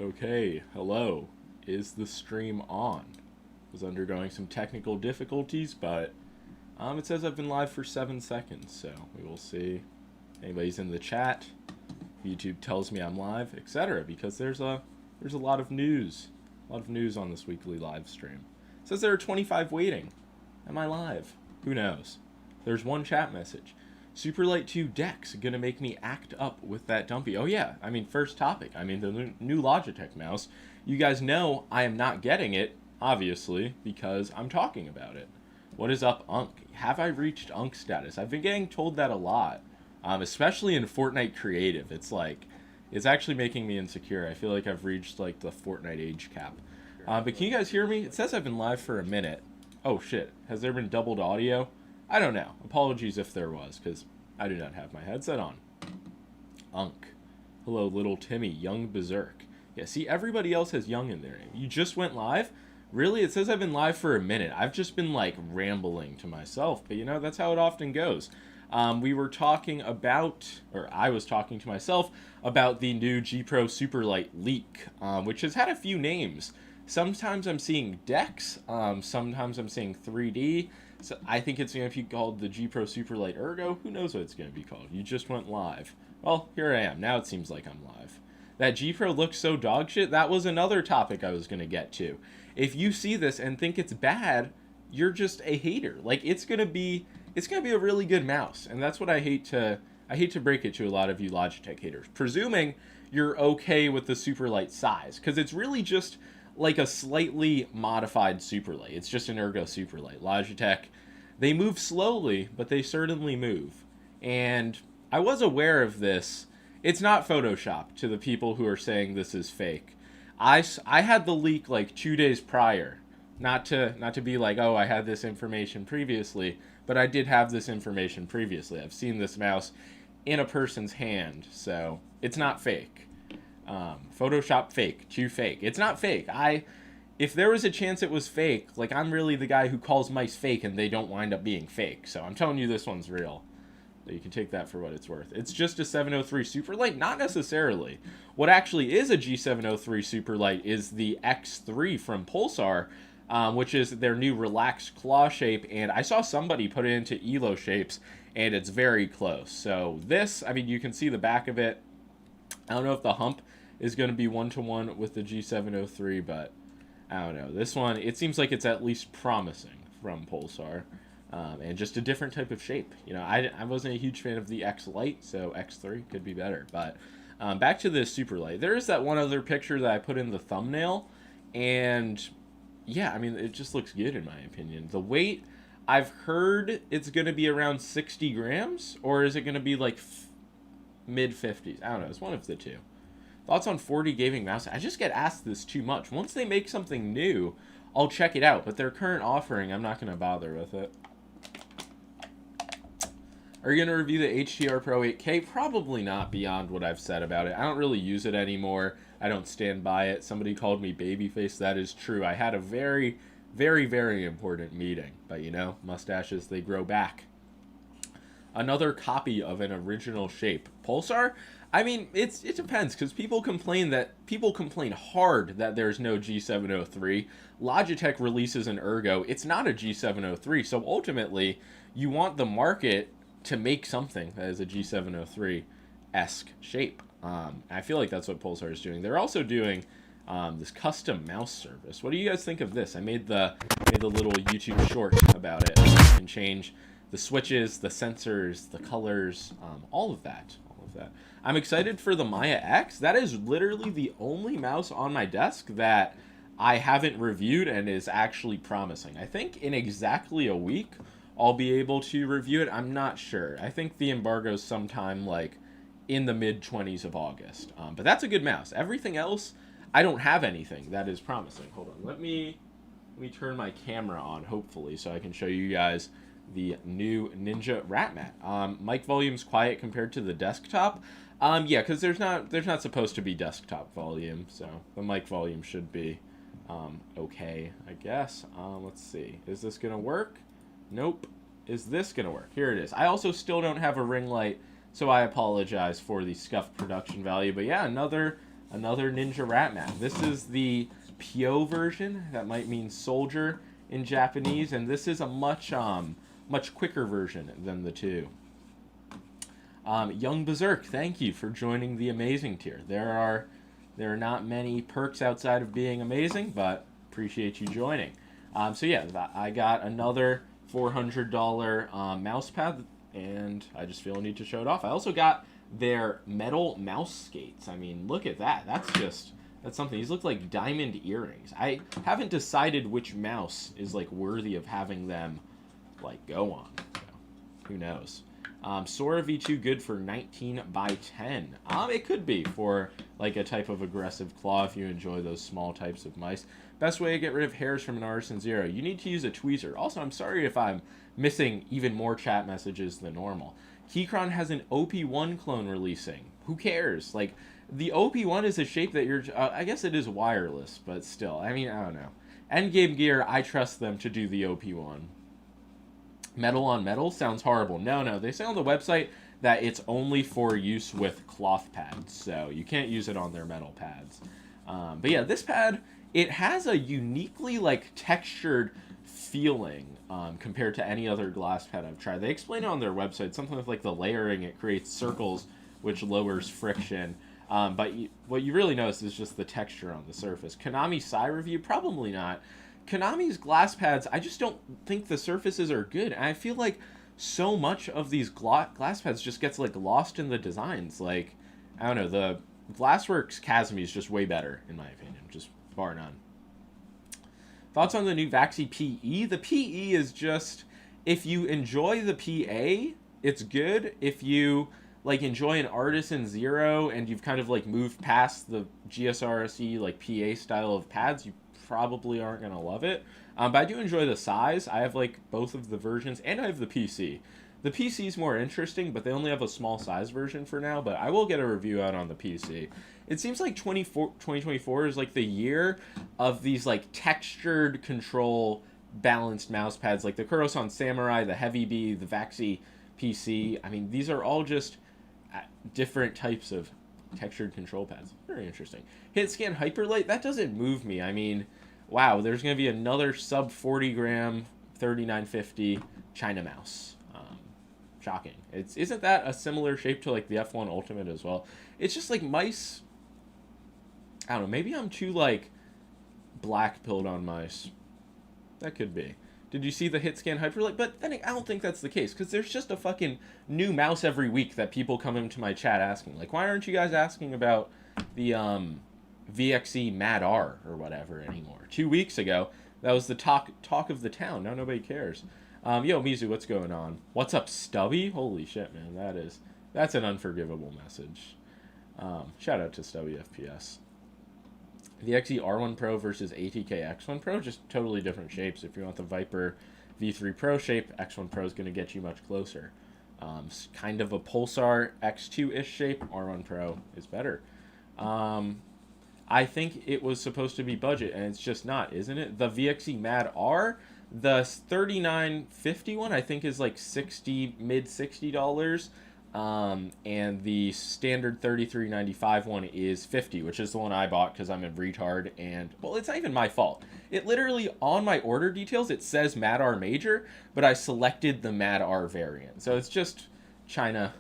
Okay, hello. Is the stream on? Was undergoing some technical difficulties, but it says I've been live for 7 seconds, so we will see. Anybody's in the chat. YouTube tells me I'm live, etc. Because there's a lot of news, on this weekly live stream. It says there are 25 waiting. Am I live? Who knows? There's one chat message. Superlight 2 decks gonna make me act up with that dumpy. Oh yeah, I mean, first topic. I mean, the new Logitech mouse. You guys know I am not getting it, obviously, because I'm talking about it. What is up, Unk? Have I reached Unk status? I've been getting told that a lot, especially in Fortnite Creative. It's actually making me insecure. I feel like I've reached, like, the Fortnite age cap. But can you guys hear me? It says I've been live for a minute. Oh, shit. Has there been doubled audio? I don't know. Apologies if there was, because I do not have my headset on. Unk. Hello, little Timmy. Young Berserk. Yeah, see, everybody else has young in their name. You just went live? Really? It says I've been live for a minute. I've just been, like, rambling to myself. But, you know, that's how it often goes. We were talking about, or I was talking to myself, about the new G Pro Superlight leak, which has had a few names. Sometimes I'm seeing Dex, sometimes I'm seeing 3D. So I think it's going to be called the G Pro Superlight Ergo. Who knows what it's going to be called? You just went live. Well, here I am. Now it seems like I'm live. That G Pro looks so dog shit. That was another topic I was going to get to. If you see this and think it's bad, you're just a hater. Like, it's going to be a really good mouse. And that's what I hate to break it to a lot of you Logitech haters. Presuming you're okay with the Superlight size, because it's really just like a slightly modified Superlight. It's just an Ergo Superlight. Logitech, they move slowly, but they certainly move. And I was aware of this. It's not Photoshop, to the people who are saying this is fake. I had the leak like 2 days prior. Not to be like, oh, I had this information previously, but I did have this information previously. I've seen this mouse in a person's hand, so it's not fake. Photoshop fake, too fake. It's not fake. If there was a chance it was fake, like, I'm really the guy who calls mice fake and they don't wind up being fake. So I'm telling you this one's real. So you can take that for what it's worth. It's just a 703 Superlight? Not necessarily. What actually is a G703 Superlight is the X3 from Pulsar, which is their new relaxed claw shape, and I saw somebody put it into ELO shapes, and it's very close. So this, I mean, you can see the back of it. I don't know if the hump is going to be one-to-one with the G703, but I don't know. This one, it seems like it's at least promising from Pulsar, and just a different type of shape. You know, I wasn't a huge fan of the X Lite, so X3 could be better. But back to the Superlight. There is that one other picture that I put in the thumbnail, and yeah, I mean, it just looks good in my opinion. The weight, I've heard it's going to be around 60 grams, or is it going to be like mid-50s? I don't know. It's one of the two. Thoughts on 40 gaming mouse? I just get asked this too much. Once they make something new, I'll check it out. But their current offering, I'm not going to bother with it. Are you going to review the HDR Pro 8K? Probably not, beyond what I've said about it. I don't really use it anymore. I don't stand by it. Somebody called me babyface. That is true. I had a very, very, very important meeting. But, you know, mustaches, they grow back. Another copy of an original shape. Pulsar? I mean, it depends, because people complain hard that there's no G703. Logitech releases an Ergo. It's not a G703, so ultimately, you want the market to make something that is a G703-esque shape. I feel like that's what Pulsar is doing. They're also doing this custom mouse service. What do you guys think of this? I made the little YouTube short about it. You can change the switches, the sensors, the colors, all of that. I'm excited for the Maya X. That is literally the only mouse on my desk that I haven't reviewed and is actually promising. I think in exactly a week, I'll be able to review it. I'm not sure. I think the embargo's sometime like in the mid-20s of August. But that's a good mouse. Everything else, I don't have anything that is promising. Hold on. Let me turn my camera on, hopefully, so I can show you guys the new Ninja Ratmat. Mic volume's quiet compared to the desktop. Yeah, because there's not supposed to be desktop volume, so the mic volume should be okay, I guess. Let's see. Is this gonna work? Nope. Is this gonna work? Here it is. I also still don't have a ring light, so I apologize for the scuffed production value. But yeah, another another Ninja Ratmat. This is the PO version. That might mean soldier in Japanese, and this is a much quicker version than the two. Young Berserk, thank you for joining the amazing tier. There are not many perks outside of being amazing, but appreciate you joining. So yeah, I got another $400 mouse pad, and I just feel a need to show it off. I also got their metal mouse skates. I mean, look at that. That's something. These look like diamond earrings. I haven't decided which mouse is like worthy of having them like go on. So, who knows? Sora V2 good for 19 by 10. It could be for like a type of aggressive claw if you enjoy those small types of mice. Best way to get rid of hairs from an Artisan Zero. You need to use a tweezer. Also, I'm sorry if I'm missing even more chat messages than normal. Kyron has an OP1 clone releasing. Who cares? Like, the OP1 is a shape that you're... I guess it is wireless, but still. I mean, I don't know. Endgame Gear, I trust them to do the OP1. Metal on metal sounds horrible. No. They say on the website that it's only for use with cloth pads, so you can't use it on their metal pads. But yeah, this pad, it has a uniquely, like, textured feeling compared to any other glass pad I've tried. They explain it on their website, something with, like, the layering. It creates circles, which lowers friction. But what you really notice is just the texture on the surface. Konami Sai review? Probably not. Konami's glass pads, I just don't think the surfaces are good. And I feel like so much of these glass pads just gets like lost in the designs. Like, I don't know, the Glassworks Kazumi is just way better, in my opinion, just bar none. Thoughts on the new Vxe PE? The PE is just, if you enjoy the PA, it's good. If you like enjoy an Artisan Zero and you've kind of like moved past the GSRSE like PA style of pads, you probably aren't going to love it. But I do enjoy the size. I have like both of the versions, and I have the PC. The PC is more interesting, but they only have a small size version for now, but I will get a review out on the PC. It seems like 2024 is like the year of these like textured control balanced mouse pads, like the Kurosan Samurai, the Heavy B, the Vxe PC. I mean, these are all just different types of textured control pads. Very interesting. Hit scan Hyperlight, that doesn't move me. I mean, wow, there's going to be another sub 40 gram 3950 China mouse. Shocking. Isn't that a similar shape to like the F1 Ultimate as well? It's just like mice. I don't know, maybe I'm too like black pilled on mice. That could be. Did you see the hit scan Hyperlight? But then I don't think that's the case, because there's just a fucking new mouse every week that people come into my chat asking. Like, why aren't you guys asking about the Vxe Mad R or whatever anymore? 2 weeks ago, that was the talk of the town. Now nobody cares. Yo, Mizu, what's going on? What's up, Stubby? Holy shit, man. That's an unforgivable message. Shout out to Stubby FPS. The Vxe R1 Pro versus ATK X1 Pro, just totally different shapes. If you want the Viper V3 Pro shape, X1 Pro is going to get you much closer. Kind of a Pulsar X2-ish shape, R1 Pro is better. I think it was supposed to be budget, and it's just not, isn't it? The Vxe Mad R, the 3950 one, I think is like mid $60. And the standard 3395 one is $50, which is the one I bought because I'm a retard, and well, it's not even my fault. It literally, on my order details, it says Mad R Major, but I selected the Mad R variant. So it's just China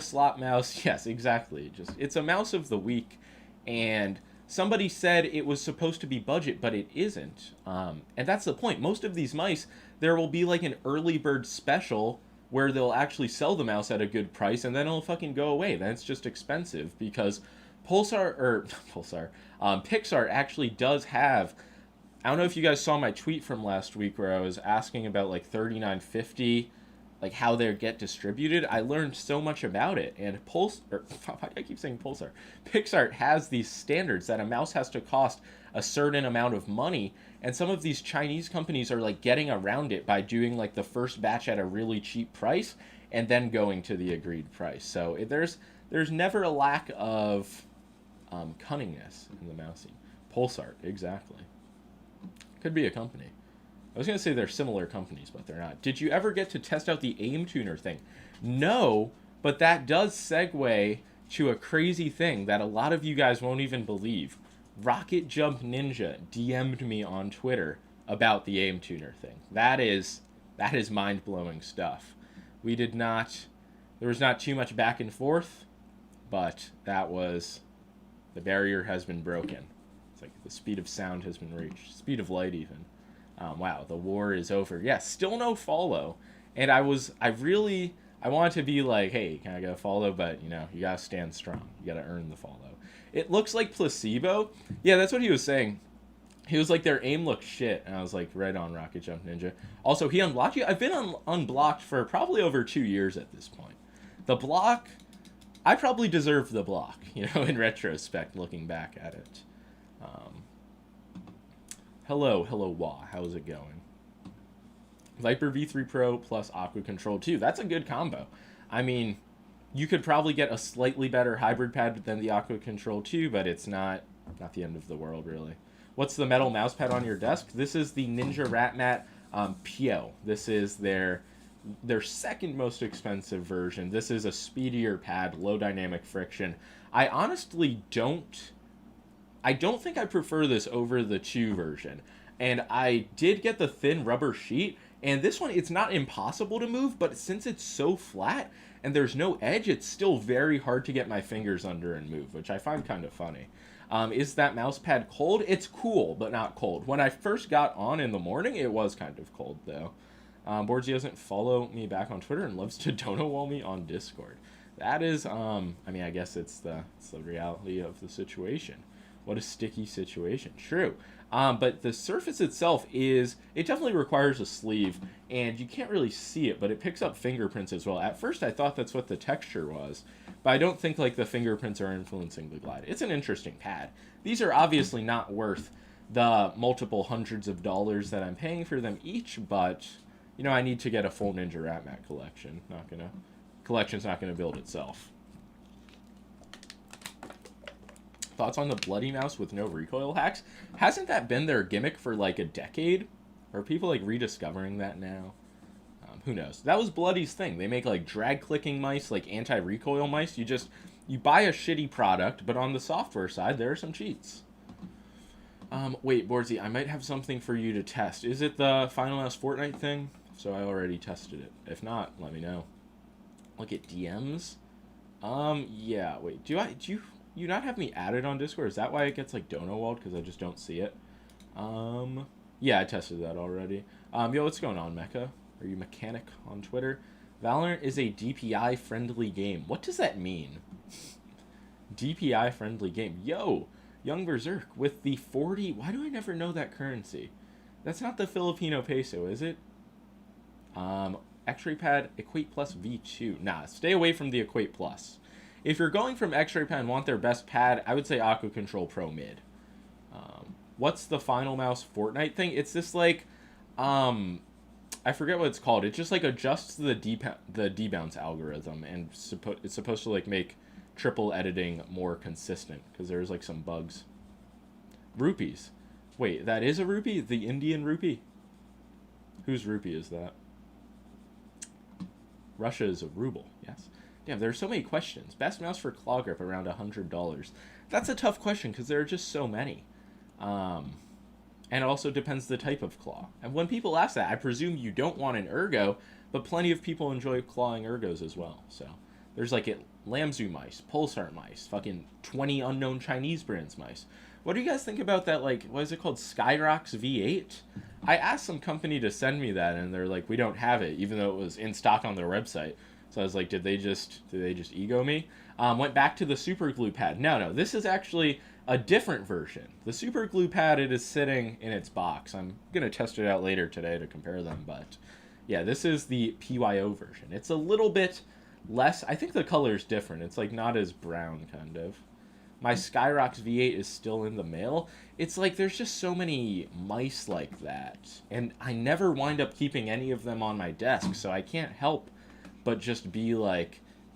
slot mouse. Yes, exactly. It's a mouse of the week, and somebody said it was supposed to be budget, but it isn't. And that's the point. Most of these mice, there will be like an early bird special where they'll actually sell the mouse at a good price, and then it'll fucking go away. Then it's just expensive, because Pixar actually does have... I don't know if you guys saw my tweet from last week where I was asking about like 3950, like how they get distributed. I learned so much about it, and why do I keep saying Pulsar? Pixar has these standards that a mouse has to cost a certain amount of money, and some of these Chinese companies are like getting around it by doing like the first batch at a really cheap price and then going to the agreed price. So there's never a lack of cunningness in the mouse scene. Pulsar, exactly. Could be a company. I was going to say they're similar companies, but they're not. Did you ever get to test out the aim tuner thing? No, but that does segue to a crazy thing that a lot of you guys won't even believe. Rocket Jump Ninja DM'd me on Twitter about the aim tuner thing. That is mind-blowing stuff. There was not too much back and forth, but the barrier has been broken. It's like the speed of sound has been reached. Speed of light even. Wow, the war is over. Yeah, still no follow. And I wanted to be like, hey, can I get a follow? But, you gotta stand strong. You gotta earn the follow. It looks like placebo. Yeah, that's what he was saying. He was like, their aim looks shit. And I was like, right on, Rocket Jump Ninja. Also, he unblocked you. I've been unblocked for probably over 2 years at this point. The block, I probably deserved the block, in retrospect, looking back at it. Hello, Wah. How's it going? Viper V3 Pro plus Aqua Control 2. That's a good combo. I mean, you could probably get a slightly better hybrid pad than the Aqua Control 2, but it's not the end of the world, really. What's the metal mouse pad on your desk? This is the Ninja Ratmat PO. This is their second most expensive version. This is a speedier pad, low dynamic friction. I honestly don't think I prefer this over the 2 version. And I did get the thin rubber sheet, and this one, it's not impossible to move, but since it's so flat and there's no edge, it's still very hard to get my fingers under and move, which I find kind of funny. Is that mouse pad cold? It's cool, but not cold. When I first got on in the morning, it was kind of cold, though. Boardsy doesn't follow me back on Twitter and loves to dono wall me on Discord. That is, I guess it's the reality of the situation. What a sticky situation. True. But the surface itself it definitely requires a sleeve, and you can't really see it, but it picks up fingerprints as well. At first, I thought that's what the texture was, but I don't think, the fingerprints are influencing the glide. It's an interesting pad. These are obviously not worth the multiple hundreds of dollars that I'm paying for them each, but, I need to get a full Ninja Ratmat collection. Collection's not gonna build itself. Thoughts on the bloody mouse with no recoil hacks? Hasn't that been their gimmick for a decade? Are people rediscovering that now? Who knows? That was Bloody's thing. They make drag clicking mice, anti-recoil mice. You buy a shitty product, but on the software side, there are some cheats. Wait, Boardsy, I might have something for you to test. Is it the Final Mouse Fortnite thing? So I already tested it. If not, let me know. Look at DMs. Yeah. Wait, do you not have me added on Discord? Is that why it gets dono walled? Because I just don't see it. Yeah, I tested that already. Yo, what's going on, Mecha? Are you Mechanic on Twitter? Valorant is a DPI friendly game. What does that mean? DPI friendly game. Yo, Young Berserk with the 40. Why do I never know that currency? That's not the Filipino peso, is it? X-Ray Pad Equate Plus V2. Nah, stay away from the Equate Plus. If you're going from X-Ray Pad and want their best pad, I would say Aqua Control Pro mid. What's the Final Mouse Fortnite thing? It's this I forget what it's called. It just adjusts the debounce algorithm, and it's supposed to make triple editing more consistent because there's some bugs. Rupees. Wait, that is a rupee? The Indian rupee? Whose rupee is that? Russia is a ruble, yes. Damn, there are so many questions. Best mouse for claw grip around $100. That's a tough question because there are just so many. And it also depends the type of claw. And when people ask that, I presume you don't want an ergo, but plenty of people enjoy clawing ergos as well. So there's Lambu Mice, Pulsar Mice, fucking 20 unknown Chinese brands mice. What do you guys think about that, what is it called, Skyrox V8? I asked some company to send me that, and they're we don't have it, even though it was in stock on their website. So I was did they just ego me? Went back to the super glue pad. No, this is actually a different version. The super glue pad, it is sitting in its box. I'm gonna test it out later today to compare them, but yeah, this is the PYO version. It's a little bit less, I think the color is different. It's not as brown, kind of. My Skyrox V8 is still in the mail. It's there's just so many mice like that, and I never wind up keeping any of them on my desk, so I can't help but just be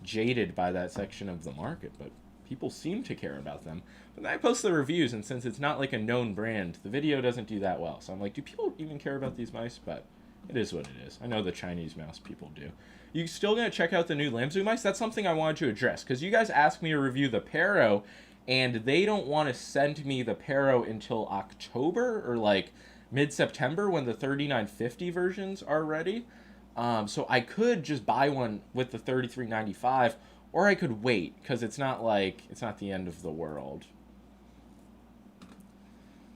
jaded by that section of the market. But people seem to care about them. But then I post the reviews, and since it's not a known brand, the video doesn't do that well. So I'm do people even care about these mice? But It is what it is. I know the Chinese mouse people do. You still gonna check out the new Lambu Mice? That's something I wanted to address, because you guys asked me to review the Perro, and they don't want to send me the Perro until October, or like mid-September, when the 3950 versions are ready. So I could just buy one with the 3395, or I could wait, because it's not the end of the world.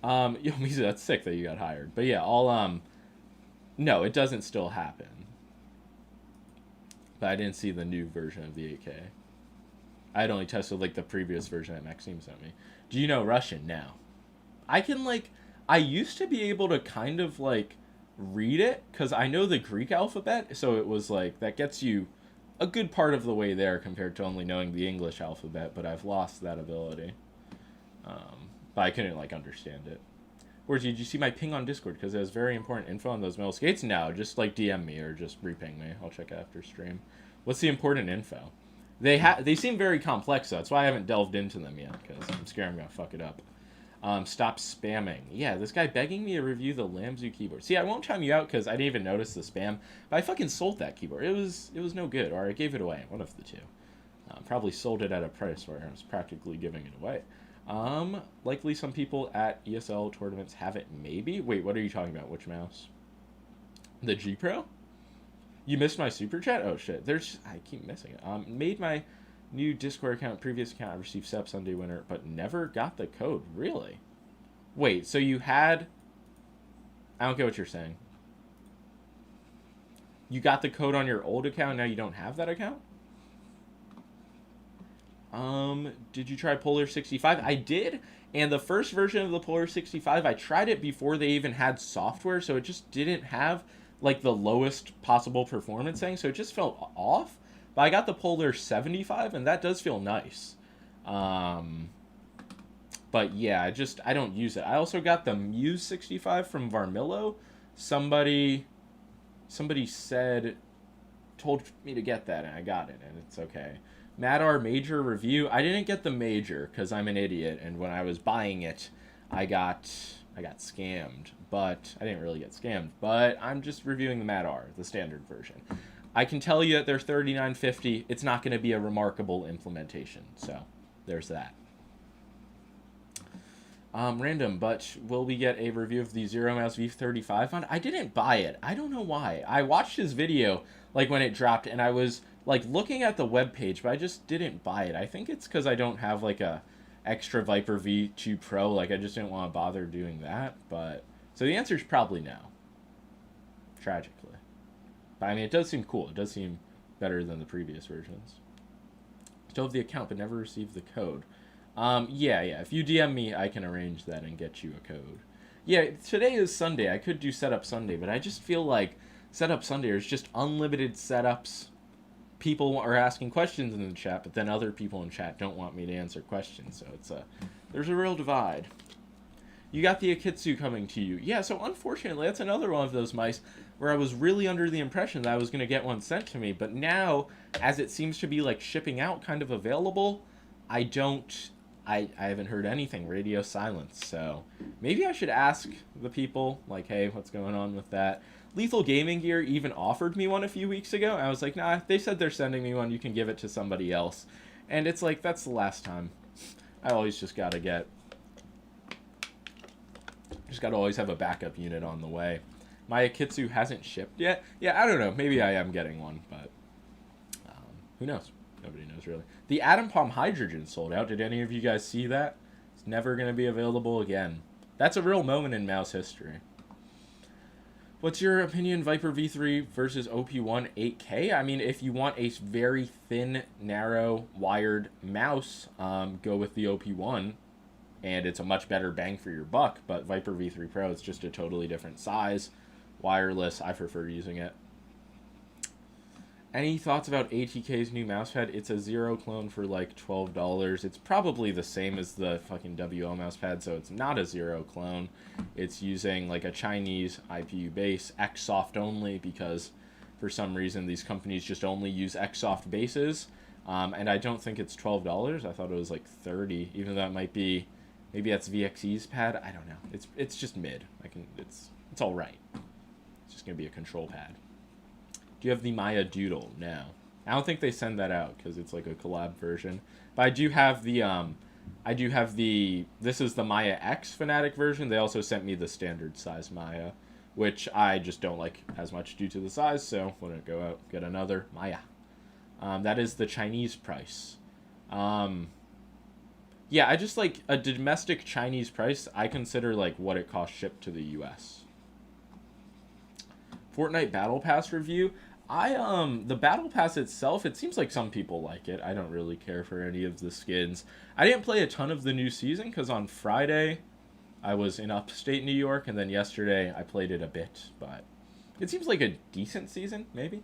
Yo, Mizu, that's sick that you got hired. But yeah, no, it doesn't still happen. But I didn't see the new version of the 8K. I had only tested, like, the previous version that Maxime sent me. Do you know Russian now? I can, like, I used to be able to kind of, like, read it, because I know the Greek alphabet, so it was, like, that gets you a good part of the way there compared to only knowing the English alphabet, but I've lost that ability. But I couldn't, like, understand it. Or did you see my ping on Discord? Because it has very important info on those metal skates. No, just, like, DM me or just reping me. I'll check after stream. What's the important info? They seem very complex, though. That's why I haven't delved into them yet, because I'm scared I'm going to fuck it up. Stop spamming. Yeah, this guy begging me to review the Lambu keyboard. See, I won't time you out because I didn't even notice the spam, but I fucking sold that keyboard. It was no good, or I gave it away. One of the two. Probably sold it at a price where I was practically giving it away. Likely some people at ESL tournaments have it, maybe? Wait, what are you talking about? Which mouse? The G Pro? You missed my super chat? Oh shit, I keep missing it. Made my new Discord account, previous account, I received Sep Sunday winner, but never got the code. Really? Wait, so you had... I don't get what you're saying. You got the code on your old account, now you don't have that account? Did you try Polar 65? I did, and the first version of the Polar 65, I tried it before they even had software, so it just didn't have, like, the lowest possible performance thing, so it just felt off. But I got the Polar 75, and that does feel nice. But yeah, I don't use it. I also got the Muse 65 from Varmillo. Somebody told me to get that, and I got it, and it's okay. Mad R major review. I didn't get the major because I'm an idiot, and when I was buying it, I got scammed. But I didn't really get scammed. But I'm just reviewing the Mad R, the standard version. I can tell you that their 3950, it's not going to be a remarkable implementation. So there's that. Random, but will we get a review of the Zero Mouse V35 fund? I didn't buy it. I don't know why. I watched his video, like, when it dropped, and I was, like, looking at the web page, but I just didn't buy it. I think it's because I don't have, like, a extra Viper V2 Pro. Like, I just didn't want to bother doing that. But so the answer is probably no. Tragically. But, I mean, it does seem cool. It does seem better than the previous versions. Still have the account, but never received the code. Yeah. If you DM me, I can arrange that and get you a code. Yeah, today is Sunday. I could do Setup Sunday, but I just feel like Setup Sunday is just unlimited setups. People are asking questions in the chat, but then other people in chat don't want me to answer questions. So there's a real divide. You got the Akitsu coming to you. Yeah, so unfortunately, that's another one of those mice where I was really under the impression that I was going to get one sent to me. But now, as it seems to be, like, shipping out, kind of available, I haven't heard anything. Radio silence. So maybe I should ask the people, like, hey, what's going on with that? Lethal Gaming Gear even offered me one a few weeks ago. I was like, nah, they said they're sending me one. You can give it to somebody else. And it's like, that's the last time. I always just got to always have a backup unit on the way. My Akitsu hasn't shipped yet. Yeah, I don't know. Maybe I am getting one, but who knows? Nobody knows, really. The Atom Palm Hydrogen sold out. Did any of you guys see that? It's never going to be available again. That's a real moment in mouse history. What's your opinion, Viper V3 versus OP1 8K? I mean, if you want a very thin, narrow, wired mouse, go with the OP1. And it's a much better bang for your buck. But Viper V3 Pro, it's just a totally different size. Wireless, I prefer using it. Any thoughts about ATK's new mousepad? It's a Zero clone for like $12. It's probably the same as the fucking WO mousepad, so it's not a Zero clone. It's using like a Chinese IPU base, Xsoft only, because for some reason these companies just only use Xsoft bases. And I don't think it's $12. I thought it was like $30, even though that might be, maybe that's VXE's pad. I don't know. It's just mid. It's all right. It's just going to be a control pad. Do you have the Maya Doodle? No. I don't think they send that out because it's like a collab version. But I do have the, this is the Maya X Fanatic version. They also sent me the standard size Maya, which I just don't like as much due to the size, so I'm going to go out get another Maya. That is the Chinese price. Yeah, I just like a domestic Chinese price. I consider like what it costs shipped to the US. Fortnite Battle Pass review. The Battle Pass itself, it seems like some people like it. I don't really care for any of the skins. I didn't play a ton of the new season because on Friday I was in upstate New York, and then yesterday I played it a bit, but it seems like a decent season, maybe.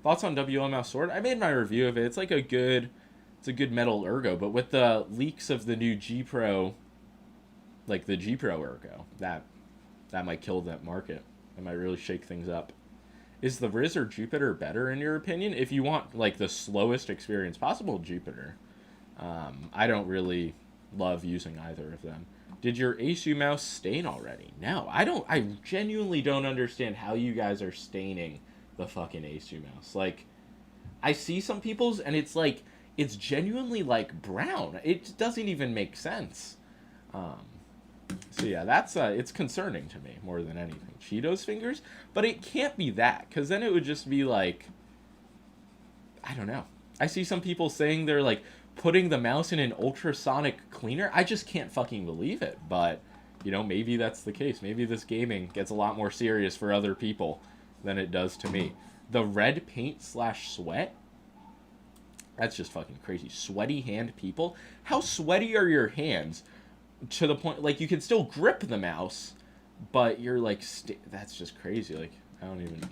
Thoughts on WML Sword? I made my review of it. It's like a good metal Ergo, but with the leaks of the new G Pro, like the G Pro Ergo, that might kill that market. It might really shake things up. Is the Riz or Jupiter better in your opinion? If you want like the slowest experience possible, Jupiter. I don't really love using either of them. Did your Asu mouse stain already? No, I don't. I genuinely don't understand how you guys are staining the fucking Asu mouse. Like, I see some people's and it's like, it's genuinely like brown. It doesn't even make sense. So yeah, that's it's concerning to me more than anything. Cheetos fingers, but it can't be that, because then it would just be like, I don't know. I see some people saying they're like putting the mouse in an ultrasonic cleaner. I just can't fucking believe it. But you know, maybe that's the case. Maybe this gaming gets a lot more serious for other people than it does to me. The red paint / sweat. That's just fucking crazy. Sweaty hand people. How sweaty are your hands? To the point, like, you can still grip the mouse, but you're like, that's just crazy. Like,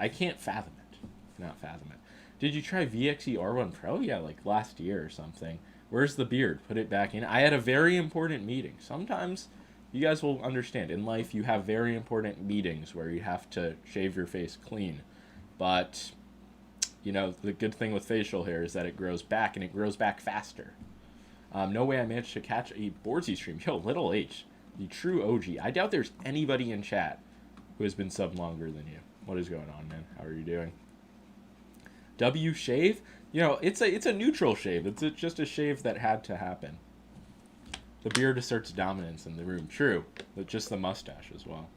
I can't fathom it. Not fathom it. Did you try Vxe R1 Pro? Yeah, like last year or something. Where's the beard? Put it back in. I had a very important meeting. Sometimes you guys will understand. In life, you have very important meetings where you have to shave your face clean. But, you know, the good thing with facial hair is that it grows back, and it grows back faster. No way I managed to catch a Boardsy stream. Yo, Little H, the true OG. I doubt there's anybody in chat who has been subbed longer than you. What is going on, man? How are you doing? W shave? You know, it's a neutral shave. It's just a shave that had to happen. The beard asserts dominance in the room. True, but just the mustache as well.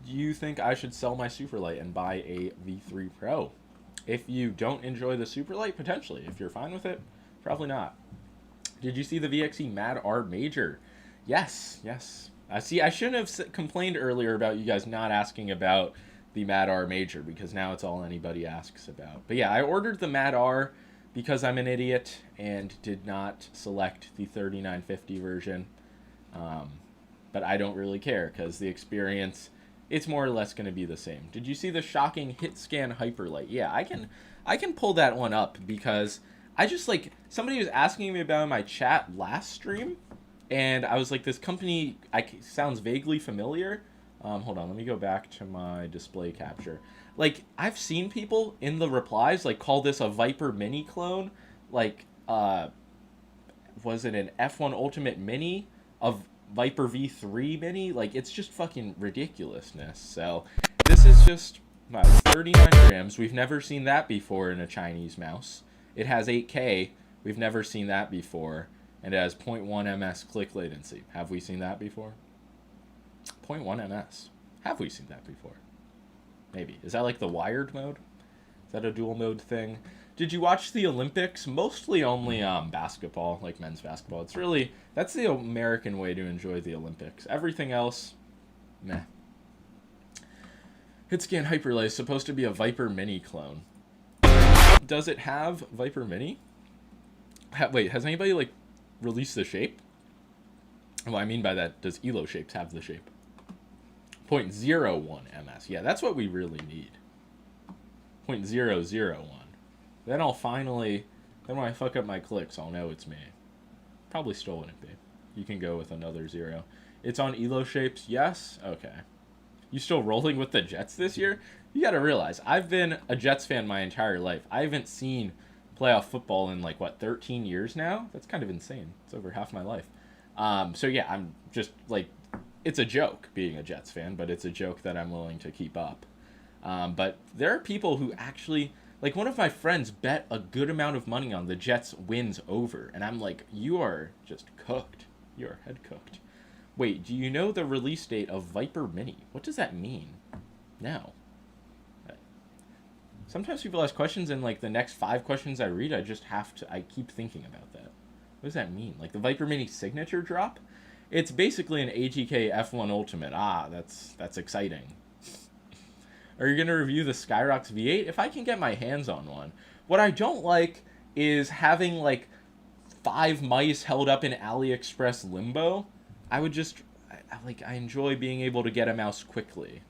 Do you think I should sell my Superlight and buy a V3 Pro? If you don't enjoy the Superlight, potentially. If you're fine with it, probably not. Did you see the Vxe Mad R Major? Yes. I shouldn't have complained earlier about you guys not asking about the Mad R Major, because now it's all anybody asks about. But yeah, I ordered the Mad R because I'm an idiot and did not select the 3950 version. But I don't really care, because the experience, it's more or less going to be the same. Did you see the shocking hit scan Hyperlight? Yeah, I can pull that one up, because I just like, somebody was asking me about it in my chat last stream, and I was like, this company sounds vaguely familiar. Hold on, let me go back to my display capture. Like, I've seen people in the replies like call this a Viper Mini clone. Like, was it an F1 Ultimate Mini of Viper V3 Mini? Like, it's just fucking ridiculousness. So this is just 39 grams. We've never seen that before in a Chinese mouse. It has 8K. We've never seen that before. And it has 0.1 ms click latency. Have we seen that before? 0.1 ms. Have we seen that before? Maybe. Is that like the wired mode? Is that a dual mode thing? Did you watch the Olympics? Mostly only basketball, like men's basketball. It's really, that's the American way to enjoy the Olympics. Everything else, meh. Hitscan Hyperlight is supposed to be a Viper Mini clone. Does it have Viper Mini? Wait, has anybody like released the shape? Well, I mean by that, does Elo Shapes have the shape? 0.01 ms. Yeah, that's what we really need. 0.001. Then I'll finally, then when I fuck up my clicks, I'll know it's me. Probably still wouldn't be. You can go with another 0. It's on Elo Shapes, yes? Okay. You still rolling with the Jets this year? You gotta realize, I've been a Jets fan my entire life. I haven't seen playoff football in like, what, 13 years now? That's kind of insane. It's over half my life. So yeah, I'm just like, it's a joke being a Jets fan, but it's a joke that I'm willing to keep up. But there are people who actually, like, one of my friends bet a good amount of money on the Jets wins over, and I'm like, you are just cooked. You are head cooked. Wait, do you know the release date of Viper Mini? What does that mean? No. Sometimes people ask questions, and like the next 5 questions I read, I keep thinking about that. What does that mean? Like the Viper Mini signature drop? It's basically an ATK F1 Ultimate. Ah, that's exciting. Are you going to review the Skyrox V8? If I can get my hands on one. What I don't like is having like 5 mice held up in AliExpress limbo. I enjoy being able to get a mouse quickly.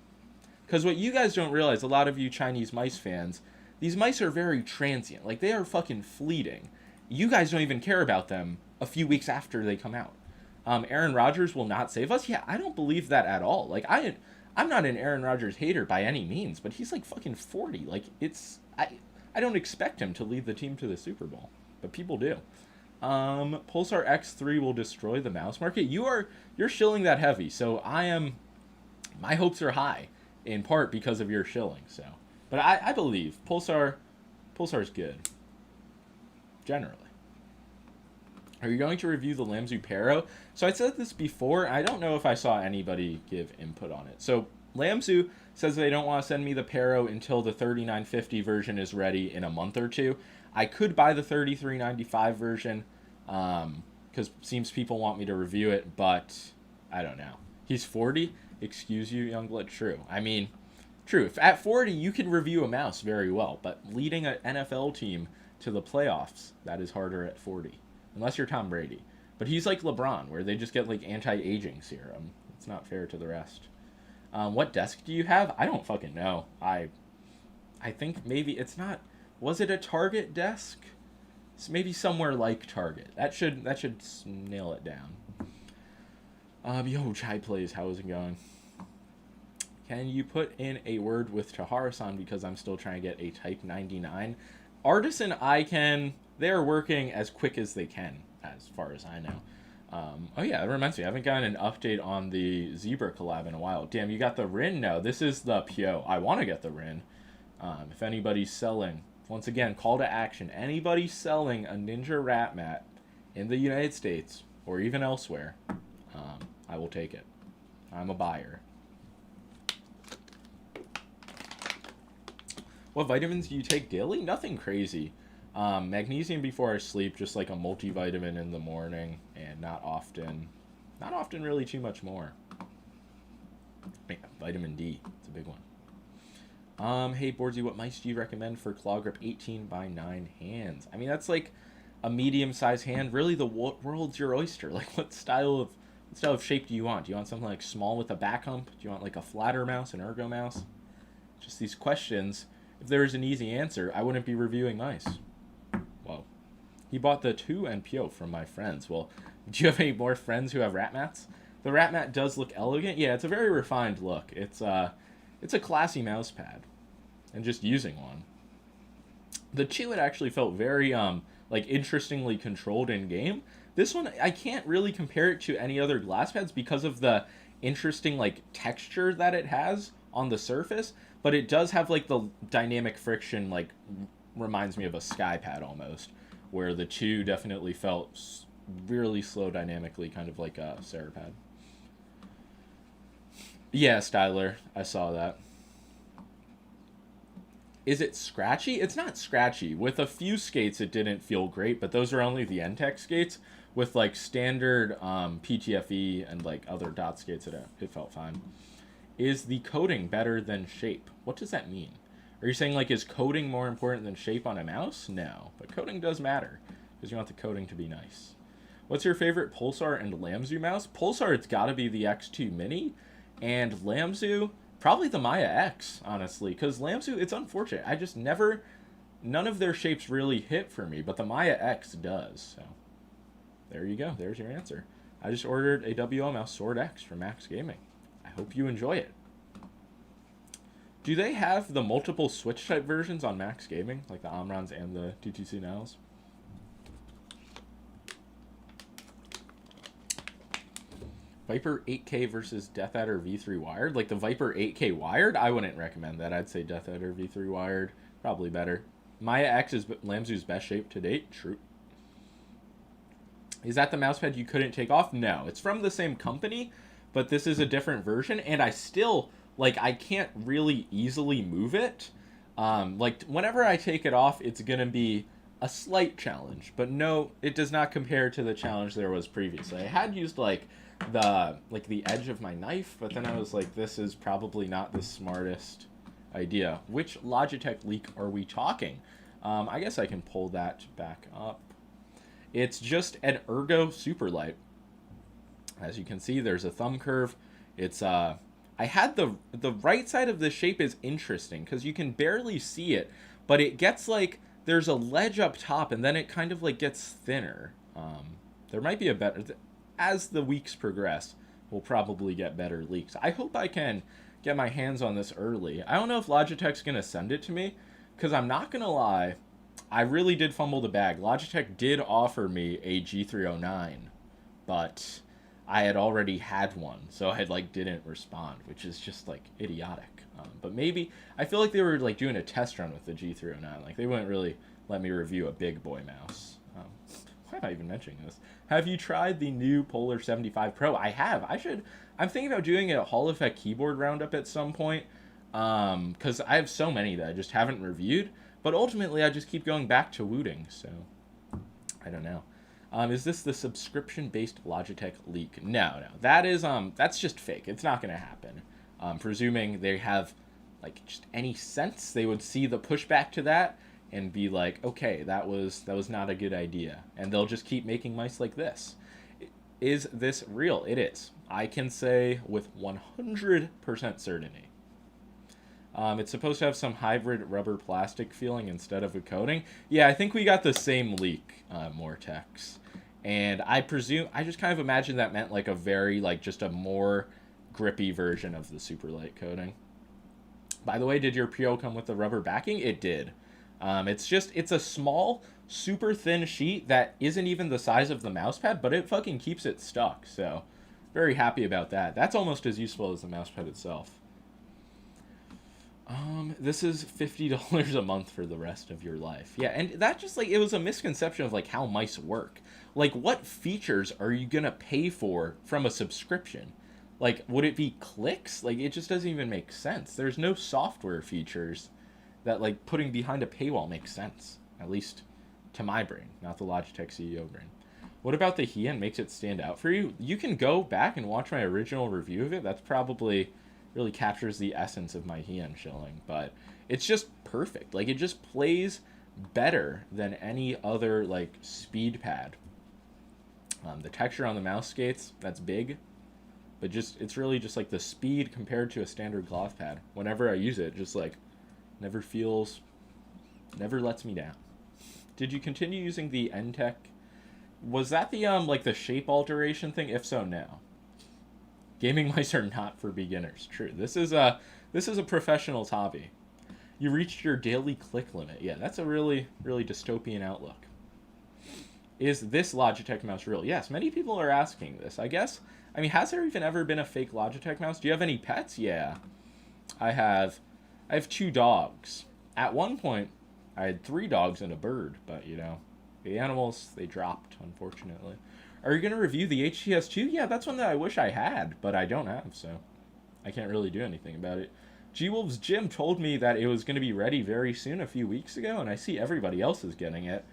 Because what you guys don't realize, a lot of you Chinese mice fans, these mice are very transient. Like, they are fucking fleeting. You guys don't even care about them a few weeks after they come out. Aaron Rodgers will not save us? Yeah, I don't believe that at all. Like, I'm not an Aaron Rodgers hater by any means, but he's like fucking 40. Like, I don't expect him to lead the team to the Super Bowl, but people do. Pulsar X3 will destroy the mouse market. You're shilling that heavy, so my hopes are high, in part because of your shilling. So, but I believe Pulsar's good, generally. Are you going to review the Lambu Perro? So I said this before. I don't know if I saw anybody give input on it. So Lambu says they don't want to send me the Perro until the 3950 version is ready in a month or two. I could buy the 3395 version, because seems people want me to review it, but I don't know. He's 40. Excuse you, Youngblood. True. I mean, true. If at 40 you can review a mouse very well, but leading an NFL team to the playoffs, that is harder at 40. Unless you're Tom Brady. But he's like LeBron, where they just get like anti-aging serum. It's not fair to the rest. What desk do you have? I don't fucking know. I think maybe it's not. Was it a Target desk? It's maybe somewhere like Target. That should nail it down. Yo, Chai Plays, how is it going? Can you put in a word with Tahara-san because I'm still trying to get a Type 99? Artisan they're working as quick as they can, as far as I know. Oh yeah, that reminds me, I haven't gotten an update on the Zebra collab in a while. Damn, you got the Rin? No, this is the PO. I want to get the Rin. If anybody's selling, once again, call to action. Anybody selling a Ninja Ratmat in the United States, or even elsewhere, I will take it. I'm a buyer. What vitamins do you take daily? Nothing crazy. Magnesium before I sleep, just like a multivitamin in the morning, and not often really too much more. Yeah, vitamin D, it's a big one. Hey Boardsy, what mice do you recommend for claw grip 18x9 hands? I mean, that's like a medium-sized hand. Really, the world's your oyster. Like, what style of shape do you want? Do you want something like small with a back hump? Do you want like a flatter mouse, an ergo mouse? Just these questions. If there was an easy answer, I wouldn't be reviewing mice. Whoa. He bought the 2 NPO from my friends. Well, do you have any more friends who have Ratmats? The Ratmat does look elegant. Yeah, it's a very refined look. It's a classy mouse pad. And just using one. The Chewit actually felt very like interestingly controlled in game. This one, I can't really compare it to any other glass pads because of the interesting like texture that it has on the surface, but it does have like the dynamic friction, like reminds me of a Skypad almost, where the 2 definitely felt really slow dynamically, kind of like a Serapad. Yeah, Styler, I saw that. Is it scratchy? It's not scratchy. With a few skates, it didn't feel great, but those are only the NTEC skates. With like standard PTFE and like other dot skates, it felt fine. Is the coating better than shape? What does that mean? Are you saying like is coating more important than shape on a mouse? No, but coating does matter because you want the coating to be nice. What's your favorite Pulsar and Lambu mouse? Pulsar, it's got to be the X2 Mini, and Lambu, probably the Maya X, honestly, because Lambu, it's unfortunate. I just none of their shapes really hit for me, but the Maya X does. So there you go. There's your answer. I just ordered a WL mouse Sword X from Max Gaming. I hope you enjoy it. Do they have the multiple Switch type versions on Max Gaming, like the Omrons and the TTC Nows? Viper 8K versus Death Adder V3 wired. Like the Viper 8K wired, I wouldn't recommend that. I'd say Death Adder V3 wired, probably better. Maya X is Lamzu's best shape to date. True. Is that the mousepad you couldn't take off? No, it's from the same company, but this is a different version, and I still, like, I can't really easily move it. Like, whenever I take it off, it's going to be a slight challenge, but no, it does not compare to the challenge there was previously. I had used, like, the edge of my knife, but then I was like, this is probably not the smartest idea. Which Logitech leak are we talking? I guess I can pull that back up. It's just an Ergo Superlight. As you can see, there's a thumb curve. It's I had the right side of the shape is interesting because you can barely see it, but it gets like there's a ledge up top, and then it kind of like gets thinner. There might be a better, as the weeks progress, we'll probably get better leaks. I hope I can get my hands on this early. I don't know if Logitech's gonna send it to me, because I'm not gonna lie, I really did fumble the bag. Logitech did offer me a G309, but I had already had one, so I like didn't respond, which is just like idiotic. But maybe I feel like they were like doing a test run with the G309. Like they wouldn't really let me review a big boy mouse. Why am I even mentioning this? Have you tried the new Polar 75 Pro? I have. I'm thinking about doing a Hall Effect keyboard roundup at some point, because I have so many that I just haven't reviewed. But ultimately, I just keep going back to Wooting, so I don't know. Is this the subscription-based Logitech leak? No. That's just fake. It's not going to happen. Presuming they have, like, just any sense, they would see the pushback to that and be like, okay, that was not a good idea. And they'll just keep making mice like this. Is this real? It is. I can say with 100% certainty. It's supposed to have some hybrid rubber plastic feeling instead of a coating. Yeah, I think we got the same leak, Mortex. And I just kind of imagine that meant like a very, like just a more grippy version of the Superlight coating. By the way, did your PO come with the rubber backing? It did. It's a small, super thin sheet that isn't even the size of the mousepad, but it fucking keeps it stuck. So, very happy about that. That's almost as useful as the mousepad itself. This is $50 a month for the rest of your life. Yeah, and that just, like, it was a misconception of, like, how mice work. Like, what features are you gonna pay for from a subscription? Like, would it be clicks? Like, it just doesn't even make sense. There's no software features that, like, putting behind a paywall makes sense. At least to my brain, not the Logitech CEO brain. What about the Heian makes it stand out for you? You can go back and watch my original review of it. That's probably really captures the essence of my Heian shilling, but it's just perfect. Like, it just plays better than any other, like, speed pad. The texture on the mouse skates, that's big, but just it's really just like the speed compared to a standard cloth pad. Whenever I use it, just like never lets me down. Did you continue using the N-Tech? Was that the like the shape alteration thing? If so, no. Gaming mice are not for beginners. True. This is a professional's hobby. You reached your daily click limit. Yeah, that's a really, really dystopian outlook. Is this Logitech mouse real? Yes, many people are asking this. I guess, I mean, has there even ever been a fake Logitech mouse? Do you have any pets? Yeah. I have 2 dogs. At one point, I had 3 dogs and a bird, but, you know, the animals, they dropped, unfortunately. Are you going to review the HTS2? Yeah, that's one that I wish I had, but I don't have, so I can't really do anything about it. G-Wolves Jim told me that it was going to be ready very soon a few weeks ago, and I see everybody else is getting it.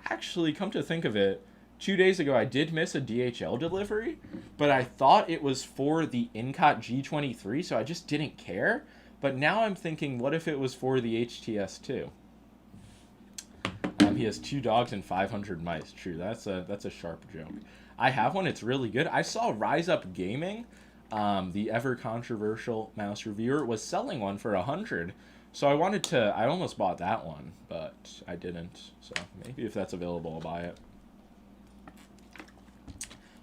Actually, come to think of it, 2 days ago I did miss a DHL delivery, but I thought it was for the Incot G23, so I just didn't care. But now I'm thinking, what if it was for the HTS2? He has 2 dogs and 500 mice. True, that's a sharp joke. I have one. It's really good. I saw Rise Up Gaming, the ever controversial mouse reviewer, was selling one for 100. So I almost bought that one, but I didn't. So maybe if that's available, I'll buy it.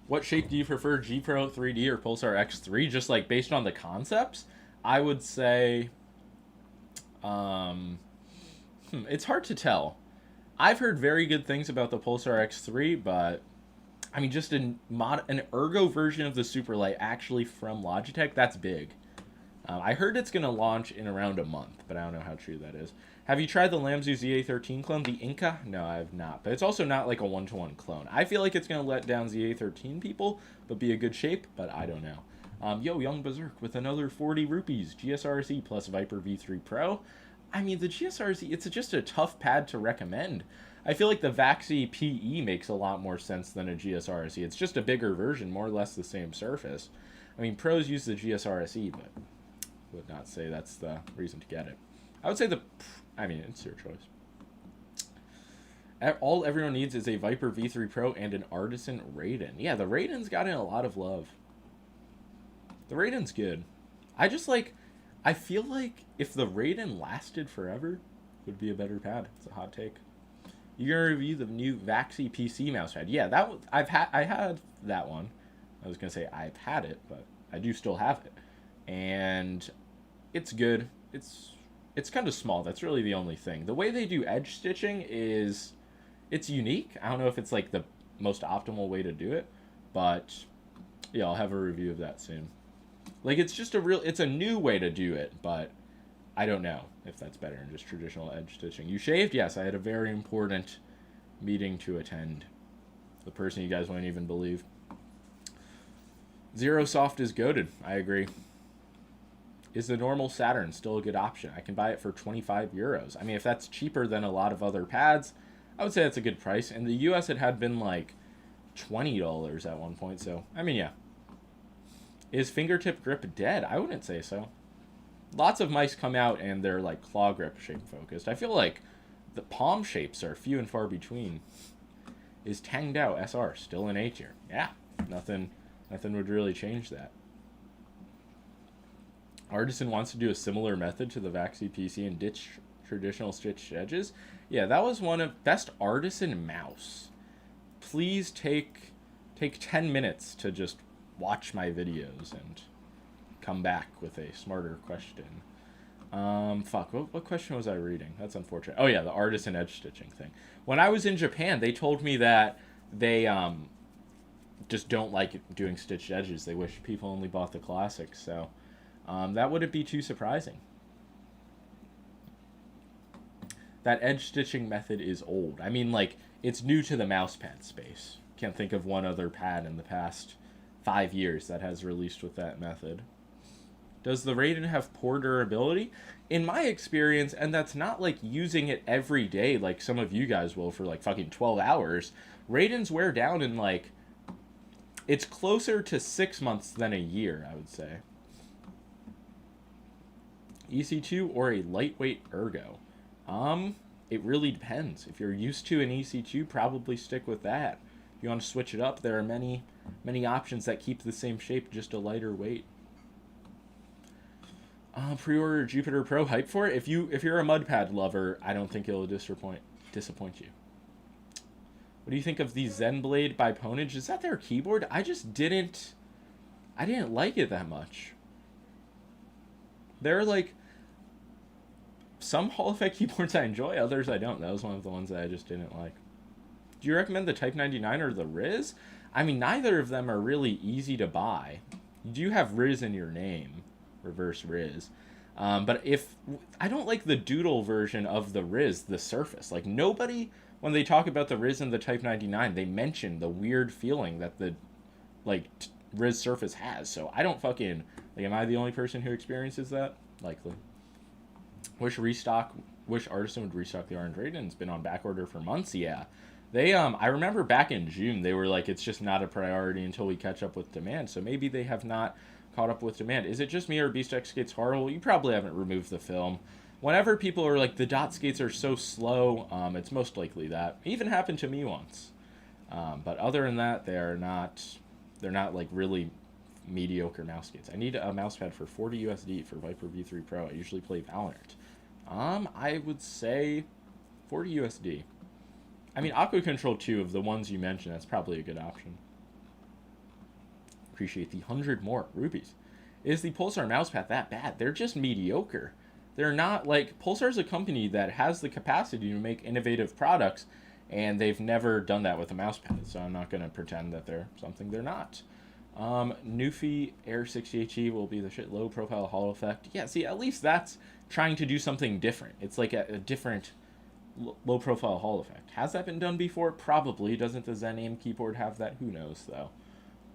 What shape do you prefer, G Pro 3D or Pulsar X3? Just like based on the concepts, I would say, it's hard to tell. I've heard very good things about the Pulsar X3, but I mean, just an Ergo version of the Superlight actually from Logitech, that's big. I heard it's going to launch in around a month, but I don't know how true that is. Have you tried the Lambu ZA13 clone, the Inca? No, I have not. But it's also not like a one-to-one clone. I feel like it's going to let down ZA13 people, but be a good shape, but I don't know. Yo, Young Berserk with another 40 rupees. GSRC plus Viper V3 Pro. I mean, the GSRC, it's just a tough pad to recommend. I feel like the Vxe PE makes a lot more sense than a GSRC. It's just a bigger version, more or less the same surface. I mean, pros use the GSRC, but would not say that's the reason to get it. I would say I mean, it's your choice. All everyone needs is a Viper V3 Pro and an Artisan Raiden. Yeah, the Raiden's gotten a lot of love. The Raiden's good. I feel like if the Raiden lasted forever, it would be a better pad. It's a hot take. You're gonna review the new Vxe PC mouse pad. Yeah, I had that one. I was gonna say I've had it, but I do still have it. And it's good. It's kind of small. That's really the only thing. The way they do edge stitching it's unique. I don't know if it's like the most optimal way to do it, but yeah, I'll have a review of that soon. Like, it's a new way to do it, but I don't know if that's better than just traditional edge stitching. You shaved? Yes, I had a very important meeting to attend. The person you guys won't even believe. Zero Soft is goated. I agree. Is the normal Saturn still a good option? I can buy it for 25 euros. I mean, if that's cheaper than a lot of other pads, I would say that's a good price. In the US, it had been like $20 at one point. So, I mean, yeah. Is fingertip grip dead? I wouldn't say so. Lots of mice come out and they're like claw grip shape focused. I feel like the palm shapes are few and far between. Is Tangdao SR still in A tier? Yeah, nothing would really change that. Artisan wants to do a similar method to the Vxe PC and ditch traditional stitched edges. Yeah, that was one of best Artisan mouse. Please take 10 minutes to just watch my videos and come back with a smarter question. What question was I reading? That's unfortunate. Oh yeah, the Artisan edge stitching thing. When I was in Japan, they told me that they just don't like doing stitched edges. They wish people only bought the classics, so that wouldn't be too surprising. That edge stitching method is old. I mean, like, it's new to the mouse pad space. Can't think of one other pad in the past 5 years that has released with that method. Does the Raiden have poor durability? In my experience, and that's not like using it every day like some of you guys will for like fucking 12 hours, Raidens wear down in like, it's closer to 6 months than a year, I would say. EC2 or a lightweight Ergo? It really depends. If you're used to an EC2, probably stick with that. If you want to switch it up, there are many options that keep the same shape, just a lighter weight. Pre-order Jupiter Pro, hype for it. If you're a mud pad lover, I don't think it'll disappoint you. What do you think of the Zen Blade by Ponage? Is that their keyboard? I didn't like it that much. They're like, some Hall effect keyboards I enjoy, others I don't. That was one of the ones that I just didn't like. Do you recommend the Type 99 or the Riz? I mean, neither of them are really easy to buy. You do have Riz in your name, reverse Riz. But I don't like the doodle version of the Riz, the Surface. Like, nobody, when they talk about the Riz and the Type 99, they mention the weird feeling that the Riz Surface has. So I don't fucking, like, am I the only person who experiences that? Likely. Wish Artisan would restock the Orange Raiden. It's been on back order for months. Yeah. They I remember back in June they were like, it's just not a priority until we catch up with demand. So maybe they have not caught up with demand. Is it just me or Beast X Skates horrible? You probably haven't removed the film. Whenever people are like, the dot skates are so slow, it's most likely that. It even happened to me once. But other than that, they're not like really mediocre mouse skates. I need a mouse pad for 40 USD for Viper V3 Pro. I usually play Valorant. I would say 40 USD. I mean, Aqua Control 2 of the ones you mentioned, that's probably a good option. Appreciate the 100 more rupees. Is the Pulsar mousepad that bad? They're just mediocre. They're not like, Pulsar's a company that has the capacity to make innovative products, And they've never done that with a mouse pad, so I'm not going to pretend that they're something they're not. Newfie Air 60HE will be the shit low profile Hall effect. Yeah, see, at least that's trying to do something different. It's like a different low profile Hall effect. Has that been done before? Probably. Doesn't the Zen Aim keyboard have that? Who knows, though.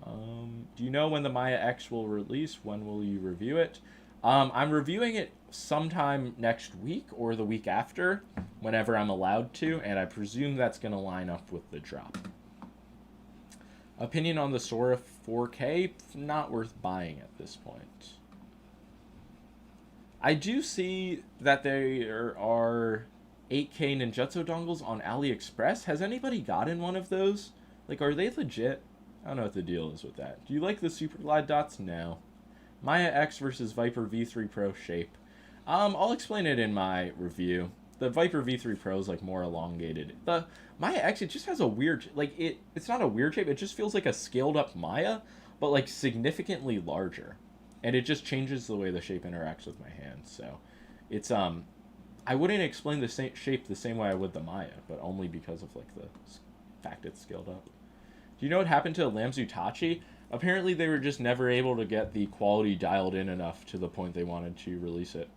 Do you know when the Maya X will release? When will you review it? I'm reviewing it sometime next week or the week after, whenever I'm allowed to, and I presume that's going to line up with the drop. Opinion on the Sora 4K? Not worth buying at this point. I do see that there are 8K Ninjutsu dongles on AliExpress. Has anybody gotten one of those? Like, are they legit? I don't know what the deal is with that. Do you like the Super Glide dots? No. Maya X versus Viper V3 Pro shape. I'll explain it in my review. The Viper V3 Pro is like more elongated. The Maya X, it just has a weird, like it's not a weird shape. It just feels like a scaled up Maya, but like significantly larger, and it just changes the way the shape interacts with my hands. So, it's I wouldn't explain the same shape the same way I would the Maya, but only because of like the fact it's scaled up. Do you know what happened to Lambu Tachi? Apparently, they were just never able to get the quality dialed in enough to the point they wanted to release it.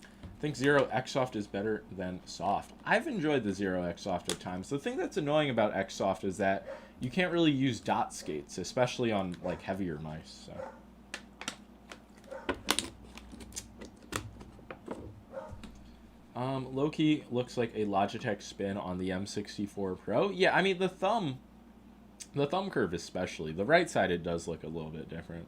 I think Zero Xsoft is better than Soft. I've enjoyed the Zero Xsoft at times. The thing that's annoying about Xsoft is that you can't really use dot skates, especially on like heavier mice. So. Loki looks like a Logitech spin on the M64 Pro. Yeah, I mean the thumb curve especially. The right side it does look a little bit different.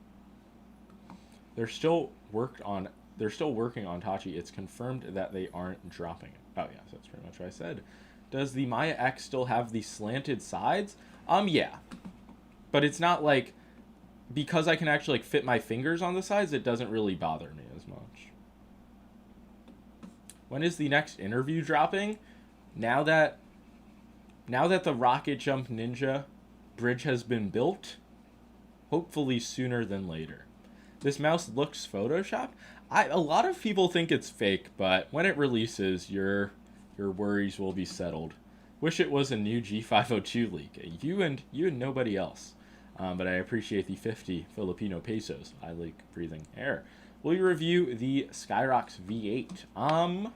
They're still working on Tachi. It's confirmed that they aren't dropping it. Oh yeah, so that's pretty much what I said. Does the Maya X still have the slanted sides? Yeah. But it's not like, because I can actually like fit my fingers on the sides, it doesn't really bother me as much. When is the next interview dropping? Now that the Rocket Jump Ninja bridge has been built, hopefully sooner than later. This mouse looks photoshopped. A lot of people think it's fake, but when it releases, your worries will be settled. Wish it was a new G502 leak. You and nobody else. But I appreciate the 50 Filipino pesos. I like breathing air. Will you review the Skyrox V8?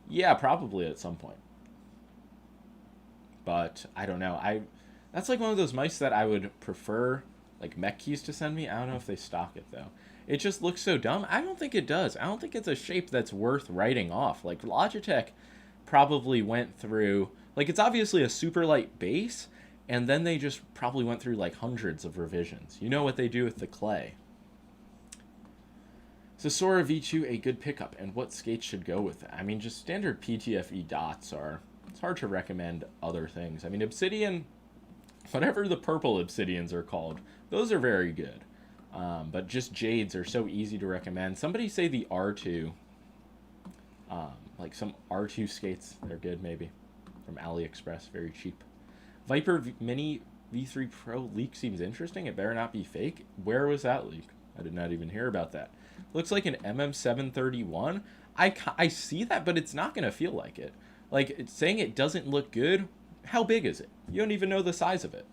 Yeah, probably at some point. But I don't know. That's like one of those mice that I would prefer like Mech Keys to send me. I don't know if they stock it though. It just looks so dumb. I don't think it does. I don't think it's a shape that's worth writing off. Like Logitech probably went through, like it's obviously a Superlight base, and then they just probably went through like hundreds of revisions. You know what they do with the clay. So Sora V2 a good pickup, and what skates should go with it? I mean, just standard PTFE dots are, it's hard to recommend other things. I mean, Obsidian, whatever the purple Obsidians are called, those are very good. But just Jades are so easy to recommend. Somebody say the R2, like some R2 skates, they're good maybe, from AliExpress, very cheap. Viper Mini V3 Pro leak seems interesting. It better not be fake. Where was that leak? I did not even hear about that. Looks like an MM731. I see that, but it's not going to feel like it. Like, it's saying it doesn't look good. How big is it? You don't even know the size of it.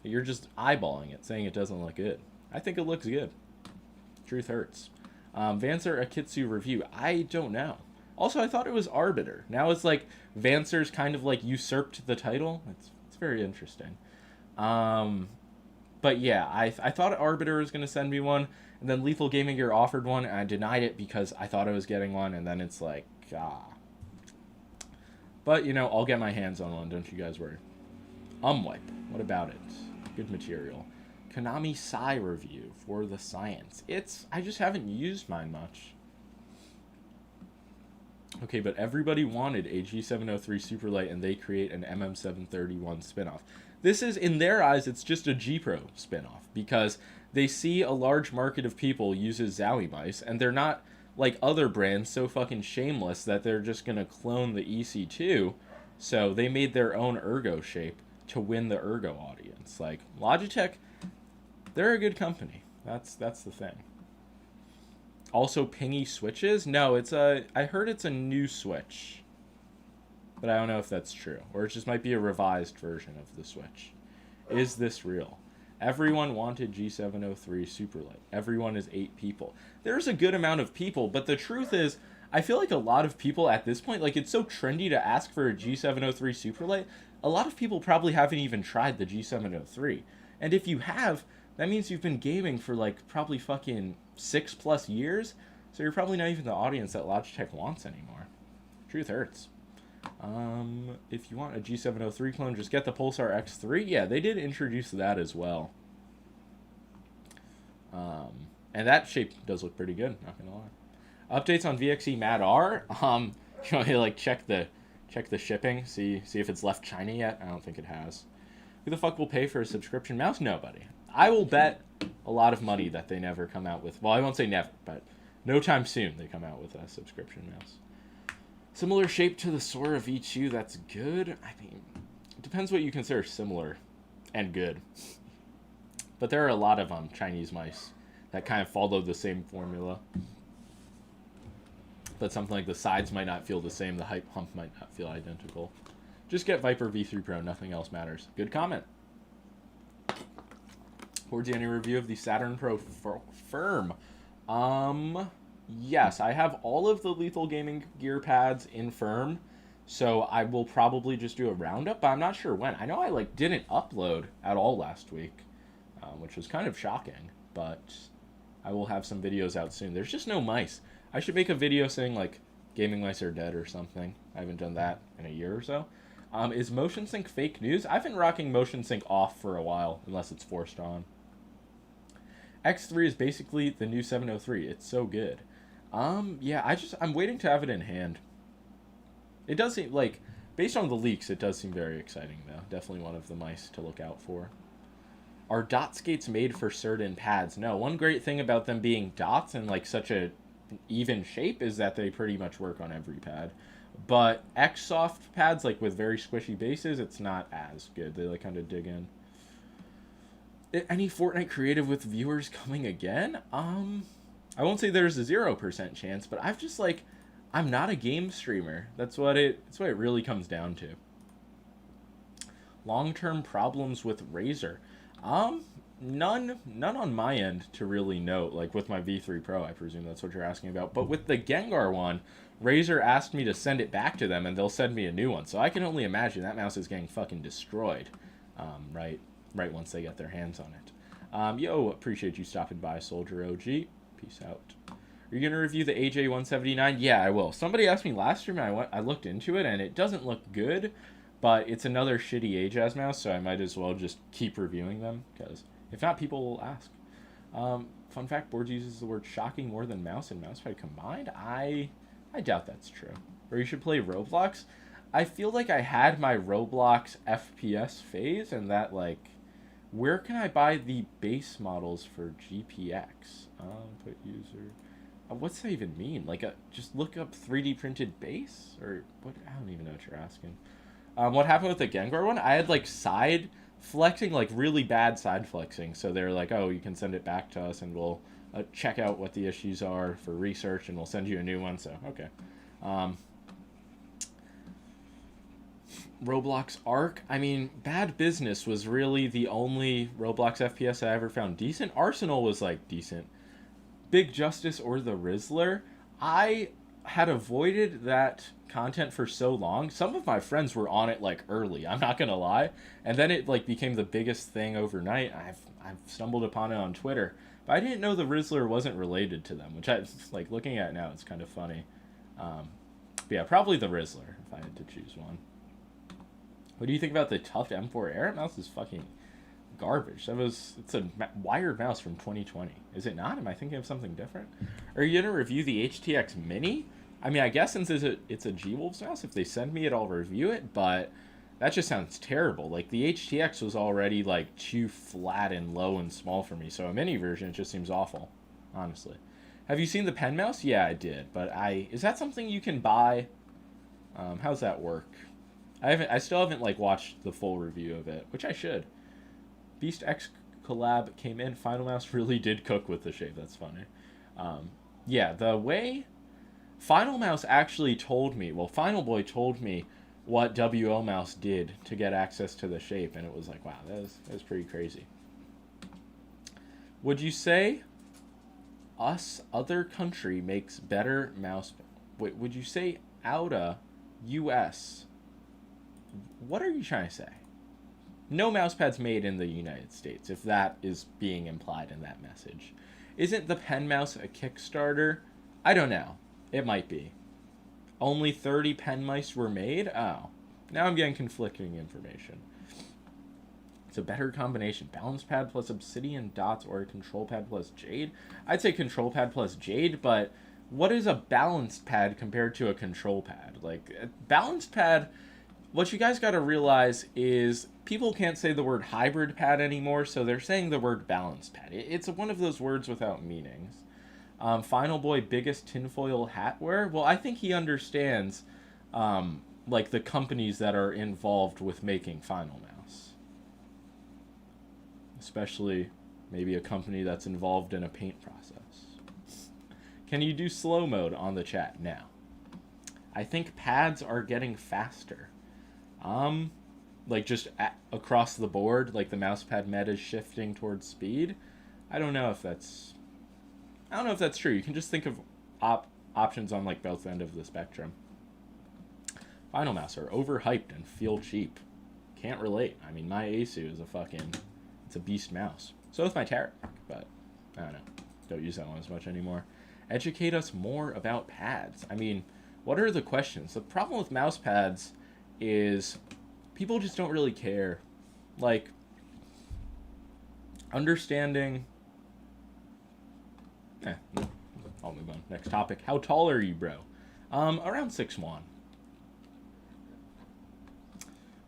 You're just eyeballing it, saying it doesn't look good. I think it looks good. Truth hurts. Vancer Akitsu review. I don't know. Also, I thought it was Arbiter. Now it's like Vancer's kind of like usurped the title. It's very interesting. But yeah, I thought Arbiter was going to send me one, and then Lethal Gaming Gear offered one, and I denied it because I thought I was getting one, and then it's like, But, you know, I'll get my hands on one, don't you guys worry. Wipe. What about it? Good material. Konami Sai review for the science. I just haven't used mine much. Okay, but everybody wanted a G703 Superlight, and they create an MM731 spinoff. This is, in their eyes, it's just a G Pro spinoff, because they see a large market of people uses Zowie mice, and they're not, like other brands, so fucking shameless that they're just going to clone the EC2, so they made their own Ergo shape to win the Ergo audience. Like, Logitech, they're a good company. That's the thing. Also, pingy switches? No, I heard it's a new switch. but I don't know if that's true. Or it just might be a revised version of the Switch. Is this real? Everyone wanted G703 Superlight. Everyone is 8 people. There's a good amount of people, but the truth is, I feel like a lot of people at this point, like, it's so trendy to ask for a G703 Superlight. A lot of people probably haven't even tried the G703. And if you have, that means you've been gaming for, like, probably fucking 6+ years. So you're probably not even the audience that Logitech wants anymore. Truth hurts. If you want a G703 clone, just get the Pulsar X3. Yeah, they did introduce that as well. And that shape does look pretty good, not gonna lie. Updates on Vxe Mad R. You know, like check the shipping, see if it's left China yet. I don't think it has. Who the fuck will pay for a subscription mouse? Nobody. I will bet a lot of money that they never come out with. Well, I won't say never, but no time soon they come out with a subscription mouse. Similar shape to the Sora V2, that's good. I mean, it depends what you consider similar and good. But there are a lot of Chinese mice that kind of follow the same formula. But something like the sides might not feel the same, the height hump might not feel identical. Just get Viper V3 Pro, nothing else matters. Good comment. Towards the any review of the Saturn Pro Firm. Yes, I have all of the Lethal Gaming Gear pads in firm, so I will probably just do a roundup, but I'm not sure when. I know I didn't upload at all last week, which was kind of shocking, but I will have some videos out soon. There's just no mice. I should make a video saying gaming mice are dead or something. I haven't done that in a year or so. Is motion sync fake news? I've been rocking motion sync off for a while, unless it's forced on. X3 is basically the new 703. It's so good. Yeah, I'm waiting to have it in hand. It does seem, based on the leaks, it does seem very exciting, though. Definitely one of the mice to look out for. Are dot skates made for certain pads? No. One great thing about them being dots and, such a even shape is that they pretty much work on every pad. But X-Soft pads, with very squishy bases, it's not as good. They, kind of dig in. Any Fortnite creative with viewers coming again? I won't say there's a 0% chance, but I've just, I'm not a game streamer. That's what it really comes down to. Long-term problems with Razer. None on my end to really note. With my V3 Pro, I presume that's what you're asking about. But with the Gengar one, Razer asked me to send it back to them, and they'll send me a new one. So I can only imagine that mouse is getting fucking destroyed, right once they get their hands on it. Yo, appreciate you stopping by, Soldier OG. Peace out. Are you going to review the AJ179? Yeah, I will. Somebody asked me last stream, and I looked into it, and it doesn't look good, but it's another shitty Ajaz mouse, so I might as well just keep reviewing them, because if not, people will ask. Fun fact, Boards uses the word shocking more than mouse and mousepad combined? I doubt that's true. Or you should play Roblox. I feel like I had my Roblox FPS phase, and that, where can I buy the base models for GPX? Put user. What's that even mean? Just look up 3D printed base? Or what? I don't even know what you're asking. What happened with the Gengar one? I had side flexing, really bad side flexing. So they're oh, you can send it back to us and we'll check out what the issues are for research and we'll send you a new one. So, okay. Roblox Arc. I mean, Bad Business was really the only Roblox FPS I ever found decent. Arsenal was decent. Big Justice or the Rizzler. I had avoided that content for so long. Some of my friends were on it early, I'm not gonna lie, and then it became the biggest thing overnight. I've stumbled upon it on Twitter, but I didn't know the Rizzler wasn't related to them, which I looking at now, it's kind of funny. But yeah, probably the Rizzler if I had to choose one. What do you think about the Tuft M4 Air? That mouse is fucking garbage. It's a wired mouse from 2020. Is it not? Am I thinking of something different? Are you gonna review the HTX Mini? I mean, I guess since it's a G-Wolves mouse, if they send me it, I'll review it, but that just sounds terrible. The HTX was already, too flat and low and small for me, so a mini version, it just seems awful, honestly. Have you seen the pen mouse? Yeah, I did, but is that something you can buy? How's that work? I still haven't, watched the full review of it, which I should. Beast X collab came in. Final Mouse really did cook with the shape. That's funny. Yeah, the way Final Mouse actually told me, well, Final Boy told me what WO Mouse did to get access to the shape, and it was like, wow, that was pretty crazy. Would you say other country makes better mouse? Wait, would you say outa US? What are you trying to say? No mouse pads made in the United States, if that is being implied in that message. Isn't the pen mouse a Kickstarter? I don't know. It might be. Only 30 pen mice were made? Oh. Now I'm getting conflicting information. It's a better combination. Balance pad plus obsidian dots or a control pad plus jade? I'd say control pad plus jade, but what is a balanced pad compared to a control pad? Like, a balanced pad, what you guys got to realize is people can't say the word hybrid pad anymore, so they're saying the word balanced pad. It's one of those words without meanings. Final Boy, biggest tinfoil hat wear? Well, I think he understands, like, the companies that are involved with making Final Mouse. Especially maybe a company that's involved in a paint process. Can you do slow mode on the chat now? I think pads are getting faster. Like just across the board, like the mousepad meta is shifting towards speed. I don't know if that's true. You can just think of options on like both ends of the spectrum. Final Mouse are overhyped and feel cheap. Can't relate. I mean, my Asu is it's a beast mouse. So is my Tarot, but I don't know. Don't use that one as much anymore. Educate us more about pads. I mean, what are the questions? The problem with mouse pads is people just don't really care. Like, understanding... I'll move on. Next topic. How tall are you, bro? Around 6'1".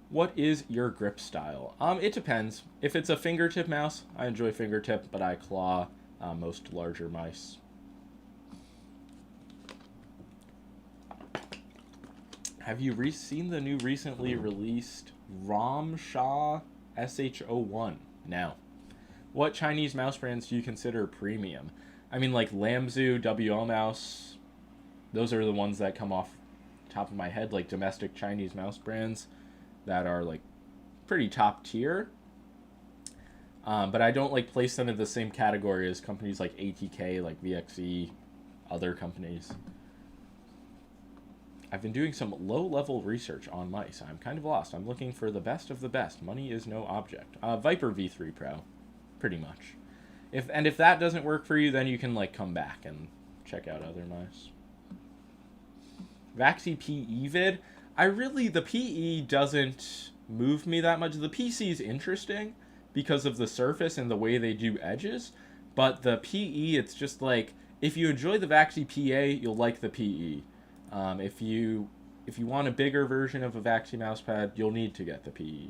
What is your grip style? It depends. If it's a fingertip mouse, I enjoy fingertip, but I claw most larger mice. Have you seen the new recently released Ramsha SH01? No. What Chinese mouse brands do you consider premium? I mean, like Lambu, WO Mouse, those are the ones that come off top of my head, like domestic Chinese mouse brands that are like pretty top tier. But I don't like place them in the same category as companies like ATK, like Vxe, other companies. I've been doing some low-level research on mice. I'm kind of lost. I'm looking for the best of the best. Money is no object. Viper V3 Pro, pretty much. If that doesn't work for you, then you can like come back and check out other mice. Vxe PE vid. The PE doesn't move me that much. The PC is interesting because of the surface and the way they do edges, but the PE, it's just like, if you enjoy the Vxe PA, you'll like the PE. If you want a bigger version of a Vxe mousepad, you'll need to get the PE.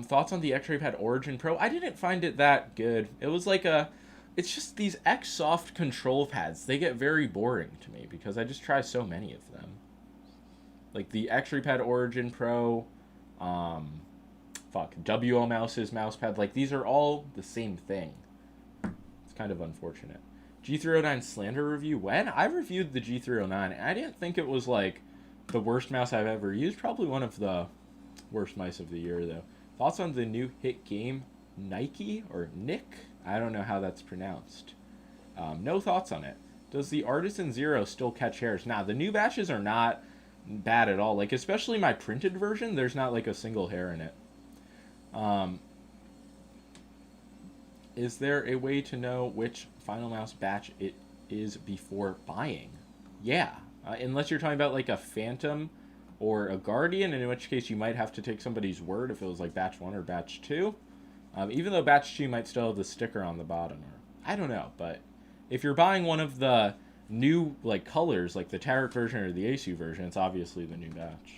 Thoughts on the X-Ray Pad Origin Pro? I didn't find it that good. It was like it's just these X-Soft control pads. They get very boring to me because I just try so many of them. Like the X-Ray Pad Origin Pro, WO Mouse's mousepad. Like, these are all the same thing. It's kind of unfortunate. G309 slander review. When? I reviewed the G309, and I didn't think it was, like, the worst mouse I've ever used. Probably one of the worst mice of the year, though. Thoughts on the new hit game, Nike, or Nick? I don't know how that's pronounced. No thoughts on it. Does the Artisan Zero still catch hairs? Nah, the new batches are not bad at all. Like, especially my printed version, there's not, like, a single hair in it. Is there a way to know which Final Mouse batch it is before buying? Yeah, unless you're talking about like a Phantom or a Guardian, in which case you might have to take somebody's word if it was like batch 1 or batch 2. Even though batch 2 might still have the sticker on the bottom, or I don't know. But if you're buying one of the new like colors, like the Tarot version or the Asu version, it's obviously the new batch.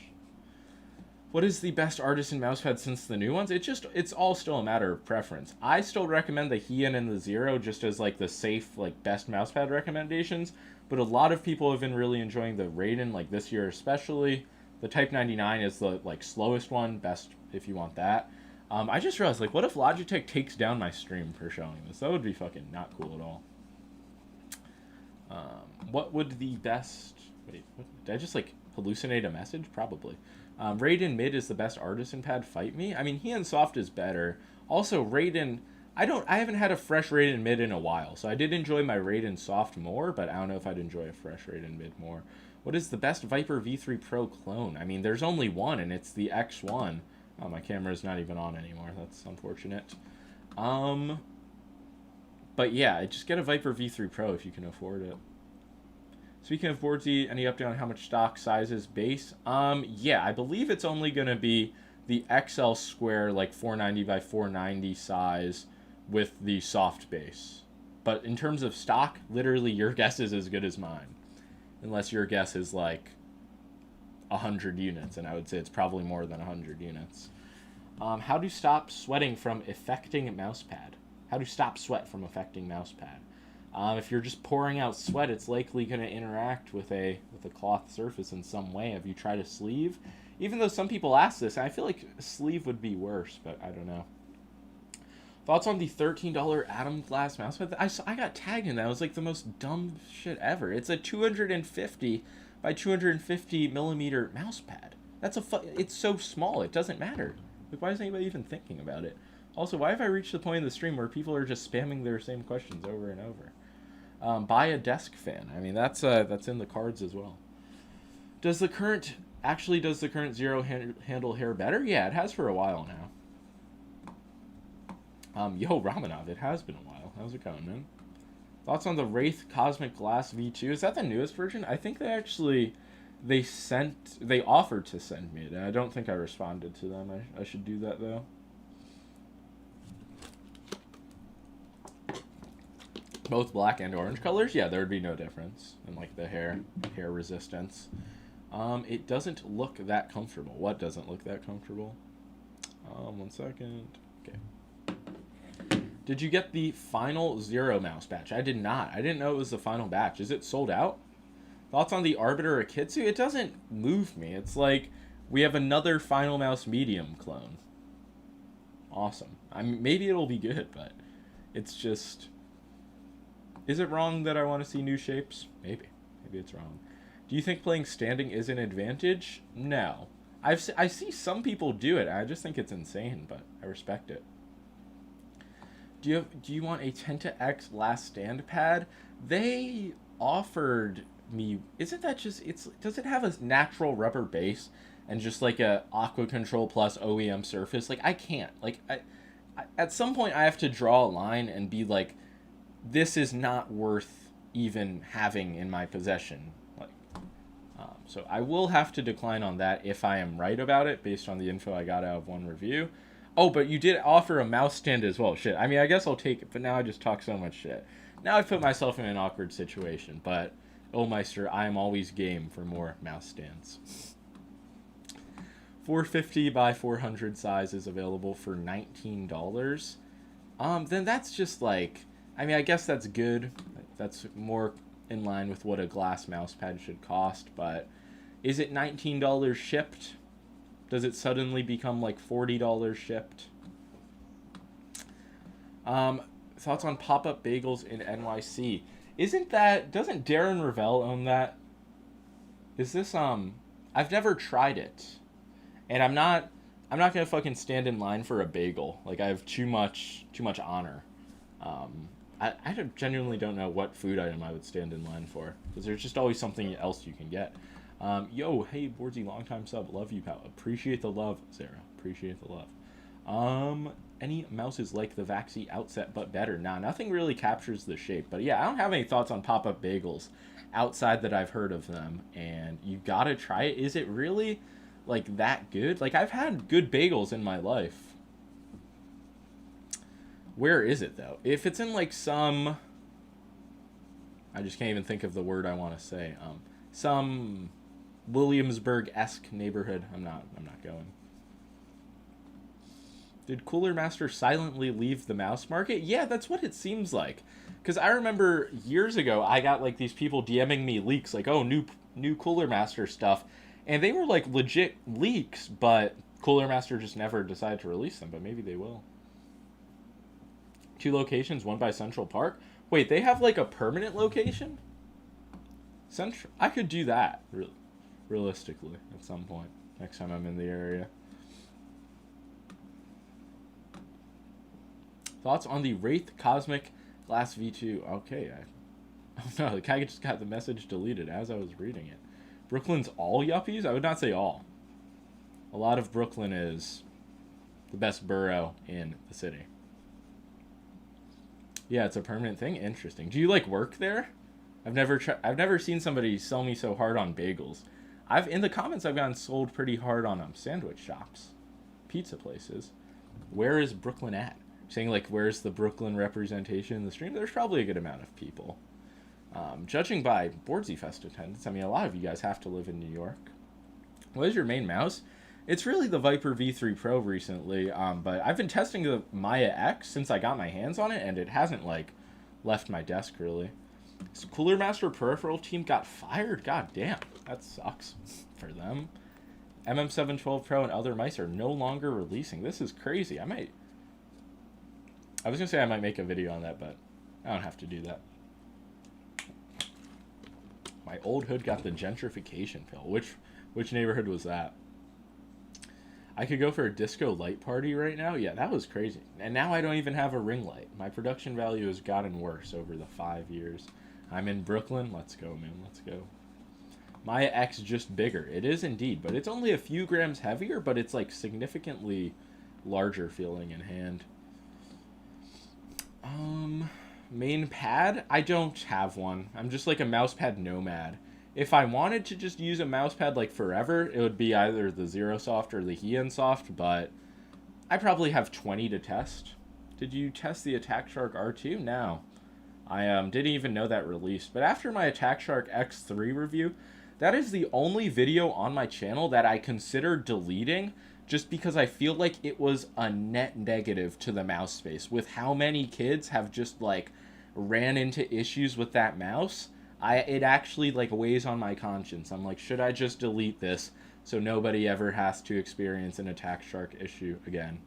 What is the best Artisan mousepad since the new ones? It's all still a matter of preference. I still recommend the Heian and the Zero just as like the safe, like best mousepad recommendations. But a lot of people have been really enjoying the Raiden, like this year especially. The Type 99 is the like slowest one, best if you want that. I just realized, like, what if Logitech takes down my stream for showing this? That would be fucking not cool at all. What would the best... Wait, what? Did I just like hallucinate a message? Probably. Raiden Mid is the best artisan pad. Fight me. I mean, he and Soft is better. Also, Raiden. I haven't had a fresh Raiden Mid in a while, so I did enjoy my Raiden Soft more, but I don't know if I'd enjoy a fresh Raiden Mid more. What is the best Viper V3 Pro clone? I mean, there's only one, and it's the X1. Oh, my camera's not even on anymore. That's unfortunate. But yeah, just get a Viper V3 Pro if you can afford it. Speaking of Boardsy, any update on how much stock size is base? Yeah, I believe it's only going to be the XL square, like 490 by 490 size with the soft base. But in terms of stock, literally your guess is as good as mine. Unless your guess is like 100 units, and I would say it's probably more than 100 units. How to stop sweating from affecting mousepad? How to stop sweat from affecting mousepad? If you're just pouring out sweat, it's likely going to interact with a cloth surface in some way. Have you tried a sleeve? Even though some people ask this, I feel like a sleeve would be worse, but I don't know. Thoughts on the $13 Atom Glass mousepad? I got tagged in that. It was like the most dumb shit ever. It's a 250 by 250 millimeter mousepad. It's so small, it doesn't matter. Like, why is anybody even thinking about it? Also, why have I reached the point in the stream where people are just spamming their same questions over and over? Buy a desk fan. I mean, that's in the cards as well. Does the current zero handle hair better? Yeah, it has for a while now. Yo, Ramanov, it has been a while. How's it going, man? Thoughts on the Wraith Cosmic Glass V2? Is that the newest version? I think they offered to send me it, and I don't think I responded to them. I should do that, though. Both black and orange colors? Yeah, there would be no difference in, like, the hair resistance. It doesn't look that comfortable. What doesn't look that comfortable? 1 second. Okay. Did you get the final Zero mouse batch? I did not. I didn't know it was the final batch. Is it sold out? Thoughts on the Arbiter Akitsu? It doesn't move me. It's like we have another Final Mouse Medium clone. Awesome. I mean, maybe it'll be good, but it's just... Is it wrong that I want to see new shapes? Maybe. Maybe it's wrong. Do you think playing standing is an advantage? No. I see some people do it. I just think it's insane, but I respect it. Do you want a Tenta X last stand pad? They offered me... Isn't that just... Does it have a natural rubber base and just like a Aqua Control Plus OEM surface? Like, I can't. Like, I at some point I have to draw a line and be like, this is not worth even having in my possession. Like, so I will have to decline on that if I am right about it based on the info I got out of one review. Oh, but you did offer a mouse stand as well. Shit. I mean, I guess I'll take it, but now I just talk so much shit. Now I've put myself in an awkward situation, but, oh, Meister, I am always game for more mouse stands. 450 by 400 size is available for $19. Then that's just like... I mean, I guess that's good. That's more in line with what a glass mouse pad should cost, but is it $19 shipped? Does it suddenly become like $40 shipped? Thoughts on Popup Bagels in NYC? Doesn't Darren Ravel own that? Is this, I've never tried it. And I'm not gonna fucking stand in line for a bagel. Like, I have too much honor. I genuinely don't know what food item I would stand in line for, because there's just always something else you can get. Yo, hey, Boardsy, long time sub. Love you, pal. Appreciate the love, Sarah. Appreciate the love. Any mouses like the Vxe Outset but better? Nah, nothing really captures the shape. But yeah, I don't have any thoughts on Popup Bagels outside that I've heard of them. And you gotta try it. Is it really, like, that good? Like, I've had good bagels in my life. Where is it, though? If it's in, like, some... I just can't even think of the word I want to say. Some Williamsburg-esque neighborhood. I'm not going. Did Cooler Master silently leave the mouse market? Yeah, that's what it seems like. Because I remember years ago, I got, like, these people DMing me leaks, like, oh, new Cooler Master stuff. And they were, like, legit leaks, but Cooler Master just never decided to release them, but maybe they will. 2 locations, one by Central Park. Wait, they have, like, a permanent location? Central. I could do that, realistically, at some point. Next time I'm in the area. Thoughts on the Wraith Cosmic Glass V2? Okay, oh no, the guy just got the message deleted as I was reading it. Brooklyn's all yuppies? I would not say all. A lot of Brooklyn is the best borough in the city. Yeah, it's a permanent thing. Interesting. Do you like work there? I've never seen somebody sell me so hard on bagels. In the comments I've gotten sold pretty hard on sandwich shops, pizza places. Where is Brooklyn at? Saying like, where's the Brooklyn representation in the stream? There's probably a good amount of people. Judging by Boardsy Fest attendance, I mean, a lot of you guys have to live in New York. What is your main mouse? It's really the Viper V3 Pro recently, but I've been testing the Maya X since I got my hands on it, and it hasn't, like, left my desk, really. This Cooler Master peripheral team got fired? God damn, that sucks for them. MM712 Pro and other mice are no longer releasing. This is crazy. I was going to say I might make a video on that, but I don't have to do that. My old hood got the gentrification pill. Which neighborhood was that? I could go for a disco light party right now. Yeah, that was crazy. And now I don't even have a ring light. My production value has gotten worse over the 5 years. I'm in Brooklyn. Let's go, man. Let's go. Maya X just bigger. It is indeed, but it's only a few grams heavier, but it's like significantly larger feeling in hand. Main pad? I don't have one. I'm just like a mousepad nomad. If I wanted to just use a mousepad like forever, it would be either the Zero Soft or the Heian Soft, but I probably have 20 to test. Did you test the Attack Shark R2? No. I didn't even know that released. But after my Attack Shark X3 review, that is the only video on my channel that I considered deleting just because I feel like it was a net negative to the mouse space. With how many kids have just like ran into issues with that mouse, it actually like weighs on my conscience. I'm like, should I just delete this so nobody ever has to experience an Attack Shark issue again?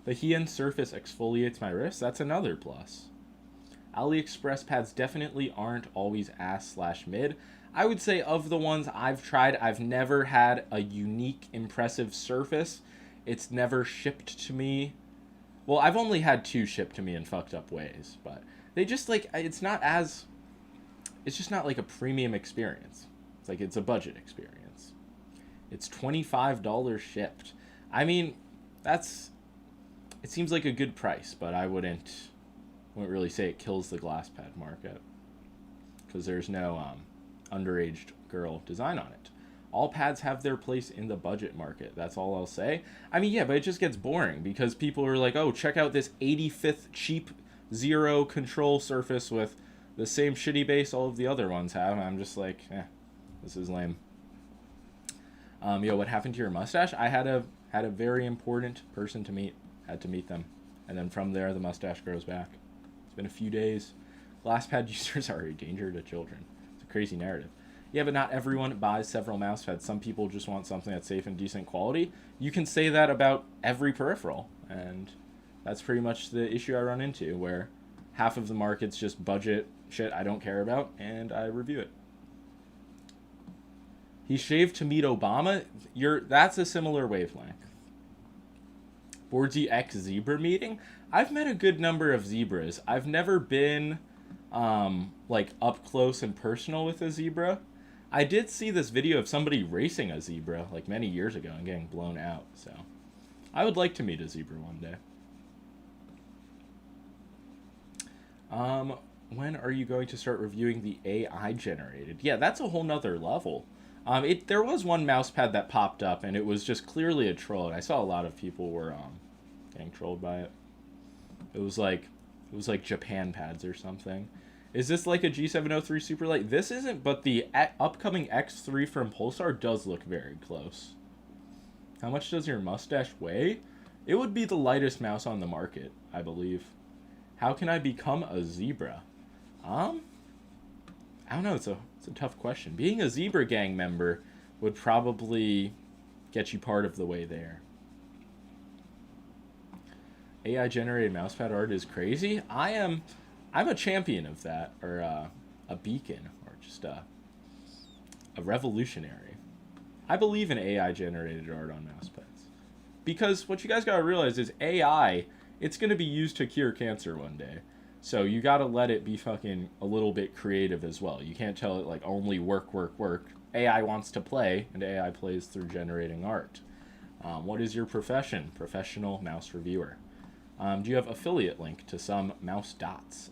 The Heian surface exfoliates my wrist. That's another plus. AliExpress pads definitely aren't always ass/mid. I would say of the ones I've tried, I've never had a unique, impressive surface. It's never shipped to me. Well, I've only had 2 shipped to me in fucked up ways, but they just like, it's just not like a premium experience. It's like, it's a budget experience. It's $25 shipped. I mean, it seems like a good price, but I wouldn't really say it kills the glass pad market because there's no underage girl design on it. All pads have their place in the budget market. That's all I'll say. I mean, yeah, but it just gets boring because people are like, oh, check out this 85th cheap zero control surface with the same shitty base all of the other ones have. I'm just like, this is lame. Yo, what happened to your mustache? I had a very important person to meet. Had to meet them. And then from there, the mustache grows back. It's been a few days. Glass pad users are a danger to children. It's a crazy narrative. Yeah, but not everyone buys several mouse pads. Some people just want something that's safe and decent quality. You can say that about every peripheral. And that's pretty much the issue I run into, where half of the market's just budget shit I don't care about, and I review it. He shaved to meet Obama? That's a similar wavelength. Boardsy X zebra meeting? I've met a good number of zebras. I've never been like up close and personal with a zebra. I did see this video of somebody racing a zebra like many years ago and getting blown out, so I would like to meet a zebra one day. When are you going to start reviewing the AI generated? Yeah, that's a whole nother level. There was one mouse pad that popped up, and it was just clearly a troll. And I saw a lot of people were getting trolled by it. It was like Japan pads or something. Is this like a G703 Superlight? This isn't, but the upcoming X3 from Pulsar does look very close. How much does your mustache weigh? It would be the lightest mouse on the market, I believe. How can I become a zebra? I don't know. It's a tough question. Being a Zebra Gang member would probably get you part of the way there. AI generated mousepad art is crazy. I'm a champion of that, or a beacon or Just a revolutionary. I believe in AI-generated art on mousepads. Because what you guys gotta realize is AI, it's gonna be used to cure cancer one day. So you gotta let it be fucking a little bit creative as well. You can't tell it like only work, work, work. AI wants to play, and AI plays through generating art. What is your profession? Professional mouse reviewer. Do you have affiliate link to some mouse dots?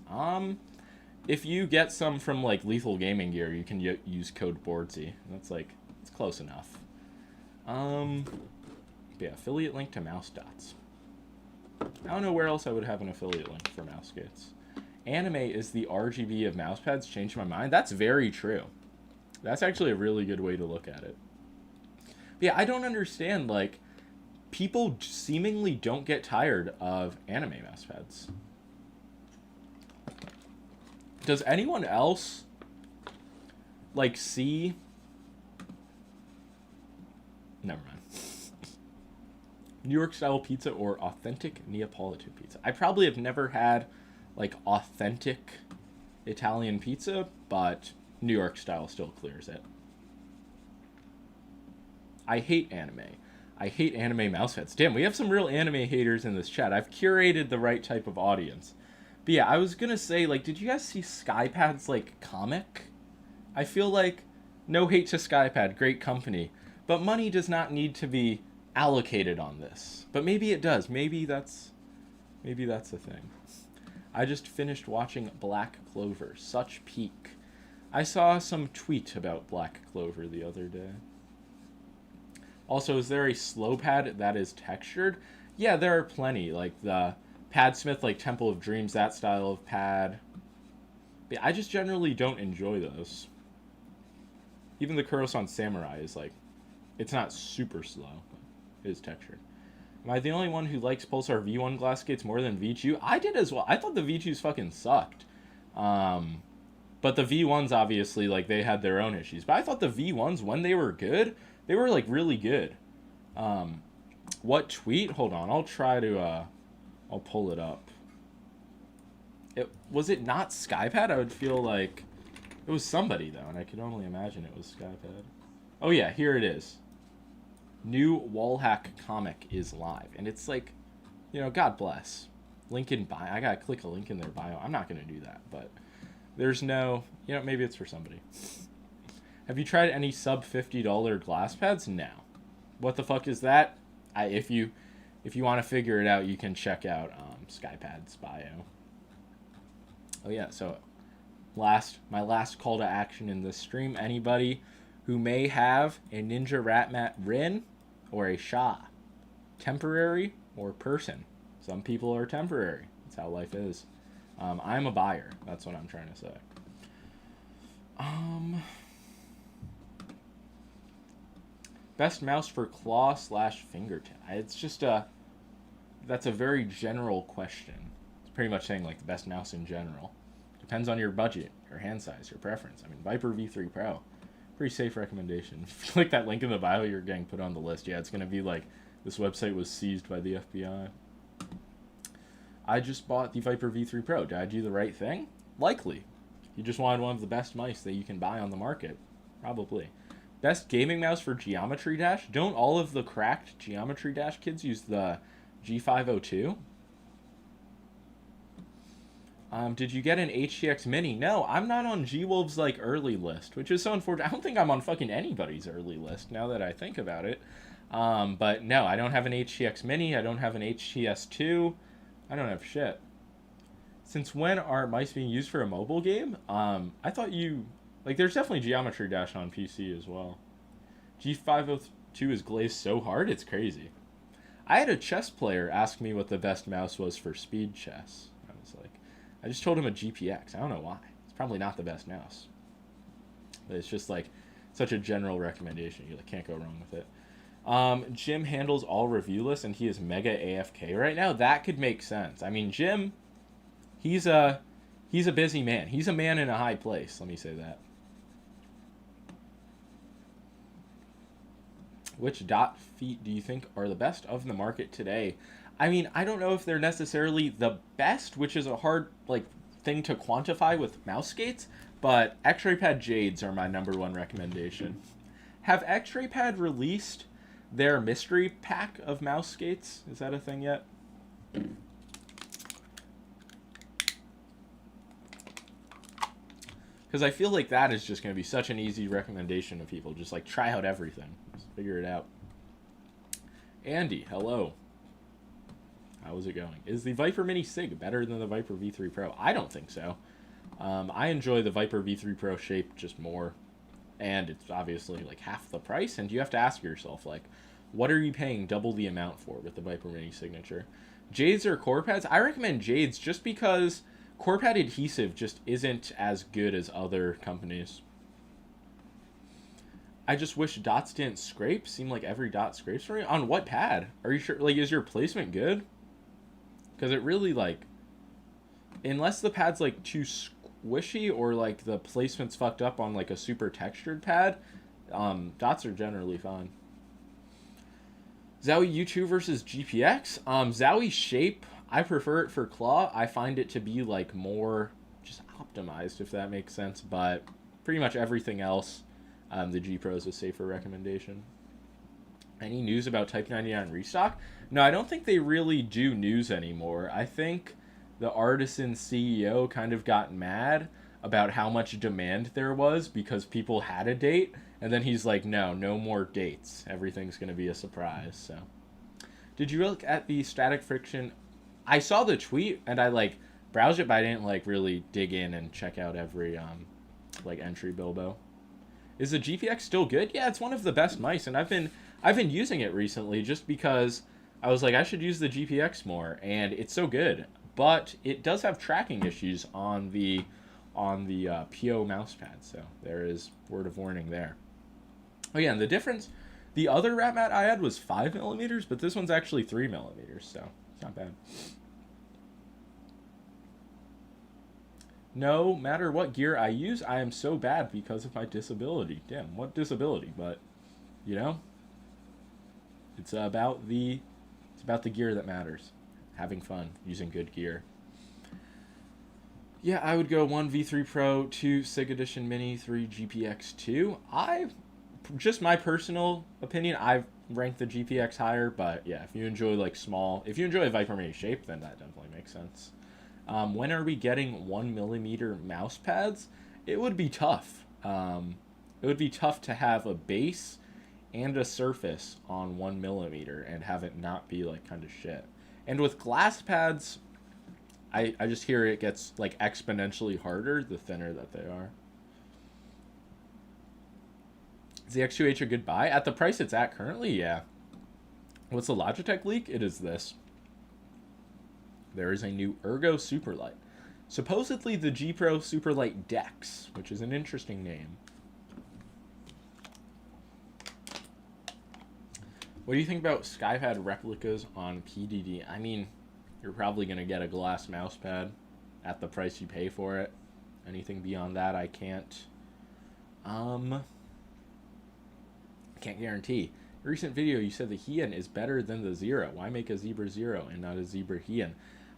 If you get some from like Lethal Gaming Gear, you can use code Boardsy. That's like, it's close enough. Yeah, affiliate link to mouse dots. I don't know where else I would have an affiliate link for mouse gates. Anime is the RGB of mousepads. Changed my mind. That's very true. That's actually a really good way to look at it. But yeah, I don't understand, like, people seemingly don't get tired of anime mousepads. Does anyone else, like, see... Never mind. New York style pizza or authentic Neapolitan pizza? I probably have never had, like, authentic Italian pizza, but New York style still clears it. I hate anime. I hate anime mousepads. Damn, we have some real anime haters in this chat. I've curated the right type of audience. But yeah, I was gonna say, like, did you guys see Skypad's, like, comic? I feel like, no hate to Skypad, great company, but money does not need to be allocated on this. But maybe it does. Maybe that's a thing. I just finished watching Black Clover. Such peak. I saw some tweet about Black Clover the other day. Also, is there a slow pad that is textured? Yeah, there are plenty. Like the Padsmith, like Temple of Dreams, that style of pad. But I just generally don't enjoy those. Even the Kurosan Samurai is like, it's not super slow, but it is textured. Am I the only one who likes Pulsar V1 glass gates more than V2? I did as well. I thought the V2s fucking sucked. But the V1s, obviously, like, they had their own issues. But I thought the V1s, when they were good, they were, like, really good. What tweet? Hold on. I'll try to, I'll pull it up. Was it not Skypad? I would feel like it was somebody, though, and I could only imagine it was Skypad. Oh, yeah, here it is. New Wallhack comic is live. And it's like, you know, God bless. Link in bio. I gotta click a link in their bio. I'm not gonna do that, but there's no, you know, maybe it's for somebody. Have you tried any sub $50 glass pads? No. What the fuck is that? If you want to figure it out, you can check out Skypad's bio. Oh yeah, so my last call to action in this stream. Anybody who may have a Ninja Ratmat Rin or a Sha, temporary or person. Some people are temporary. That's how life is. I'm a buyer. That's what I'm trying to say. Best mouse for claw / fingertip. It's just that's a very general question. It's pretty much saying like the best mouse in general. Depends on your budget, your hand size, your preference. I mean, Viper V3 Pro. Pretty safe recommendation. If you click that link in the bio, you're getting put on the list. Yeah, it's going to be like, this website was seized by the FBI. I just bought the Viper V3 Pro. Did I do the right thing? Likely. You just wanted one of the best mice that you can buy on the market. Probably. Best gaming mouse for Geometry Dash? Don't all of the cracked Geometry Dash kids use the G502? Did you get an HTX Mini? No, I'm not on G-Wolf's, like, early list, which is so unfortunate. I don't think I'm on fucking anybody's early list, now that I think about it. But no, I don't have an HTX Mini. I don't have an HTS2. I don't have shit. Since when are mice being used for a mobile game? I thought you... Like, there's definitely Geometry Dash on PC as well. G502 is glazed so hard, it's crazy. I had a chess player ask me what the best mouse was for speed chess. I was like... I just told him a GPX. I don't know why. It's probably not the best mouse. But it's just, like, such a general recommendation. You like, can't go wrong with it. Jim handles all review lists, and he is mega AFK right now. That could make sense. I mean, Jim, he's a busy man. He's a man in a high place. Let me say that. Which dot feet do you think are the best of the market today? I mean, I don't know if they're necessarily the best, which is a hard, like, thing to quantify with mouse skates, But X-Ray Pad Jades are my #1 recommendation. Have X-Ray Pad released their mystery pack of mouse skates? Is that a thing yet? Because I feel like that is just going to be such an easy recommendation to people. Just like try out everything. Just figure it out. Andy, hello. How's it going? Is the Viper Mini Sig better than the Viper V3 Pro? I don't think so. I enjoy the Viper V3 Pro shape just more. And it's obviously like half the price. And you have to ask yourself, like, what are you paying double the amount for with the Viper Mini Signature? Jades or core pads? I recommend Jades just because core pad adhesive just isn't as good as other companies. I just wish dots didn't scrape. Seem like every dot scrapes for me. On what pad? Are you sure? Like, is your placement good? Because it really, like, unless the pad's, like, too squishy or, like, the placement's fucked up on, like, a super textured pad, dots are generally fine. Zowie U2 versus GPX. Zowie shape, I prefer it for claw. I find it to be, like, more just optimized, if that makes sense. But pretty much everything else, the G Pro is a safer recommendation. Any news about Type 99 restock? No, I don't think they really do news anymore. I think the Artisan CEO kind of got mad about how much demand there was because people had a date. And then he's like, no more dates. Everything's going to be a surprise. So, did you look at the static friction? I saw the tweet and I like browsed it, but I didn't like really dig in and check out every like entry Bilbo. Is the GPX still good? Yeah, it's one of the best mice, and I've been using it recently just because I was like, I should use the GPX more, and it's so good. But it does have tracking issues on the PO mouse pad, so there is word of warning there. Oh yeah, and the difference, the other Ratmat I had was 5mm, but this one's actually 3mm, so it's not bad. No matter what gear I use, I am so bad because of my disability. Damn, what disability? But, you know, it's about the gear that matters. Having fun, using good gear. Yeah, I would go 1 V3 Pro, 2 SIG Edition Mini, 3 GPX2. Just my personal opinion, I've ranked the GPX higher, but yeah, if you enjoy like if you enjoy a Viper Mini shape, then that definitely makes sense. When are we getting 1mm mouse pads? It would be tough. It would be tough to have a base and a surface on 1mm and have it not be like kind of shit. And with glass pads, I just hear it gets like exponentially harder the thinner that they are. Is the X2H a good buy? At the price it's at currently, yeah. What's the Logitech leak? It is this. There is a new Ergo Superlight. Supposedly the G Pro Superlight Dex, which is an interesting name. What do you think about SkyPad replicas on PDD? I mean, you're probably going to get a glass mouse pad at the price you pay for it. Anything beyond that, I can't guarantee. Recent video, you said the Heian is better than the Zero. Why make a Zebra Zero and not a Zebra Heian?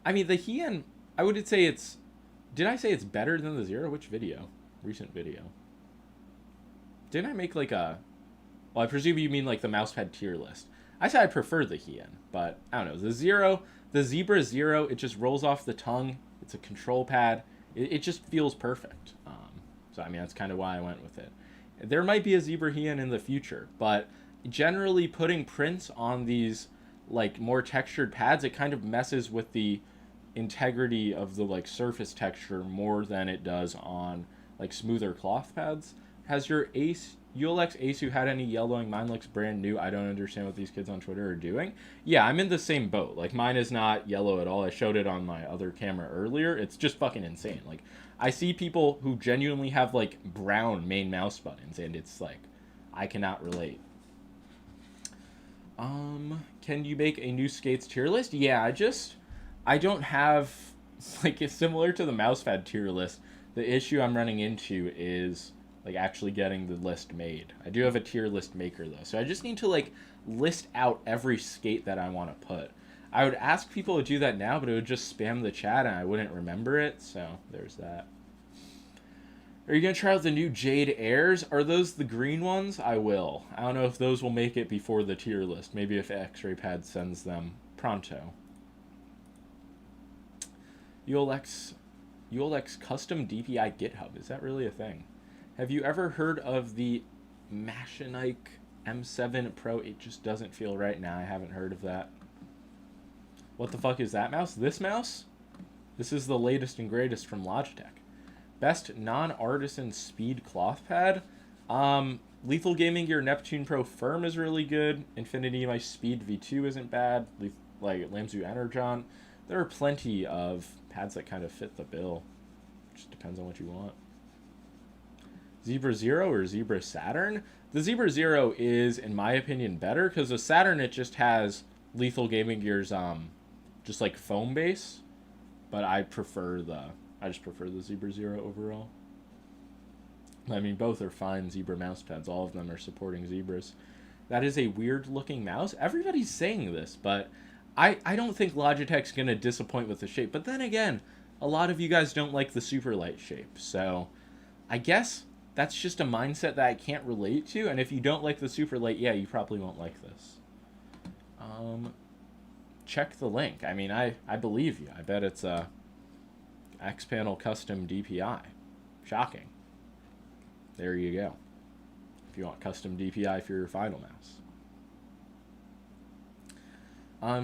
I mean, the Heian, I would say it's... Did I say it's better than the Zero? Which video? Recent video. Didn't I make like a... Well, I presume you mean like the mousepad tier list. I said I prefer the Heian, but I don't know. The Zebra Zero, it just rolls off the tongue. It's a control pad. It just feels perfect. So, I mean, that's kind of why I went with it. There might be a Zebra Heian in the future, but generally putting prints on these like more textured pads, it kind of messes with the integrity of the like surface texture more than it does on like smoother cloth pads. Has your ULX Asu had any yellowing? Mine looks brand new. I don't understand what these kids on Twitter are doing. Yeah, I'm in the same boat. Like, mine is not yellow at all. I showed it on my other camera earlier. It's just fucking insane. Like, I see people who genuinely have like brown main mouse buttons, and it's like, I cannot relate. Can you make a new skates tier list? Yeah, I don't have, like, it's similar to the mousepad tier list. The issue I'm running into is like actually getting the list made. I do have a tier list maker though, so I just need to like list out every skate that I want to put. I would ask people to do that now, but it would just spam the chat and I wouldn't remember it, so there's that. Are you going to try out the new Jade Airs? Are those the green ones? I will. I don't know if those will make it before the tier list. Maybe if X-Ray Pad sends them pronto. ULX custom DPI GitHub. Is that really a thing? Have you ever heard of the Machinike M7 Pro? It just doesn't feel right now. I haven't heard of that. What the fuck is that mouse? This mouse? This is the latest and greatest from Logitech. Best non-artisan speed cloth pad. Lethal Gaming Gear Neptune Pro Firm is really good. Infinity Mice Speed V2 isn't bad. Like Lambu Energon. There are plenty of pads that kind of fit the bill. Just depends on what you want. Zebra Zero or Zebra Saturn? The Zebra Zero is, in my opinion, better because the Saturn, it just has Lethal Gaming Gear's just like foam base. But I just prefer the Zebra Zero overall. I mean, both are fine Zebra mouse pads. All of them are supporting Zebras. That is a weird looking mouse. Everybody's saying this, but I don't think Logitech's going to disappoint with the shape. But then again, a lot of you guys don't like the Superlight shape. So I guess that's just a mindset that I can't relate to. And if you don't like the Superlight, yeah, you probably won't like this. Check the link. I mean, I believe you. I bet it's a X-Panel custom DPI. Shocking. There you go. If you want custom DPI for your final mouse.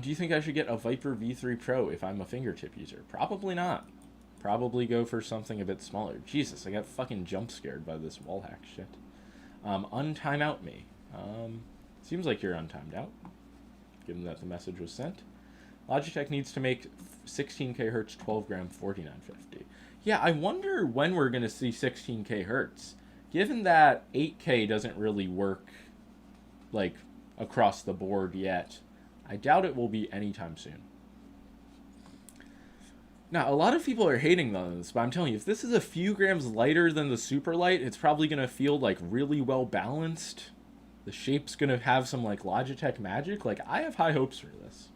Do you think I should get a Viper V3 Pro if I'm a fingertip user? Probably not. Probably go for something a bit smaller. Jesus, I got fucking jump scared by this wall hack shit. Untime out me. Seems like you're untimed out, given that the message was sent. Logitech needs to make 16K hertz 12 gram 4950. Yeah, I wonder when we're going to see 16K hertz. Given that 8K doesn't really work like across the board yet, I doubt it will be anytime soon. Now, a lot of people are hating on this, but I'm telling you, if this is a few grams lighter than the Superlight, it's probably going to feel like really well balanced. The shape's going to have some like Logitech magic. Like, I have high hopes for this.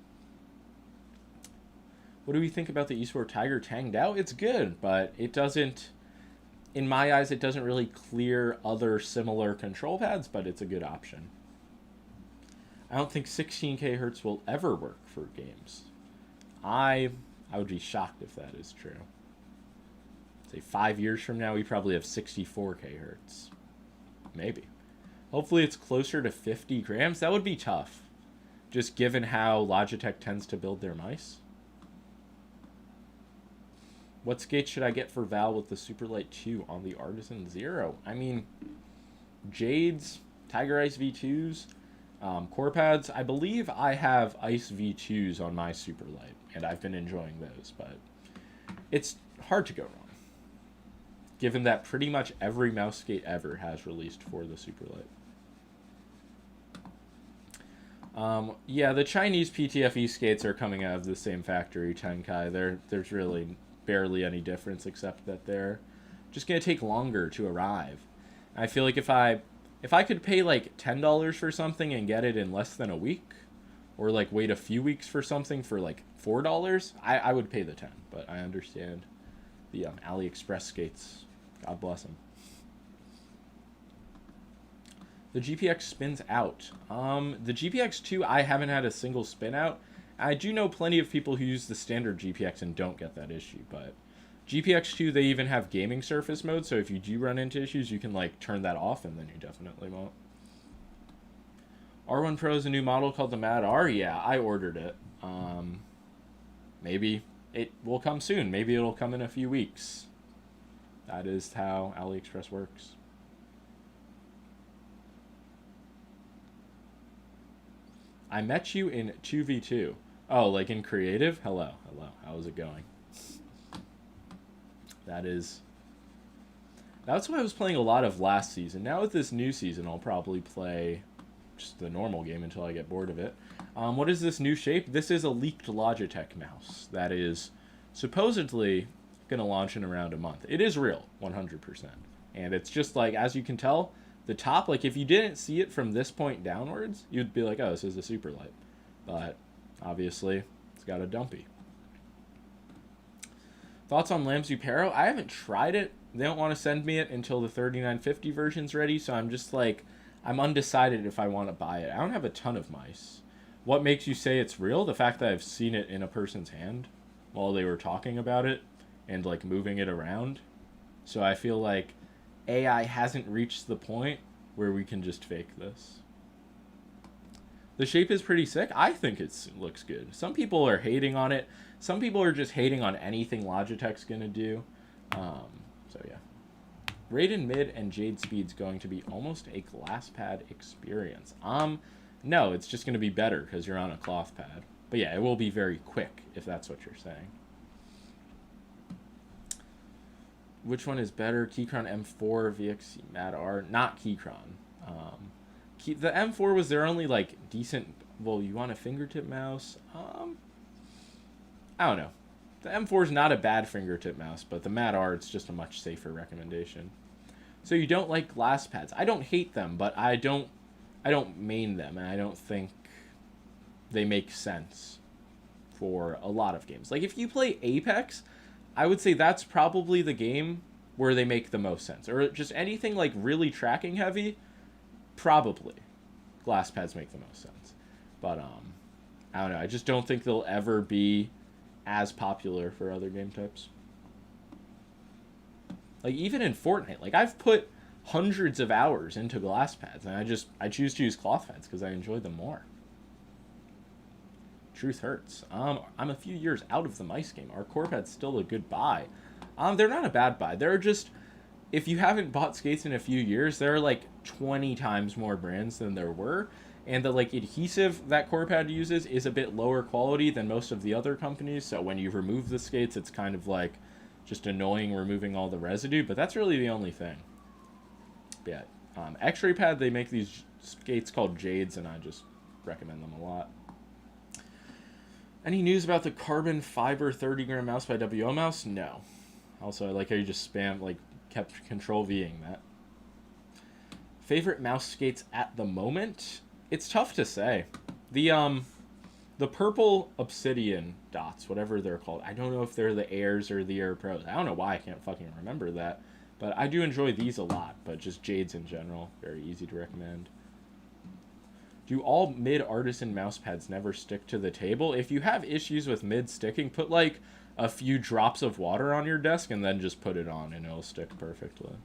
What do we think about the eSport Tiger Tanged Out? It's good, but it doesn't, in my eyes, it doesn't really clear other similar control pads, but it's a good option. I don't think 16K hertz will ever work for games. I would be shocked if that is true. Say 5 years from now, we probably have 64K hertz. Maybe. Hopefully it's closer to 50 grams. That would be tough, just given how Logitech tends to build their mice. What skate should I get for Val with the Superlight 2 on the Artisan Zero? I mean, Jade's, Tiger Ice V2s, core pads. I believe I have Ice V2s on my Superlight, and I've been enjoying those, but it's hard to go wrong, given that pretty much every mouse skate ever has released for the Superlight. Yeah, the Chinese PTFE skates are coming out of the same factory, Tenkai. There's really barely any difference except that they're just going to take longer to arrive. I feel like if I could pay like $10 for something and get it in less than a week, or like wait a few weeks for something for like $4, I would pay the 10. But I understand the AliExpress skates. God bless them. The GPX spins out. The GPX2, I haven't had a single spin out. I do know plenty of people who use the standard GPX and don't get that issue, but GPX2, they even have gaming surface mode, so if you do run into issues, you can like turn that off, and then you definitely won't. R1 Pro is a new model called the Mad R. Yeah, I ordered it. Maybe it will come soon. Maybe it'll come in a few weeks. That is how AliExpress works. I met you in 2v2. Oh, like in creative? Hello. How's it going? That's what I was playing a lot of last season. Now with this new season, I'll probably play just the normal game until I get bored of it. What is this new shape? This is a leaked Logitech mouse that is supposedly going to launch in around a month. It is real, 100%. And it's just like, as you can tell, the top, like if you didn't see it from this point downwards, you'd be like, oh, this is a Superlight. But obviously, it's got a dumpy. Thoughts on Lambu Perro? I haven't tried it. they don't want to send me it until the 3950 version's ready, so I'm just like, I'm undecided if I want to buy it. I don't have a ton of mice. What makes you say it's real? The fact that I've seen it in a person's hand while they were talking about it and like moving it around. So I feel like AI hasn't reached the point where we can just fake this. The shape is pretty sick. I think it looks good. Some people are hating on it. Some people are just hating on anything Logitech's gonna do. So yeah. Raiden mid and Jade speed's going to be almost a glass pad experience. No, it's just gonna be better because you're on a cloth pad. But yeah, it will be very quick if that's what you're saying. Which one is better? Kyron M4, Vxe Mad R? Not Kyron. The M4 was their only like decent. Well, you want a fingertip mouse? I don't know. The M4 is not a bad fingertip mouse, but the Mad R, it's just a much safer recommendation. So you don't like glass pads? I don't hate them, but I don't main them, and I don't think they make sense for a lot of games. Like if you play Apex, I would say that's probably the game where they make the most sense. Or just anything like really tracking heavy, probably glass pads make the most sense. But I don't know. I just don't think they'll ever be as popular for other game types. Like even in Fortnite, like I've put hundreds of hours into glass pads, and I choose to use cloth pads because I enjoy them more. Truth hurts. I'm a few years out of the mice game. Our core pad's still a good buy. They're not a bad buy. They're just, if you haven't bought skates in a few years, there are like 20 times more brands than there were. And the like adhesive that core pad uses is a bit lower quality than most of the other companies. So when you remove the skates, it's kind of like just annoying removing all the residue. But that's really the only thing. But yeah, X-ray pad, they make these skates called Jades, and I just recommend them a lot. Any news about the carbon fiber 30-gram mouse by WO Mouse? No. Also, I like how you just spam, like, kept control Ving that. Favorite mouse skates at the moment? It's tough to say. The purple obsidian dots, whatever they're called, I don't know if they're the Airs or the Air Pros. I don't know why I can't fucking remember that. But I do enjoy these a lot, but just Jades in general, very easy to recommend. Do all mid artisan mouse pads never stick to the table? If you have issues with mid sticking, put like a few drops of water on your desk and then just put it on and it'll stick perfectly.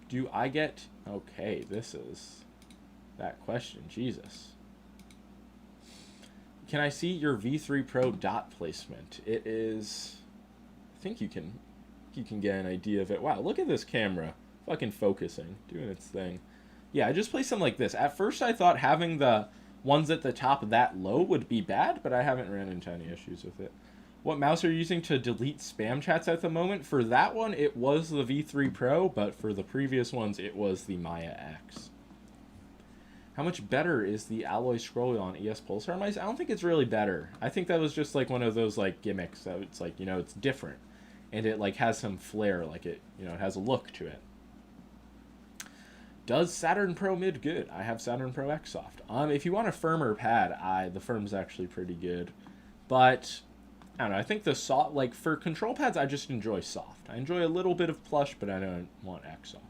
Do I get... Okay, this is that question. Jesus. Can I see your V3 Pro dot placement? It is... I think you can get an idea of it. Wow, look at this camera. Fucking focusing. Doing its thing. Yeah, I just placed them like this. At first I thought having the ones at the top that low would be bad, but I haven't ran into any issues with it. What mouse are you using to delete spam chats at the moment? For that one, it was the V3 Pro, but for the previous ones, it was the Maya X. How much better is the alloy scroll on ES Pulsar mice? I don't think it's really better. I think that was just like one of those like gimmicks that it's like, you know, it's different. And it like has some flair, like it, you know, it has a look to it. Does Saturn Pro mid good? I have Saturn Pro X soft. If you want a firmer pad, the firm's actually pretty good. But I don't know, I think the soft, like for control pads, I just enjoy soft. I enjoy a little bit of plush, but I don't want X soft.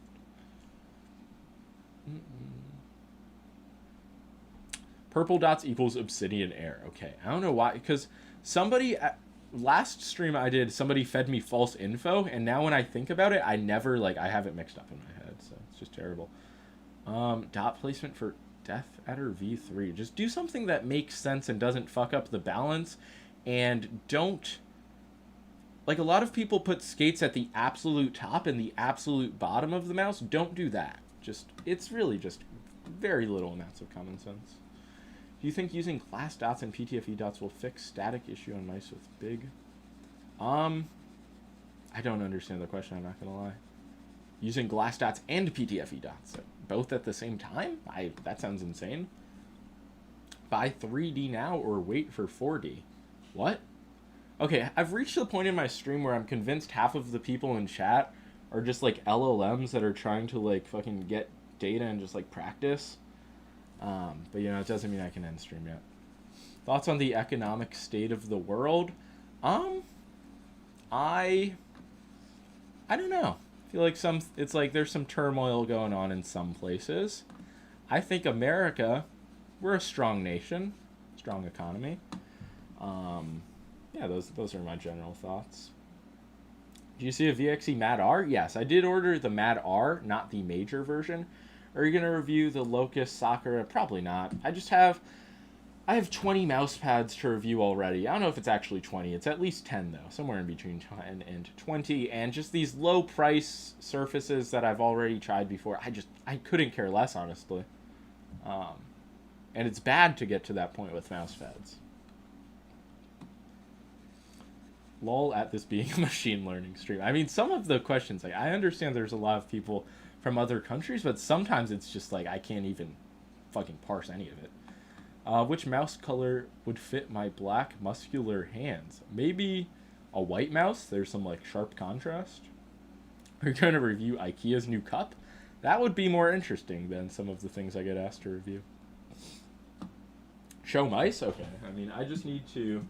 Purple dots equals obsidian air. Okay, I don't know why, because somebody last stream I did, somebody fed me false info, and now when I think about it, I never like I have it mixed up in my head, so it's just terrible. Dot placement for Death Adder V3. Just do something that makes sense and doesn't fuck up the balance, and don't like a lot of people put skates at the absolute top and the absolute bottom of the mouse. Don't do that. Just it's really just very little amounts of common sense. Do you think using glass dots and PTFE dots will fix static issue on mice with big? I don't understand the question, I'm not gonna lie. Using glass dots and PTFE dots, both at the same time? That sounds insane. Buy 3D now or wait for 4D? What? Okay, I've reached the point in my stream where I'm convinced half of the people in chat are just like LLMs that are trying to like fucking get data and just like practice. But you know, it doesn't mean I can end stream yet. Thoughts on the economic state of the world? Um, I I don't know. I feel like it's like there's some turmoil going on in some places. I think America, we're a strong nation, strong economy. Um, yeah, those are my general thoughts. Do you see a Vxe Mad R? Yes, I did order the Mad R, not the major version. Are you gonna review the Locust Sakura? Probably not. I have 20 mouse pads to review already. I don't know if it's actually 20. It's at least 10 though, somewhere in between 10 and 20. And just these low price surfaces that I've already tried before. I couldn't care less, honestly. Um, and it's bad to get to that point with mouse pads. Lol at this being a machine learning stream. I mean, some of the questions, like, I understand there's a lot of people from other countries, but sometimes it's just like I can't even fucking parse any of it. Which mouse color would fit my black muscular hands? Maybe a white mouse. There's some like sharp contrast. Are you going to review IKEA's new cup? That would be more interesting than some of the things I get asked to review. Show mice? Okay. I mean, I just need to...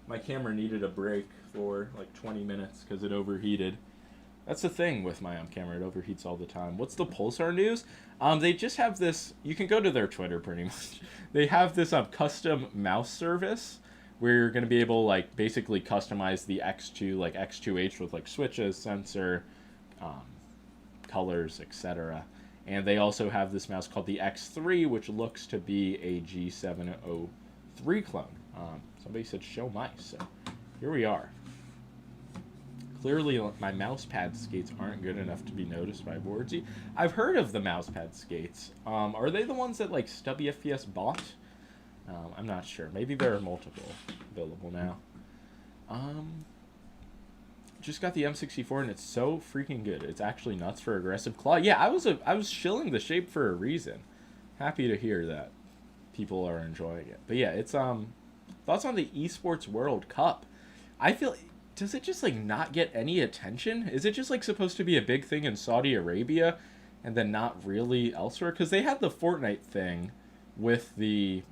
My camera needed a break for like 20 minutes because it overheated. That's the thing with my camera. It overheats all the time. What's the Pulsar news? They just have this... You can go to their Twitter pretty much. They have this custom mouse service where you're going to be able like basically customize the X2, like X2H with like switches, sensor, colors, etc. And they also have this mouse called the X3, which looks to be a G703 clone. Somebody said show mice, so here we are. Clearly, my mouse pad skates aren't good enough to be noticed by Boardsy. I've heard of the mouse pad skates. Are they the ones that like StubbyFPS bought? I'm not sure. Maybe there are multiple available now. Just got the M64 and it's so freaking good. It's actually nuts for aggressive claw. Yeah, I was shilling the shape for a reason. Happy to hear that people are enjoying it. But yeah, it's thoughts on the Esports World Cup. I feel, does it just like not get any attention? Is it just like supposed to be a big thing in Saudi Arabia and then not really elsewhere? Because they had the Fortnite thing with the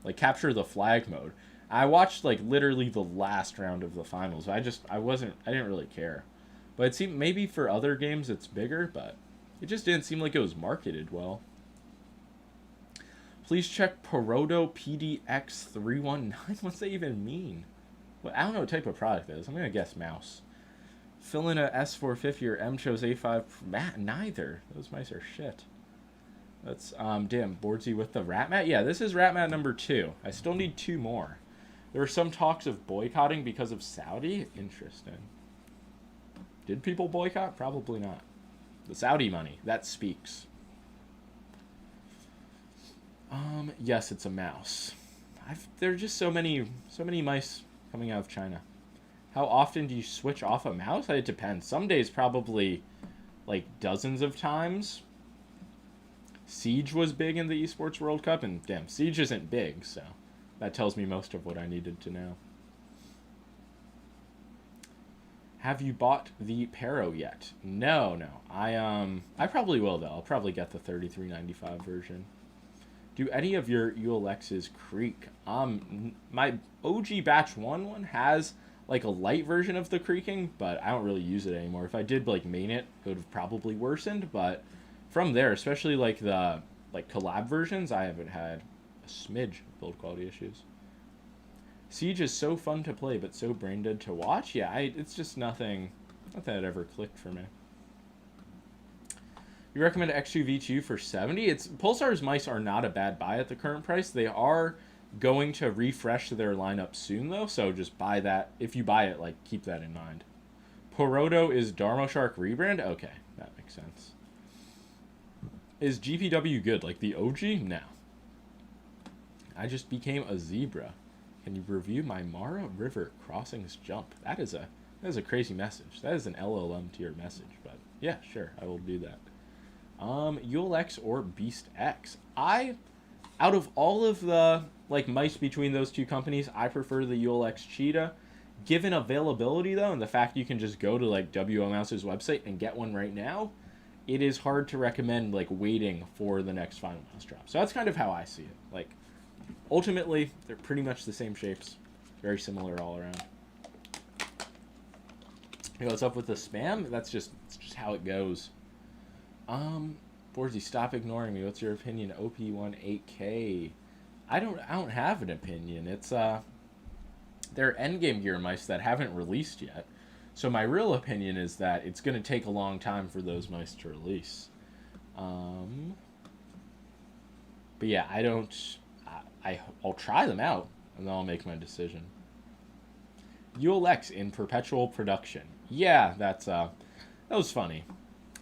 like capture the flag mode. I watched like literally the last round of the finals. I didn't really care. But it seemed maybe for other games it's bigger, but it just didn't seem like it was marketed well. Please check Perodo PDX319. What's that even mean? Well, I don't know what type of product it is. I'm going to guess mouse. Fill in a S450 or M-Chose A5. Neither. Those mice are shit. That's, damn, Boardsy with the Ratmat? Yeah, this is Ratmat number 2. I still need 2 more. There were some talks of boycotting because of Saudi. Interesting. Did people boycott? Probably not. The Saudi money. That speaks. Yes, it's a mouse. There are just so many mice coming out of China. How often do you switch off a mouse? It depends. Some days probably like dozens of times. Siege was big in the Esports World Cup, and damn, Siege isn't big, so that tells me most of what I needed to know. Have you bought the Perro yet? No. I probably will though. I'll probably get the $33.95 version. Do any of your ULXs creak? My OG Batch 1 one has like a light version of the creaking, but I don't really use it anymore. If I did like main it, it would have probably worsened, but from there, especially like the collab versions, I haven't had a smidge of build quality issues. Siege is so fun to play, but so brain dead to watch. Yeah, it's just nothing that ever clicked for me. You recommend X2 V2 for 70? Pulsar's mice are not a bad buy at the current price. They are going to refresh their lineup soon though, so just buy that. If you buy it, like keep that in mind. Porodo is Darmo Shark rebrand? Okay, that makes sense. Is GPW good? Like the OG? No. I just became a zebra. Can you review my Mara River Crossings jump? That is a crazy message. That is an LLM tier message, but yeah, sure, I will do that. ULX or Beast X? Out of all of the like mice between those two companies, I prefer the ULX Cheetah. Given availability though, and the fact you can just go to like WO Mouse's website and get one right now, it is hard to recommend like waiting for the next final mouse drop. So that's kind of how I see it. Like, ultimately, they're pretty much the same shapes. Very similar all around. Hey, what's up with the spam? It's just how it goes. Borzy, stop ignoring me. What's your opinion? OP1 8K. I don't have an opinion. It's they're endgame gear mice that haven't released yet. So my real opinion is that it's going to take a long time for those mice to release. But yeah, I'll try them out and then I'll make my decision. ULX in perpetual production. Yeah, that was funny.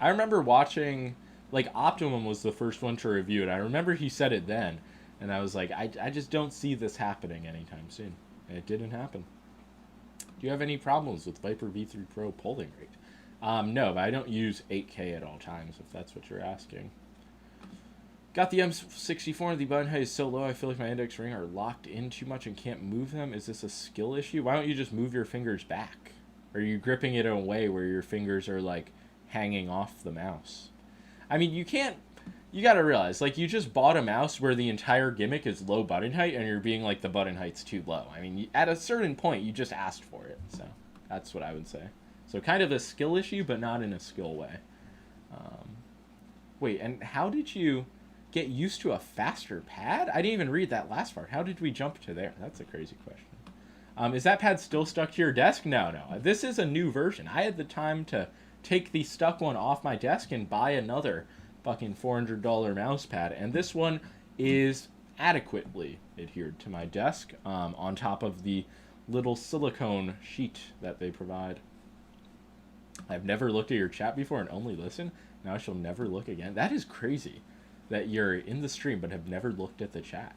I remember watching, like, Optimum was the first one to review it. I remember he said it then, and I was like, I just don't see this happening anytime soon. And it didn't happen. Do you have any problems with Viper V3 Pro polling rate? No, but I don't use 8K at all times, if that's what you're asking. Got the M64, the button height is so low, I feel like my index ring are locked in too much and can't move them. Is this a skill issue? Why don't you just move your fingers back? Are you gripping it in a way where your fingers are, like, hanging off the mouse? I mean, you gotta realize, like, you just bought a mouse where the entire gimmick is low button height, and you're being like, the button height's too low. I mean, at a certain point, you just asked for it, so that's what I would say. So kind of a skill issue, but not in a skill way. Wait, and how did you get used to a faster pad? I didn't even read that last part. How did we jump to there? That's a crazy question. Is that pad still stuck to your desk? No. This is a new version. I had the time to take the stuck one off my desk and buy another fucking $400 mouse pad, and this one is adequately adhered to my desk, on top of the little silicone sheet that they provide. I've never looked at your chat before and only listened. Now I shall never look again. That is crazy that you're in the stream but have never looked at the chat.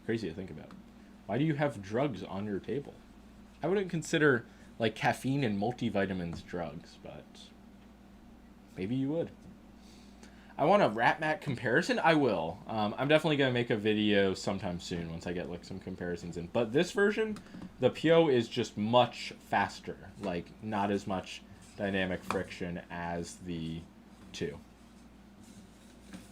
Crazy to think about. Why do you have drugs on your table? I wouldn't consider, like, caffeine and multivitamins drugs, but maybe you would. I want a Ratmat comparison. I will. I'm definitely going to make a video sometime soon once I get, like, some comparisons in. But this version, the PO is just much faster. Like, not as much dynamic friction as the 2.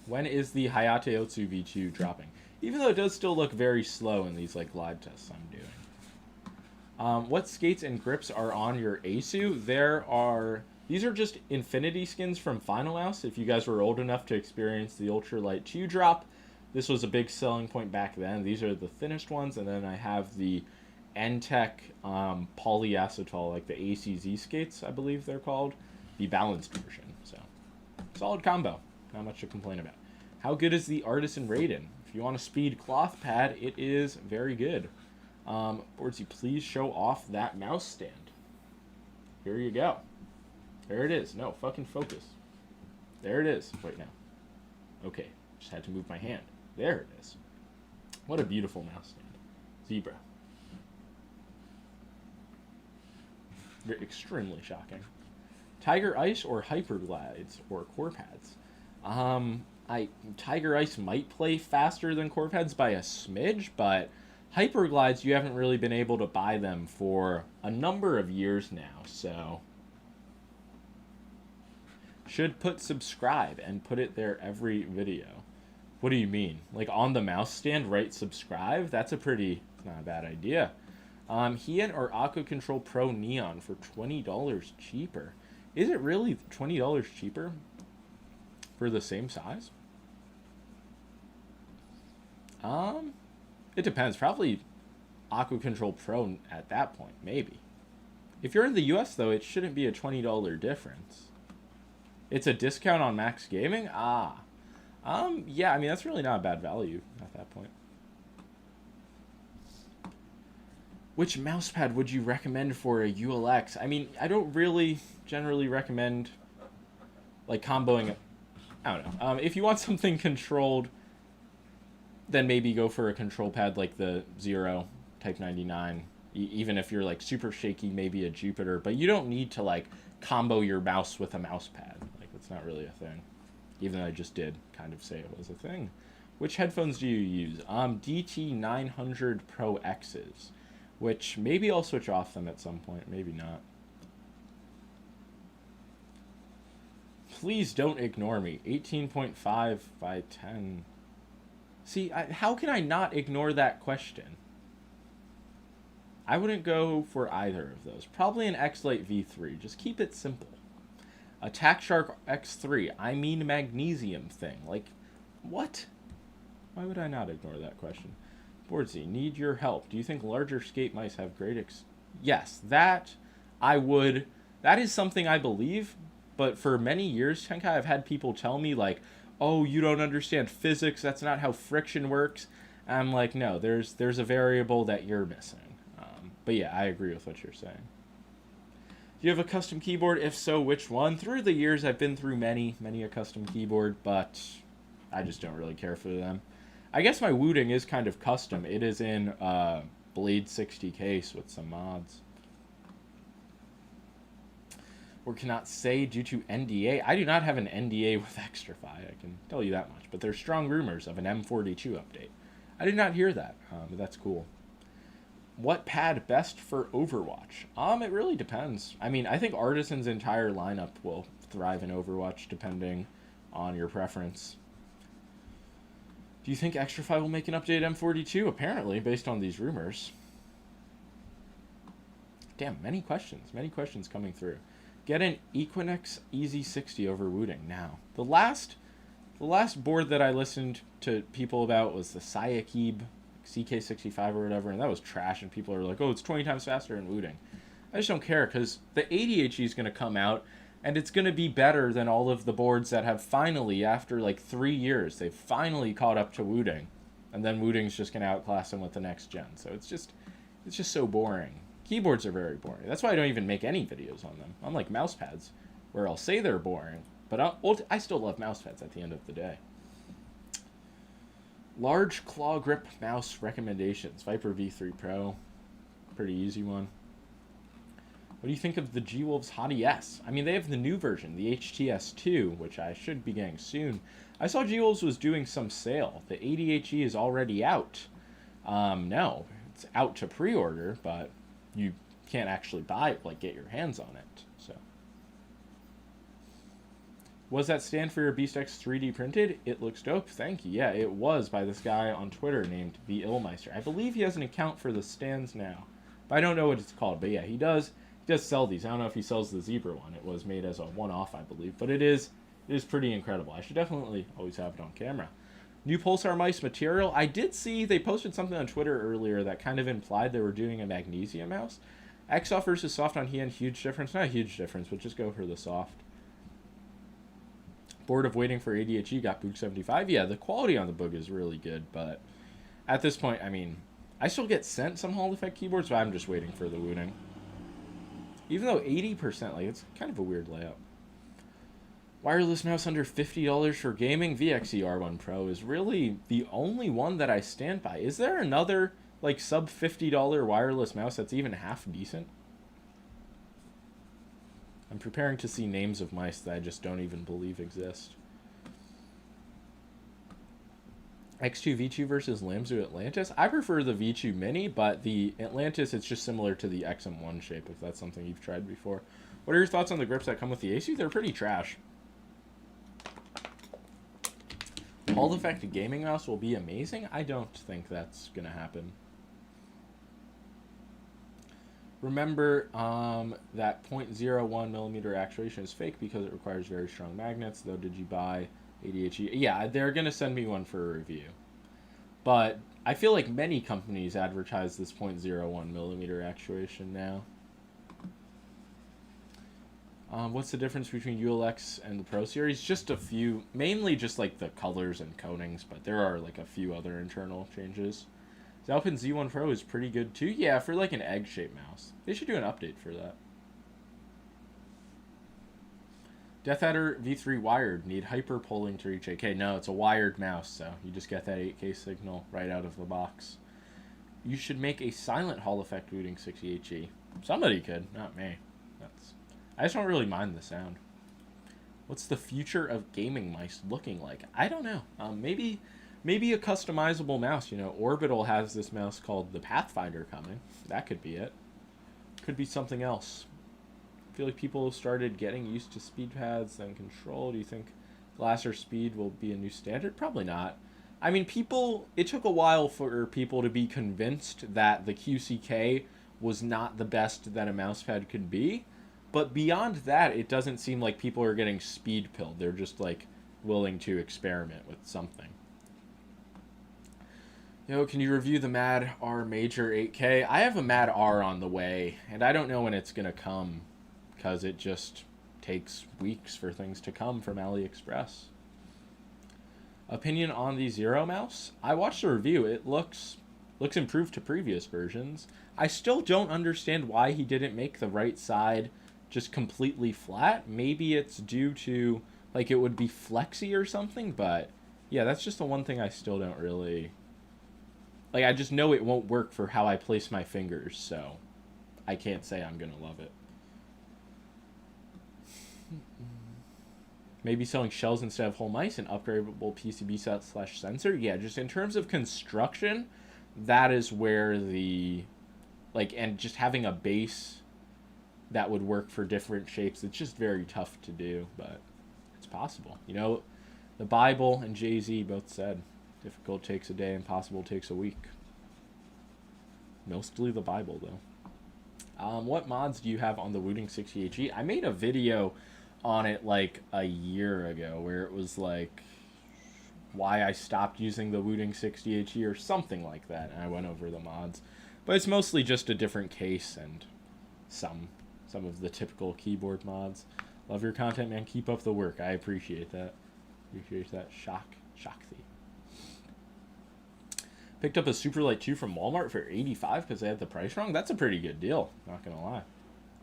When is the Hayate Otsu V2 dropping? Even though it does still look very slow in these, like, glide tests I'm doing. What skates and grips are on your Asu? These are just Infinity skins from Final Mouse. If you guys were old enough to experience the Ultralight 2 drop, this was a big selling point back then. These are the thinnest ones, and then I have the Entech polyacetol, like the ACZ skates, I believe they're called. The balanced version, so solid combo. Not much to complain about. How good is the Artisan Raiden? If you want a speed cloth pad, it is very good. Bordsy, please show off that mouse stand. Here you go. There it is. No, fucking focus. There it is. Wait, now. Okay, just had to move my hand. There it is. What a beautiful mouse stand. Zebra. Extremely shocking. Tiger Ice or Hyperglides or core pads? Tiger Ice might play faster than core pads by a smidge, but Hyperglides, you haven't really been able to buy them for a number of years now, so should put subscribe and put it there every video. What do you mean? Like on the mouse stand, write subscribe? That's not a bad idea. Heian or Aqua Control Pro Neon for $20 cheaper. Is it really $20 cheaper for the same size? It depends. Probably Aqua Control Pro at that point, maybe. If you're in the US, though, it shouldn't be a $20 difference. It's a discount on Max Gaming? Yeah, I mean, that's really not a bad value at that point. Which mousepad would you recommend for a ULX? I mean, I don't really generally recommend, like, comboing. I don't know. If you want something controlled, then maybe go for a control pad like the Zero Type 99. Even if you're, like, super shaky, maybe a Jupiter. But you don't need to, like, combo your mouse with a mouse pad. Like, that's not really a thing. Even though I just did kind of say it was a thing. Which headphones do you use? DT900 Pro X's. Which maybe I'll switch off them at some point. Maybe not. Please don't ignore me. 18.5 by 10. See, how can I not ignore that question? I wouldn't go for either of those. Probably an X-Lite V3. Just keep it simple. A Shark X3. I mean magnesium thing. Like, what? Why would I not ignore that question? Boardsy, need your help. Do you think larger skate mice have great Yes, that I would. That is something I believe. But for many years, Tenkai, I've had people tell me, like, oh, you don't understand physics. That's not how friction works. And I'm like, no, there's a variable that you're missing. But yeah, I agree with what you're saying. Do you have a custom keyboard? If so, which one? Through the years, I've been through many a custom keyboard, but I just don't really care for them. I guess my Wooting is kind of custom. It is in Blade 60 case with some mods. Or cannot say due to NDA. I do not have an NDA with Extrafy, I can tell you that much. But there's strong rumors of an M42 update. I did not hear that, but that's cool. What pad best for Overwatch? It really depends. I mean, I think Artisan's entire lineup will thrive in Overwatch depending on your preference. Do you think Extrafy will make an update M42? Apparently, based on these rumors. Damn, many questions coming through. Get an Equinix EZ60 over Wooting now. The last board that I listened to people about was the Sayakib CK65 or whatever, and that was trash, and people are like, oh, it's 20 times faster than Wooting. I just don't care, because the ADHE is going to come out, and it's going to be better than all of the boards that have finally, after like 3 years, they've finally caught up to Wooting, and then Wooting's just going to outclass them with the next gen. So it's just so boring. Keyboards are very boring. That's why I don't even make any videos on them. Unlike mouse pads, where I'll say they're boring, but I still love mouse pads at the end of the day. Large claw grip mouse recommendations. Viper V3 Pro. Pretty easy one. What do you think of the G-Wolves Hot ES? I mean, they have the new version, the HTS2, which I should be getting soon. I saw G-Wolves was doing some sale. The ADHE is already out. No, it's out to pre-order, but you can't actually buy it, like get your hands on it. So, was that stand for your Beast X 3D printed? It looks dope. Thank you. Yeah, it was by this guy on Twitter named Vxe. I believe he has an account for the stands now, but I don't know what it's called. But yeah, he does sell these. I don't know if he sells the zebra one. It was made as a one-off, I believe, but it is pretty incredible. I should definitely always have it on camera. New Pulsar Mice material. I did see they posted something on Twitter earlier that kind of implied they were doing a magnesium mouse. X-Soft versus soft on hand, huge difference. Not a huge difference, but just go for the soft. Bored of waiting for ADHE, got Boog 75. Yeah, the quality on the Boog is really good, but at this point, I mean, I still get sent some Hall Effect keyboards, but I'm just waiting for the Wooting. Even though 80%, like, it's kind of a weird layout. Wireless mouse under $50 for gaming. Vxe R1 Pro is really the only one that I stand by. Is there another, like, sub $50 wireless mouse that's even half decent? I'm preparing to see names of mice that I just don't even believe exist. X2 V2 versus Lambu Atlantis. I prefer the V2 Mini, but the Atlantis, it's just similar to the XM1 shape, if that's something you've tried before. What are your thoughts on the grips that come with the Asu? They're pretty trash. Hall Effect gaming mouse will be amazing? I don't think that's going to happen. Remember that 0.01mm actuation is fake because it requires very strong magnets, though. Did you buy ADHE? Yeah, they're going to send me one for a review. But I feel like many companies advertise this 0.01mm actuation now. What's the difference between ULX and the Pro Series? Just a few, mainly just like the colors and coatings, but there are like a few other internal changes. Zalpin Z1 Pro is pretty good too. Yeah, for like an egg-shaped mouse. They should do an update for that. Death Adder V3 wired. Need hyper polling to reach 8K. No, it's a wired mouse, so you just get that 8K signal right out of the box. You should make a silent Hall Effect Wooting 60HE. Somebody could, not me. I just don't really mind the sound. What's the future of gaming mice looking like? I don't know. Maybe a customizable mouse. You know, Orbital has this mouse called the Pathfinder coming. That could be it. Could be something else. I feel like people have started getting used to speed pads and control. Do you think Glasser speed will be a new standard? Probably not. I mean, it took a while for people to be convinced that the QCK was not the best that a mousepad could be. But beyond that, it doesn't seem like people are getting speed pilled. They're just, like, willing to experiment with something. Yo, can you review the Mad R Major 8K? I have a Mad R on the way, and I don't know when it's going to come, because it just takes weeks for things to come from AliExpress. Opinion on the Zero mouse? I watched the review. It looks improved to previous versions. I still don't understand why he didn't make the right side just completely flat. Maybe it's due to, like, it would be flexy or something, but yeah, that's just the one thing I still don't really... Like, I just know it won't work for how I place my fingers, so I can't say I'm gonna love it. Maybe selling shells instead of whole mice and upgradable PCB set / sensor. Yeah, just in terms of construction, that is where the... Like, and just having a base that would work for different shapes, it's just very tough to do, but it's possible. You know, the Bible and Jay-Z both said, difficult takes a day, impossible takes a week. Mostly the Bible, though. What mods do you have on the Wooting 68G? I made a video on it like a year ago where it was like why I stopped using the Wooting 68G or something like that, and I went over the mods. But it's mostly just a different case and some of the typical keyboard mods. Love your content, man. Keep up the work. I appreciate that. Appreciate that. Shock thee. Picked up a Superlight 2 from Walmart for $85 because they had the price wrong. That's a pretty good deal, not gonna lie.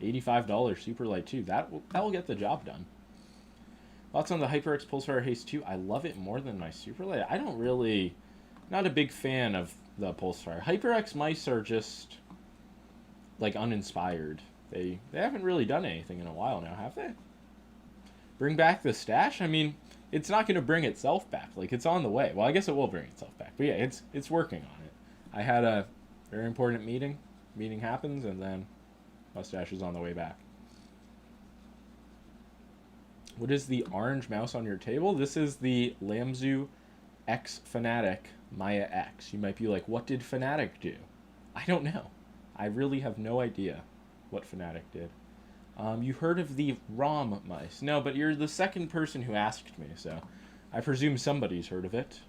$85 Superlight 2. That will get the job done. Thoughts on the HyperX Pulsar Haste 2? I love it more than my Superlight. I don't really... Not a big fan of the Pulsar. HyperX mice are just, like, uninspired. They haven't really done anything in a while now, have they? Bring back the stash? I mean, it's not going to bring itself back. Like, it's on the way. Well, I guess it will bring itself back. But yeah, it's working on it. I had a very important meeting. Meeting happens, and then mustache is on the way back. What is the orange mouse on your table? This is the Lambu X Fanatic Maya X. You might be like, what did Fanatic do? I don't know. I really have no idea what Fanatic did. You heard of the ROM mice? No, but you're the second person who asked me, so I presume somebody's heard of it.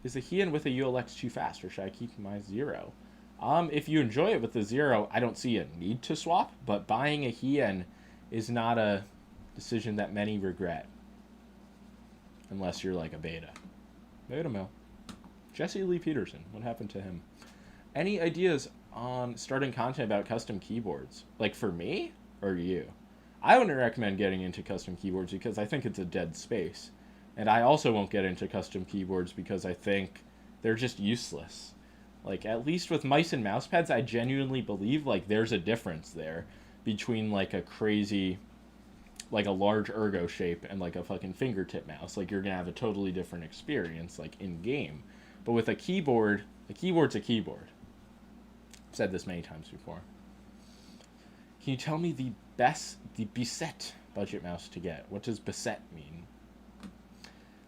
Is the Heian with a ULX too fast, or should I keep my Zero? If you enjoy it with the Zero, I don't see a need to swap, but buying a Heian is not a decision that many regret. Unless you're like a beta. Beta mill. Jesse Lee Peterson. What happened to him? Any ideas on starting content about custom keyboards? Like for me or you? I wouldn't recommend getting into custom keyboards because I think it's a dead space. And I also won't get into custom keyboards because I think they're just useless. Like, at least with mice and mouse pads, I genuinely believe, like, there's a difference there between, like, a crazy, like, a large ergo shape and, like, a fucking fingertip mouse. Like, you're gonna have a totally different experience, like, in-game. But with a keyboard's a keyboard. I've said this many times before. Can you tell me the Vxe budget mouse to get? What does Vxe mean?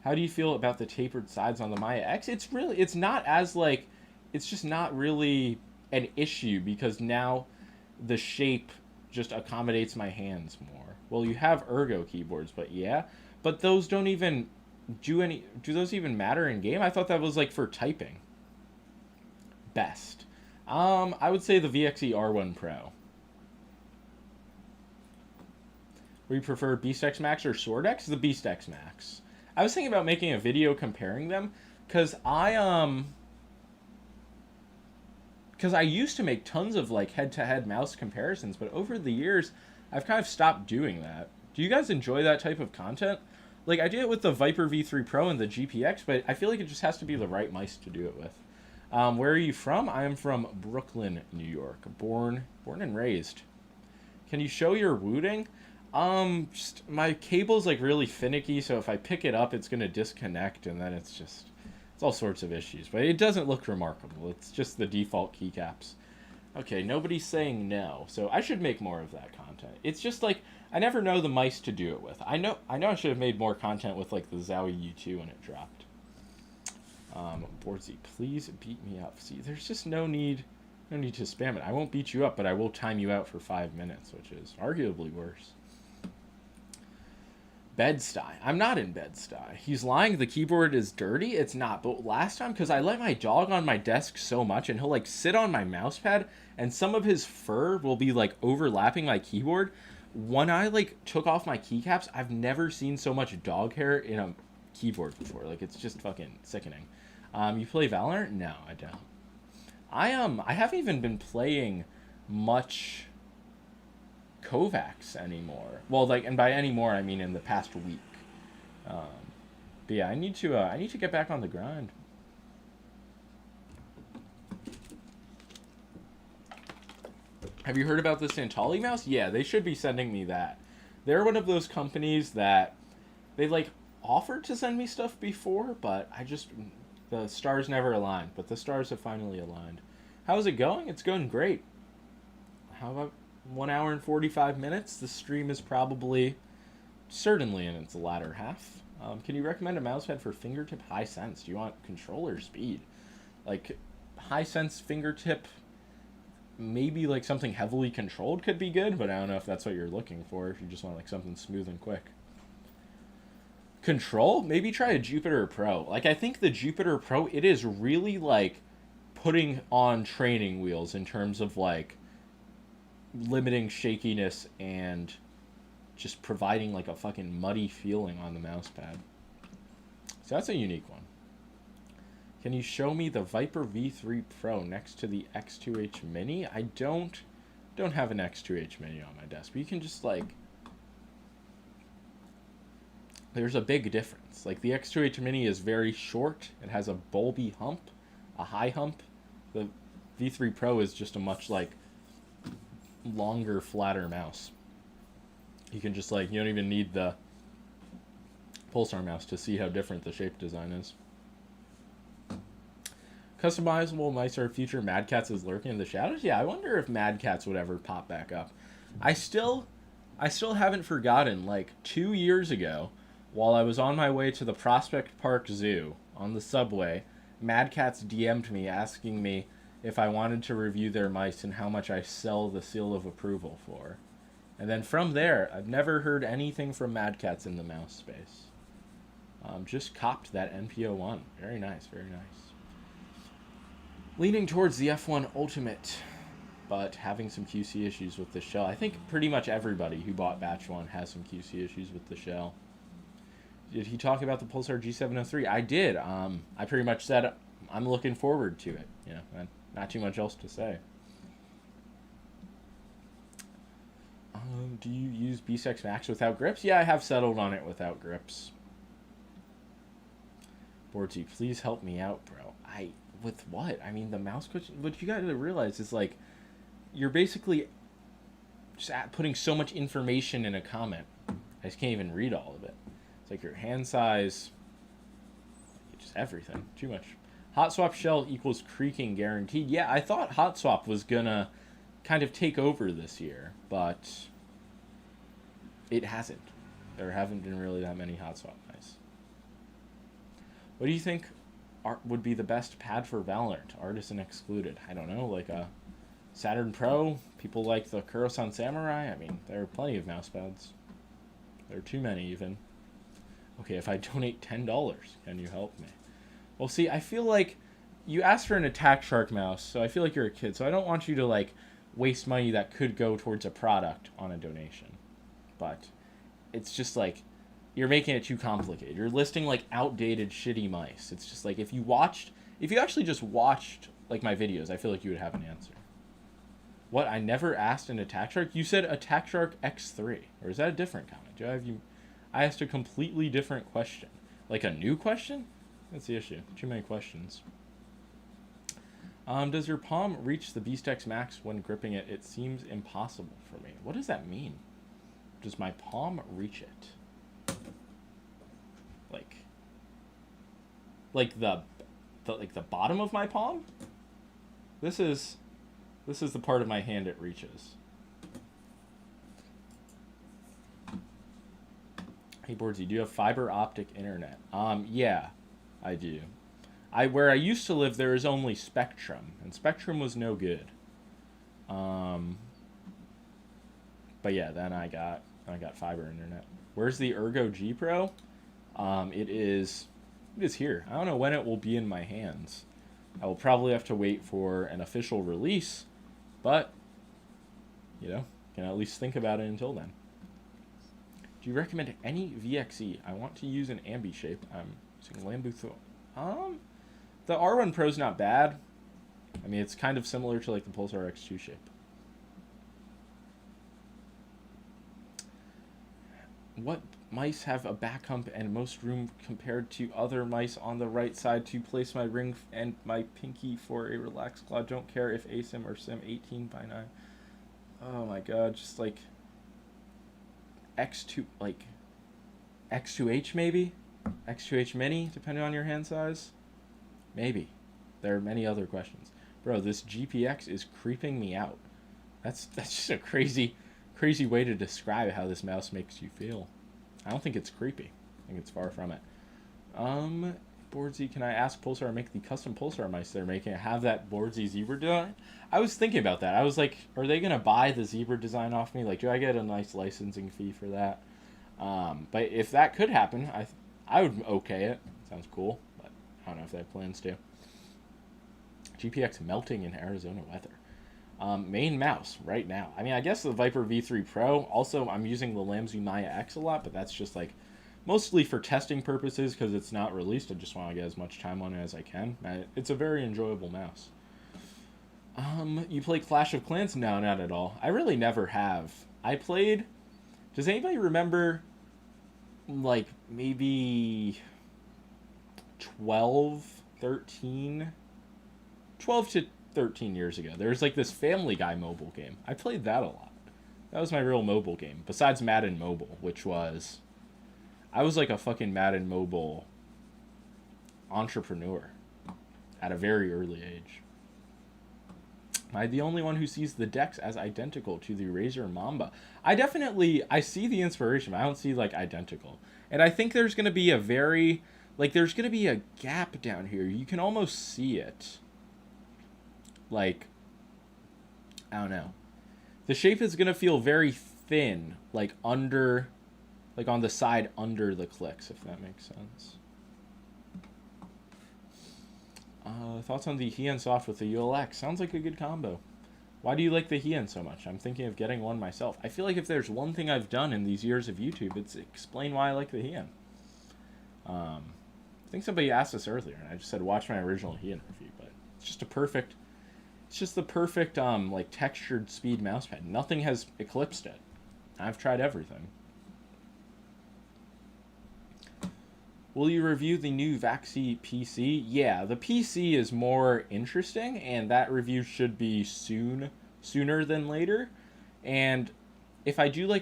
How do you feel about the tapered sides on the Maya X? It's not as, like, it's just not really an issue because now the shape just accommodates my hands more. Well, you have ergo keyboards, but yeah. But those don't even do those even matter in game? I thought that was, like, for typing. Best. I would say the Vxe R1 Pro. Would you prefer Beast X Max or Sword X? The Beast X Max. I was thinking about making a video comparing them because I used to make tons of, like, head-to-head mouse comparisons, but over the years, I've kind of stopped doing that. Do you guys enjoy that type of content? Like, I do it with the Viper V3 Pro and the GPX, but I feel like it just has to be the right mice to do it with. Where are you from? I am from Brooklyn, New York. Born and raised. Can you show your wooting? Just, my cable's, like, really finicky, so if I pick it up, it's gonna disconnect, and then it's all sorts of issues. But it doesn't look remarkable. It's just the default keycaps. Okay, nobody's saying no, so I should make more of that content. It's just, like, I never know the mice to do it with. I know I should have made more content with like the Zowie U2 when it dropped. Boardsy, please beat me up. See, there's just no need to spam it. I won't beat you up, but I will time you out for 5 minutes, which is arguably worse. Bed-Stuy. I'm not in Bed-Stuy. He's lying. The keyboard is dirty. It's not. But last time, because I let my dog on my desk so much, and he'll like sit on my mouse pad, and some of his fur will be like overlapping my keyboard. When I like took off my keycaps, I've never seen so much dog hair in a keyboard before. Like, it's just fucking sickening. You play Valorant? No, I don't. I haven't even been playing much Kovacs anymore. Well, like, and by anymore I mean in the past week. But yeah, I need to get back on the grind. Have you heard about the Santali mouse? Yeah, they should be sending me that. They're one of those companies that they like offered to send me stuff before, but the stars never aligned. But the stars have finally aligned. How's it going? It's going great. How about 1 hour and 45 minutes? The stream is certainly in its latter half. Can you recommend a mousepad for fingertip high sense? Do you want controller speed? Like, high sense fingertip, maybe like something heavily controlled could be good, but I don't know if that's what you're looking for, if you just want like something smooth and quick. Control? Maybe try a Jupiter Pro. Like, I think the Jupiter Pro, it is really like putting on training wheels in terms of like limiting shakiness and just providing like a fucking muddy feeling on the mouse pad. So that's a unique one. Can you show me the Viper V3 Pro next to the X2H Mini? I don't have an X2H Mini on my desk, but you can just like, there's a big difference. Like, the X2H Mini is very short. It has a bulby hump, a high hump. The V3 Pro is just a much like longer, flatter mouse. You can just like, you don't even need the Pulsar mouse to see how different the shape design is. Customizable mice are future. Mad Cats is lurking in the shadows. Yeah, I wonder if Mad Cats would ever pop back up. I still haven't forgotten, like 2 years ago, while I was on my way to the Prospect Park Zoo on the subway, Mad Cats DM'd me asking me if I wanted to review their mice and how much I sell the seal of approval for. And then from there, I've never heard anything from Mad Cats in the mouse space. Just copped that NPO1. Very nice, very nice. Leaning towards the F1 Ultimate, but having some QC issues with the shell. I think pretty much everybody who bought Batch 1 has some QC issues with the shell. Did he talk about the Pulsar G703? I did. I pretty much said I'm looking forward to it. You know, not too much else to say. Do you use Vxe Max without grips? Yeah, I have settled on it without grips. Boardsy, please help me out, bro. With what? I mean, the mouse cushion. What you got to realize is like, you're basically just putting so much information in a comment. I just can't even read all of it. It's like your hand size, just everything. Too much. Hot swap shell equals creaking guaranteed. Yeah, I thought hot swap was gonna kind of take over this year, but it hasn't. There haven't been really that many hot swap mice. What do you think would be the best pad for Valorant, artisan excluded? I don't know, like a Saturn Pro. People like the Kurosan Samurai. I mean, there are plenty of mouse pads. There are too many even. Okay, if I donate $10, can you help me? Well, see, I feel like you asked for an Attack Shark mouse, so I feel like you're a kid, so I don't want you to like waste money that could go towards a product on a donation. But it's just like, you're making it too complicated. You're listing like outdated shitty mice. It's just like, if you actually just watched like my videos, I feel like you would have an answer. What? I never asked an Attack Shark? You said Attack Shark X3, or is that a different comment? I asked a completely different question. Like a new question? That's the issue. Too many questions. Does your palm reach the Vxe Max when gripping it? It seems impossible for me. What does that mean? Does my palm reach it? Like the bottom of my palm? This is the part of my hand it reaches. Hey, Boardsy, do you have fiber optic internet? Yeah, I do. Where I used to live, there was only Spectrum, and Spectrum was no good. But yeah, then I got fiber internet. Where's the Ergo G Pro? It is here. I don't know when it will be in my hands. I will probably have to wait for an official release, but can at least think about it until then. Do you recommend any VXE? I want to use an ambi shape. I'm using Lambu. The R1 Pro's not bad. I mean, it's kind of similar to like the Pulsar X2 shape. What mice have a back hump and most room compared to other mice on the right side to place my ring and my pinky for a relaxed claw? Don't care if ASIM or SIM 18x9. Oh my god, just like X2, like X2H maybe? X2H mini, depending on your hand size? Maybe. There are many other questions. Bro, this GPX is creeping me out. That's just a crazy way to describe how this mouse makes you feel. I don't think it's creepy. I think it's far from it. Boardsy, can I ask Pulsar to make the custom Pulsar mice they're making? Have that Boardsy zebra design? I was thinking about that. I was like, are they going to buy the zebra design off me? Like, do I get a nice licensing fee for that? But if that could happen, I would okay it. Sounds cool, but I don't know if they have plans to. GPX melting in Arizona weather. Main mouse right now. I mean, I guess the Viper V3 Pro. Also, I'm using the Lambu Maya X a lot, but that's just like mostly for testing purposes because it's not released. I just want to get as much time on it as I can. It's a very enjoyable mouse. You play Clash of Clans? No, not at all. I really never have. I played... Does anybody remember, like, maybe 12 to 13 years ago? There's, like, this Family Guy mobile game. I played that a lot. That was my real mobile game. Besides Madden Mobile, which was... I was, like, a fucking Madden Mobile entrepreneur at a very early age. Am I the only one who sees the decks as identical to the Razer Mamba? I see the inspiration, but I don't see, like, identical. And I think there's going to be there's going to be a gap down here. You can almost see it. Like, I don't know. The shape is going to feel very thin, like, on the side under the clicks, if that makes sense. Thoughts on the Hien Soft with the ULX? Sounds like a good combo. Why do you like the Hien so much? I'm thinking of getting one myself. I feel like if there's one thing I've done in these years of YouTube, it's explain why I like the Hien. I think somebody asked this earlier, and I just said watch my original Hien review, but it's just the perfect like textured speed mousepad. Nothing has eclipsed it. I've tried everything. Will you review the new Vxe PC? Yeah, the PC is more interesting, and that review should be sooner than later. And if I do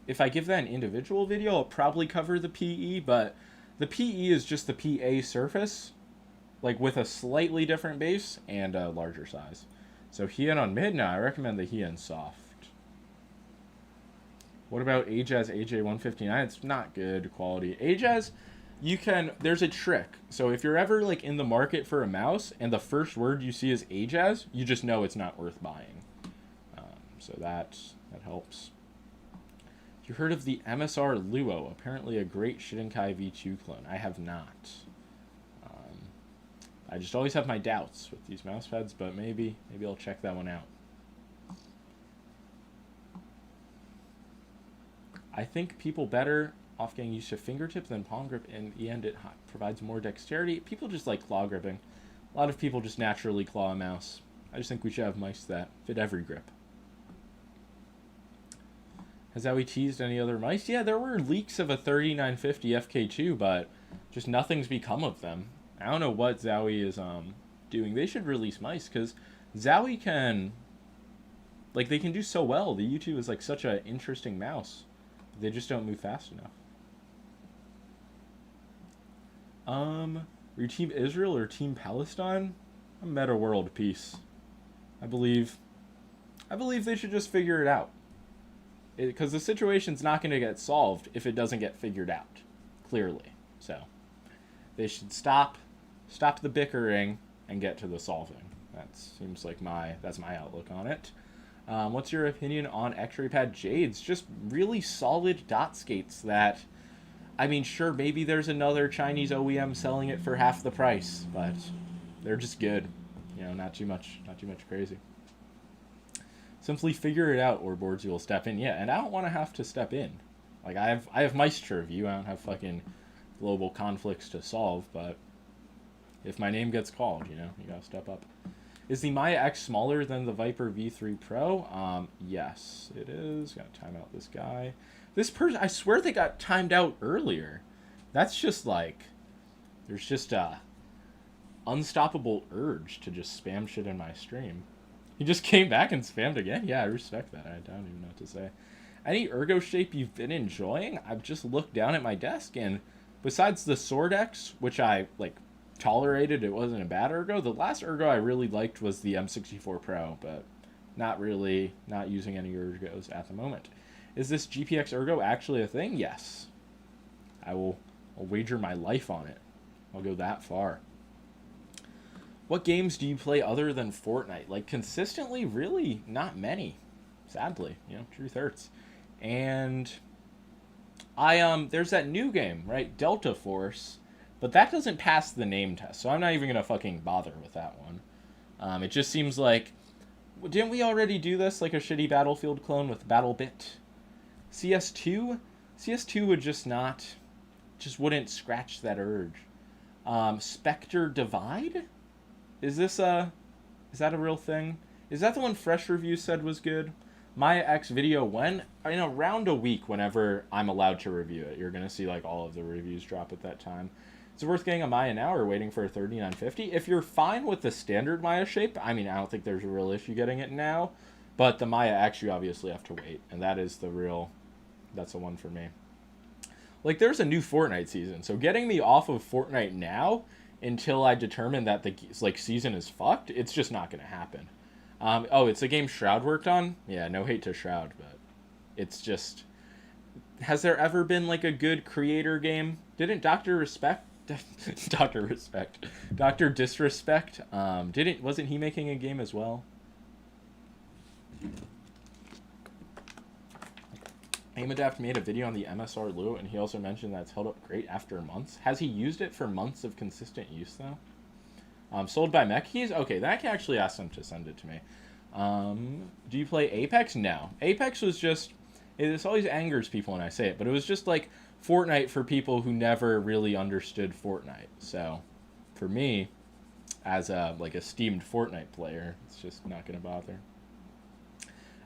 if I give that an individual video, I'll probably cover the PE, but the PE is just the PA surface, like with a slightly different base and a larger size. So Hien on mid? No, I recommend the Hien soft. What about Ajaz AJ159? It's not good quality. Ajaz... there's a trick. So if you're ever like in the market for a mouse and the first word you see is Ajaz, you just know it's not worth buying. So that helps. You heard of the MSR Luo? Apparently a great Shidenkai V2 clone. I have not. I just always have my doubts with these mouse pads, but maybe I'll check that one out. I think people better off getting used to fingertip than palm grip. In the end, it provides more dexterity. People just like claw gripping. A lot of people just naturally claw a mouse. I just think we should have mice that fit every grip. Has Zowie teased any other mice? Yeah, there were leaks of a 3950 FK2, but just nothing's become of them. I don't know what Zowie is doing. They should release mice, because Zowie can... Like, they can do so well. The U2 is like such an interesting mouse. They just don't move fast enough. Are you Team Israel or Team Palestine? I'm meta world peace. I believe they should just figure it out. because the situation's not going to get solved if it doesn't get figured out clearly. So they should stop the bickering and get to the solving. That seems like that's my outlook on it. What's your opinion on X-Ray Pad Jades? Just really solid dot skates that, I mean, sure, maybe there's another Chinese OEM selling it for half the price, but they're just good. You know, not too much crazy. Simply figure it out, or boards you will step in. Yeah, and I don't want to have to step in. Like, I have mice to review. I don't have fucking global conflicts to solve, but if my name gets called, you know, you gotta step up. Is the Maya X smaller than the Viper V3 Pro? Yes, it is. Gotta time out this guy. This person, I swear they got timed out earlier. That's just like, there's just a unstoppable urge to just spam shit in my stream. He just came back and spammed again. Yeah, I respect that. I don't even know what to say. Any Ergo shape you've been enjoying? I've just looked down at my desk, and besides the Sword X, which I like tolerated, it wasn't a bad Ergo. The last Ergo I really liked was the M64 Pro, but not using any Ergos at the moment. Is this GPX Ergo actually a thing? Yes. I'll wager my life on it. I'll go that far. What games do you play other than Fortnite? Like, consistently, really not many. Sadly, you know, truth hurts. And there's that new game, right? Delta Force, but that doesn't pass the name test, so I'm not even gonna fucking bother with that one. It just seems like, didn't we already do this, like a shitty Battlefield clone with BattleBit? CS2 would just wouldn't scratch that urge. Spectre Divide? Is that a real thing? Is that the one Fresh Review said was good? Maya X video when? In around a week, whenever I'm allowed to review it. You're gonna see like all of the reviews drop at that time. Is it worth getting a Maya now or waiting for a 3950? If you're fine with the standard Maya shape, I mean, I don't think there's a real issue getting it now. But the Maya X, you obviously have to wait. And that's the one for me. Like, there's a new Fortnite season. So getting me off of Fortnite now until I determine that the season is fucked, it's just not going to happen. It's a game Shroud worked on? Yeah, no hate to Shroud, but it's just... Has there ever been, like, a good creator game? Didn't Dr. Disrespect, wasn't he making a game as well? AimAdapt made a video on the MSR Lou, and he also mentioned that it's held up great after months. Has he used it for months of consistent use, though? Sold by Mech Keys? Okay, then I can actually ask them to send it to me. Do you play Apex? No. Apex was just... This always angers people when I say it, but it was just like Fortnite for people who never really understood Fortnite. So, for me, as a esteemed Fortnite player, it's just not going to bother.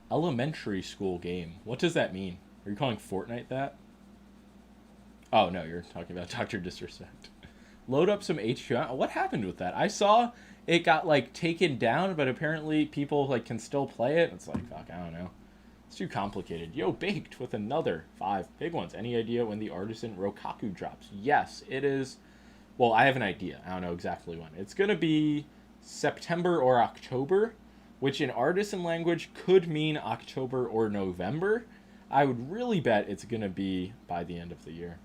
Elementary school game. What does that mean? Are you calling Fortnite that? Oh, no, you're talking about Dr. Disrespect. Load up some HQ. What happened with that? I saw it got, taken down, but apparently people, can still play it. It's like, fuck, I don't know. It's too complicated. Yo, Baked with another 5 big ones. Any idea when the Artisan Rokaku drops? Yes, it is. Well, I have an idea. I don't know exactly when. It's going to be September or October, which in Artisan language could mean October or November. I would really bet it's going to be by the end of the year.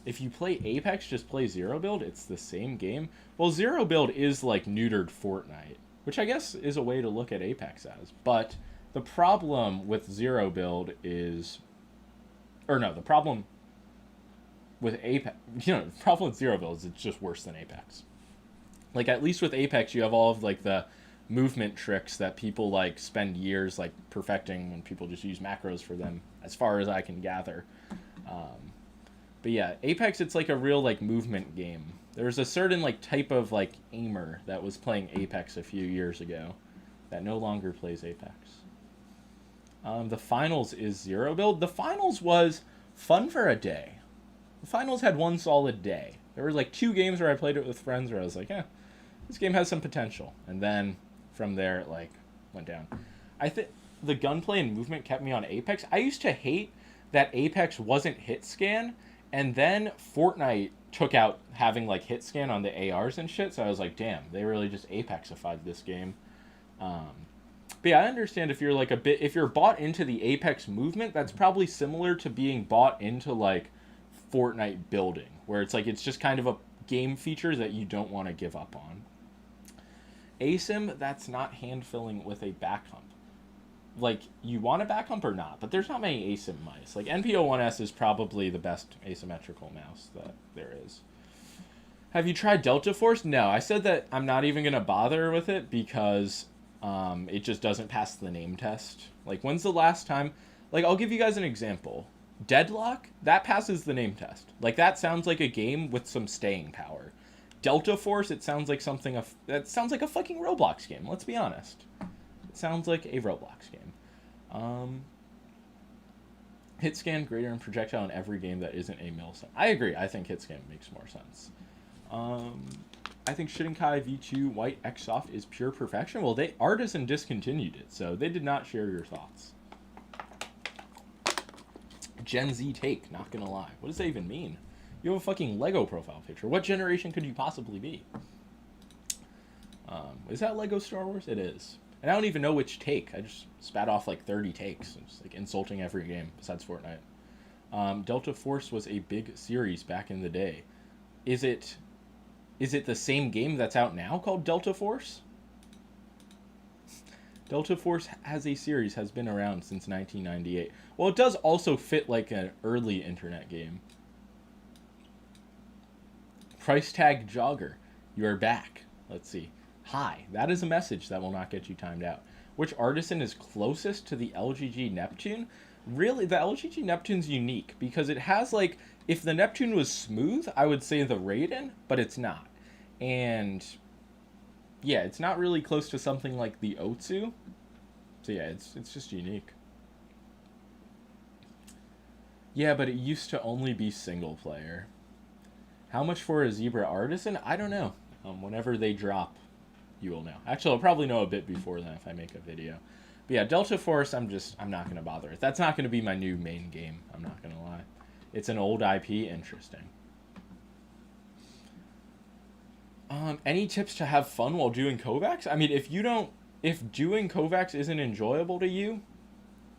If you play Apex, just play Zero Build. It's the same game. Well, Zero Build is neutered Fortnite, which I guess is a way to look at Apex as. But the problem with Zero Build is... the problem with Apex... the problem with Zero Build is it's just worse than Apex. At least with Apex, you have all of, the movement tricks that people, spend years, perfecting when people just use macros for them, as far as I can gather. But yeah, Apex, it's a real, movement game. There's a certain, type of, aimer that was playing Apex a few years ago that no longer plays Apex. The finals is Zero Build. The finals was fun for a day. The finals had one solid day. There were, 2 games where I played it with friends where I was like, this game has some potential. And then from there, it, went down. I think the gunplay and movement kept me on Apex. I used to hate that Apex wasn't hit scan, and then Fortnite took out having, hit scan on the ARs and shit, so I was like, damn, they really just Apexified this game. But yeah, I understand if you're like if you're bought into the Apex movement, that's probably similar to being bought into like Fortnite building, where it's like it's just kind of a game feature that you don't want to give up on. ASIM, that's not hand filling with a back hump. Like, you want a back hump or not, but there's not many ASIM mice. Like, NPO1S is probably the best asymmetrical mouse that there is. Have you tried Delta Force? No, I said that I'm not even going to bother with it because it just doesn't pass the name test. Like, when's the last time? Like, I'll give you guys an example. Deadlock, that passes the name test. Like, that sounds like a game with some staying power. Delta Force, it sounds like that sounds like a fucking Roblox game, let's be honest. It sounds like a Roblox game. Hit scan greater in projectile in every game that isn't a millisecond. I agree, I think hit scan makes more sense. I think Shinnkai V2 White X Soft is pure perfection. Well, Artisan discontinued it, so they did not share your thoughts. Gen Z take, not gonna lie. What does that even mean? You have a fucking Lego profile picture. What generation could you possibly be? Is that Lego Star Wars? It is. And I don't even know which take. I just spat off like 30 takes. I'm just like insulting every game besides Fortnite. Delta Force was a big series back in the day. Is it the same game that's out now called Delta Force? Delta Force has been around since 1998. Well, it does also fit like an early internet game. Price tag jogger, you are back. Let's see. Hi, that is a message that will not get you timed out. Which Artisan is closest to the LGG Neptune? Really, the LGG Neptune's unique because it has like, if the Neptune was smooth, I would say the Raiden, but it's not. And yeah, it's not really close to something like the Otsu. So yeah, it's just unique. Yeah, but it used to only be single player. How much for a Zebra Artisan? I don't know. Whenever they drop, you will know. Actually, I'll probably know a bit before then if I make a video. But yeah, Delta Force, I'm not going to bother with. That's not going to be my new main game. I'm not going to lie. It's an old IP. Interesting. Any tips to have fun while doing Kovacs? I mean, if doing Kovacs isn't enjoyable to you,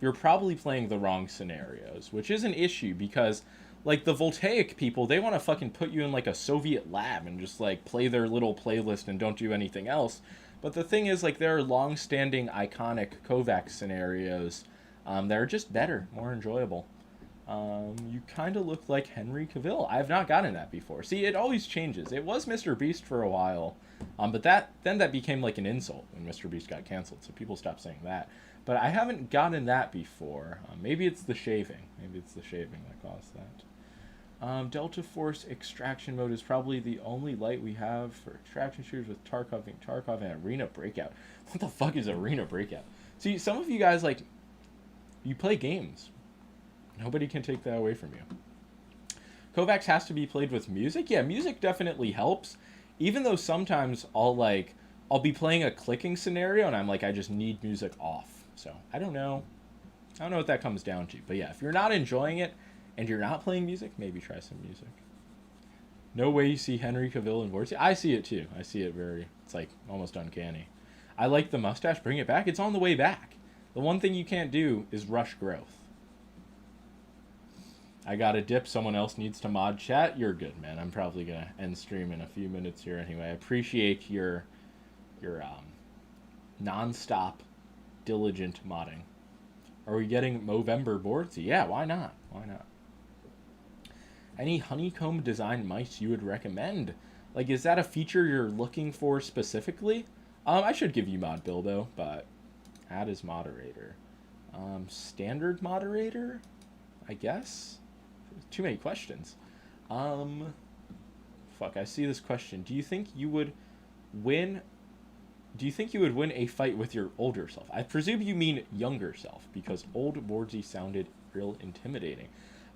you're probably playing the wrong scenarios, which is an issue because, like, the Voltaic people, they want to fucking put you in, like, a Soviet lab and just, like, play their little playlist and don't do anything else. But the thing is, like, there are long-standing iconic Kovacs scenarios that are just better, more enjoyable. You kind of look like Henry Cavill. I have not gotten that before. See, it always changes. It was Mr. Beast for a while, but then that became like an insult when Mr. Beast got canceled, so people stopped saying that. But I haven't gotten that before. Maybe it's the shaving. Maybe it's the shaving that caused that. Delta Force extraction mode is probably the only light we have for extraction shooters with Tarkov and Arena Breakout. What the fuck is Arena Breakout? See, some of you guys, like, you play games. Nobody can take that away from you. Kovacs has to be played with music? Yeah, music definitely helps. Even though sometimes I'll be playing a clicking scenario and I'm like, I just need music off. So, I don't know what that comes down to. But yeah, if you're not enjoying it and you're not playing music, maybe try some music. No way you see Henry Cavill in Vortex. I see it too. I see it it's like almost uncanny. I like the mustache. Bring it back. It's on the way back. The one thing you can't do is rush growth. I got a dip. Someone else needs to mod chat. You're good, man. I'm probably going to end stream in a few minutes here anyway. I appreciate your non-stop, diligent modding. Are we getting Movember boards? Yeah, why not? Why not? Any honeycomb design mice you would recommend? Like, is that a feature you're looking for specifically? I should give you mod Bilbo, but add as moderator. Standard moderator? I guess? Too many questions. Fuck, I see this question. Do you think you would win a fight with your older self? I presume you mean younger self, because old Bordsy sounded real intimidating.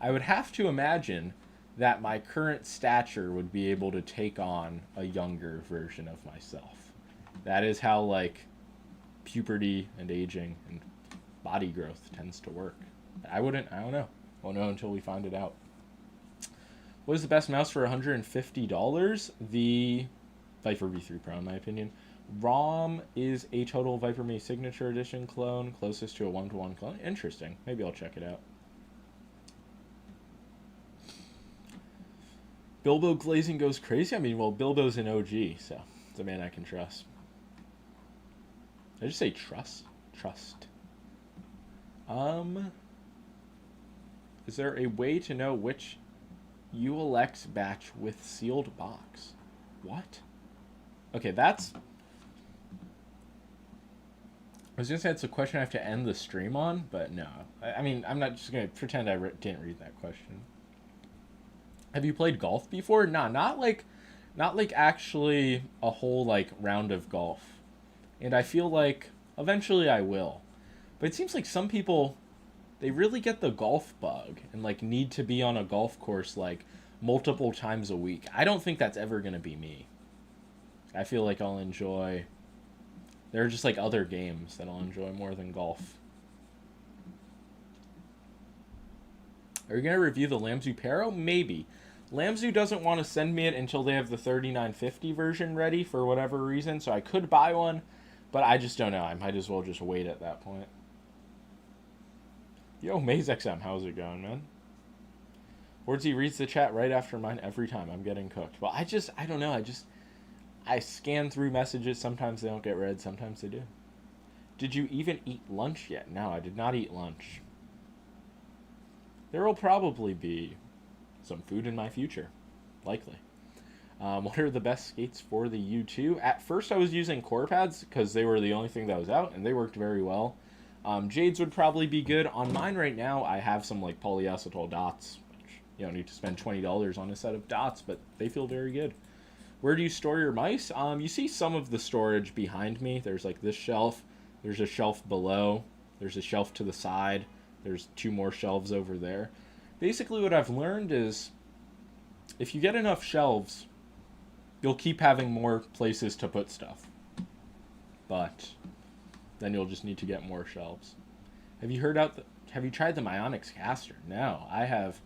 I would have to imagine that my current stature would be able to take on a younger version of myself. That is how, like, puberty and aging and body growth tends to work. I don't know. We'll know until we find it out. What is the best mouse for $150? The Viper V3 Pro, in my opinion. ROM is a Total Viper Me Signature Edition clone, closest to a 1-to-1 clone. Interesting. Maybe I'll check it out. Bilbo glazing goes crazy? I mean, well, Bilbo's an OG, so it's a man I can trust. Did I just say trust? Trust. Is there a way to know which ULX batch with sealed box? What? Okay, that's... I was going to say it's a question I have to end the stream on, but no. I mean, I'm not just going to pretend I didn't read that question. Have you played golf before? Nah, not like actually a whole like round of golf. And I feel like eventually I will. But it seems like some people, they really get the golf bug and like need to be on a golf course like multiple times a week. I don't think that's ever going to be me. I feel like I'll enjoy... There are just like other games that I'll enjoy more than golf. Are you going to review the Lambu Perro? Maybe. Lambu doesn't want to send me it until they have the 3950 version ready for whatever reason, so I could buy one, but I just don't know. I might as well just wait at that point. Yo, MazeXM, how's it going, man? Wordsy reads the chat right after mine every time. I'm getting cooked. Well, I don't know. I scan through messages. Sometimes they don't get read. Sometimes they do. Did you even eat lunch yet? No, I did not eat lunch. There will probably be some food in my future. Likely. What are the best skates for the U2? At first I was using core pads because they were the only thing that was out, and they worked very well. Jades would probably be good. On mine right now, I have some like polyacetal dots, which you don't need to spend $20 on a set of dots, but they feel very good. Where do you store your mice? You see some of the storage behind me. There's like this shelf. There's a shelf below. There's a shelf to the side. There's 2 more shelves over there. Basically what I've learned is if you get enough shelves, you'll keep having more places to put stuff. But then you'll just need to get more shelves. Have you tried the Myonix caster? No, I have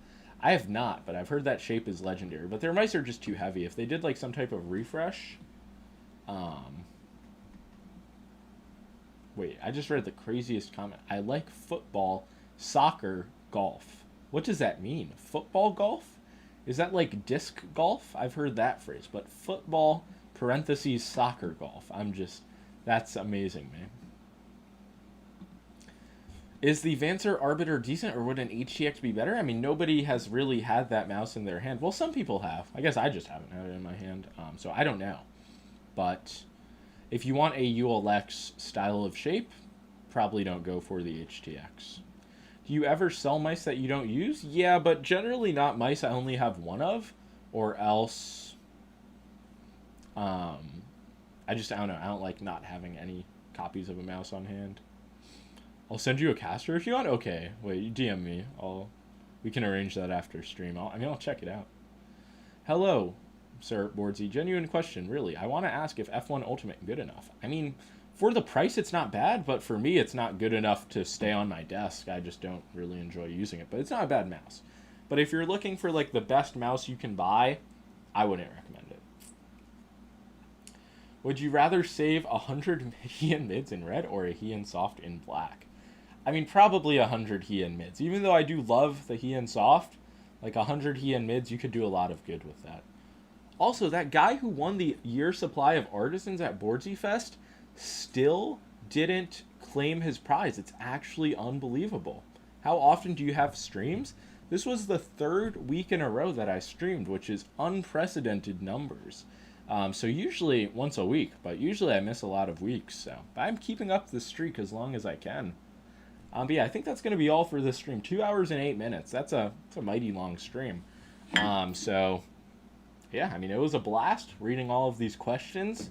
not, but I've heard that shape is legendary. But their mice are just too heavy. If they did like some type of refresh, wait, I just read the craziest comment. I like football, soccer, golf. What does that mean? Football golf? Is that like disc golf? I've heard that phrase, but football parentheses soccer golf. That's amazing, man. Is the Vancer Arbiter decent, or would an HTX be better? I mean, nobody has really had that mouse in their hand. Well, some people have. I guess I just haven't had it in my hand, so I don't know. But if you want a ULX style of shape, probably don't go for the HTX. Do you ever sell mice that you don't use? Yeah, but generally not mice I only have one of, or else I don't know. I don't like not having any copies of a mouse on hand. I'll send you a caster if you want. Okay, wait, you DM me. We can arrange that after stream. I'll check it out. Hello, Sir Boardsy. Genuine question, really. I want to ask if F1 Ultimate good enough. I mean, for the price, it's not bad, but for me, it's not good enough to stay on my desk. I just don't really enjoy using it, but it's not a bad mouse. But if you're looking for like the best mouse you can buy, I wouldn't recommend it. Would you rather save 100 Heian mids in red or a Heian soft in black? I mean, probably 100 Heian mids. Even though I do love the Heian soft, like 100 Heian mids, you could do a lot of good with that. Also, that guy who won the year supply of Artisans at Boardsy Fest still didn't claim his prize. It's actually unbelievable. How often do you have streams? This was the 3rd week in a row that I streamed, which is unprecedented numbers. So usually once a week, but usually I miss a lot of weeks. So I'm keeping up the streak as long as I can. But yeah, I think that's going to be all for this stream. 2 hours and 8 minutes. That's a mighty long stream. So yeah, I mean, it was a blast reading all of these questions.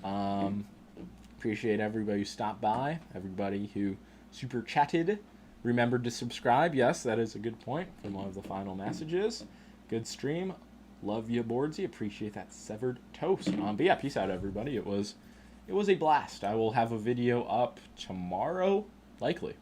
Appreciate everybody who stopped by, everybody who super chatted, remembered to subscribe. Yes, that is a good point from one of the final messages. Good stream. Love you, Boardsy. Appreciate that severed toast. But yeah, peace out, everybody. It was a blast. I will have a video up tomorrow, likely.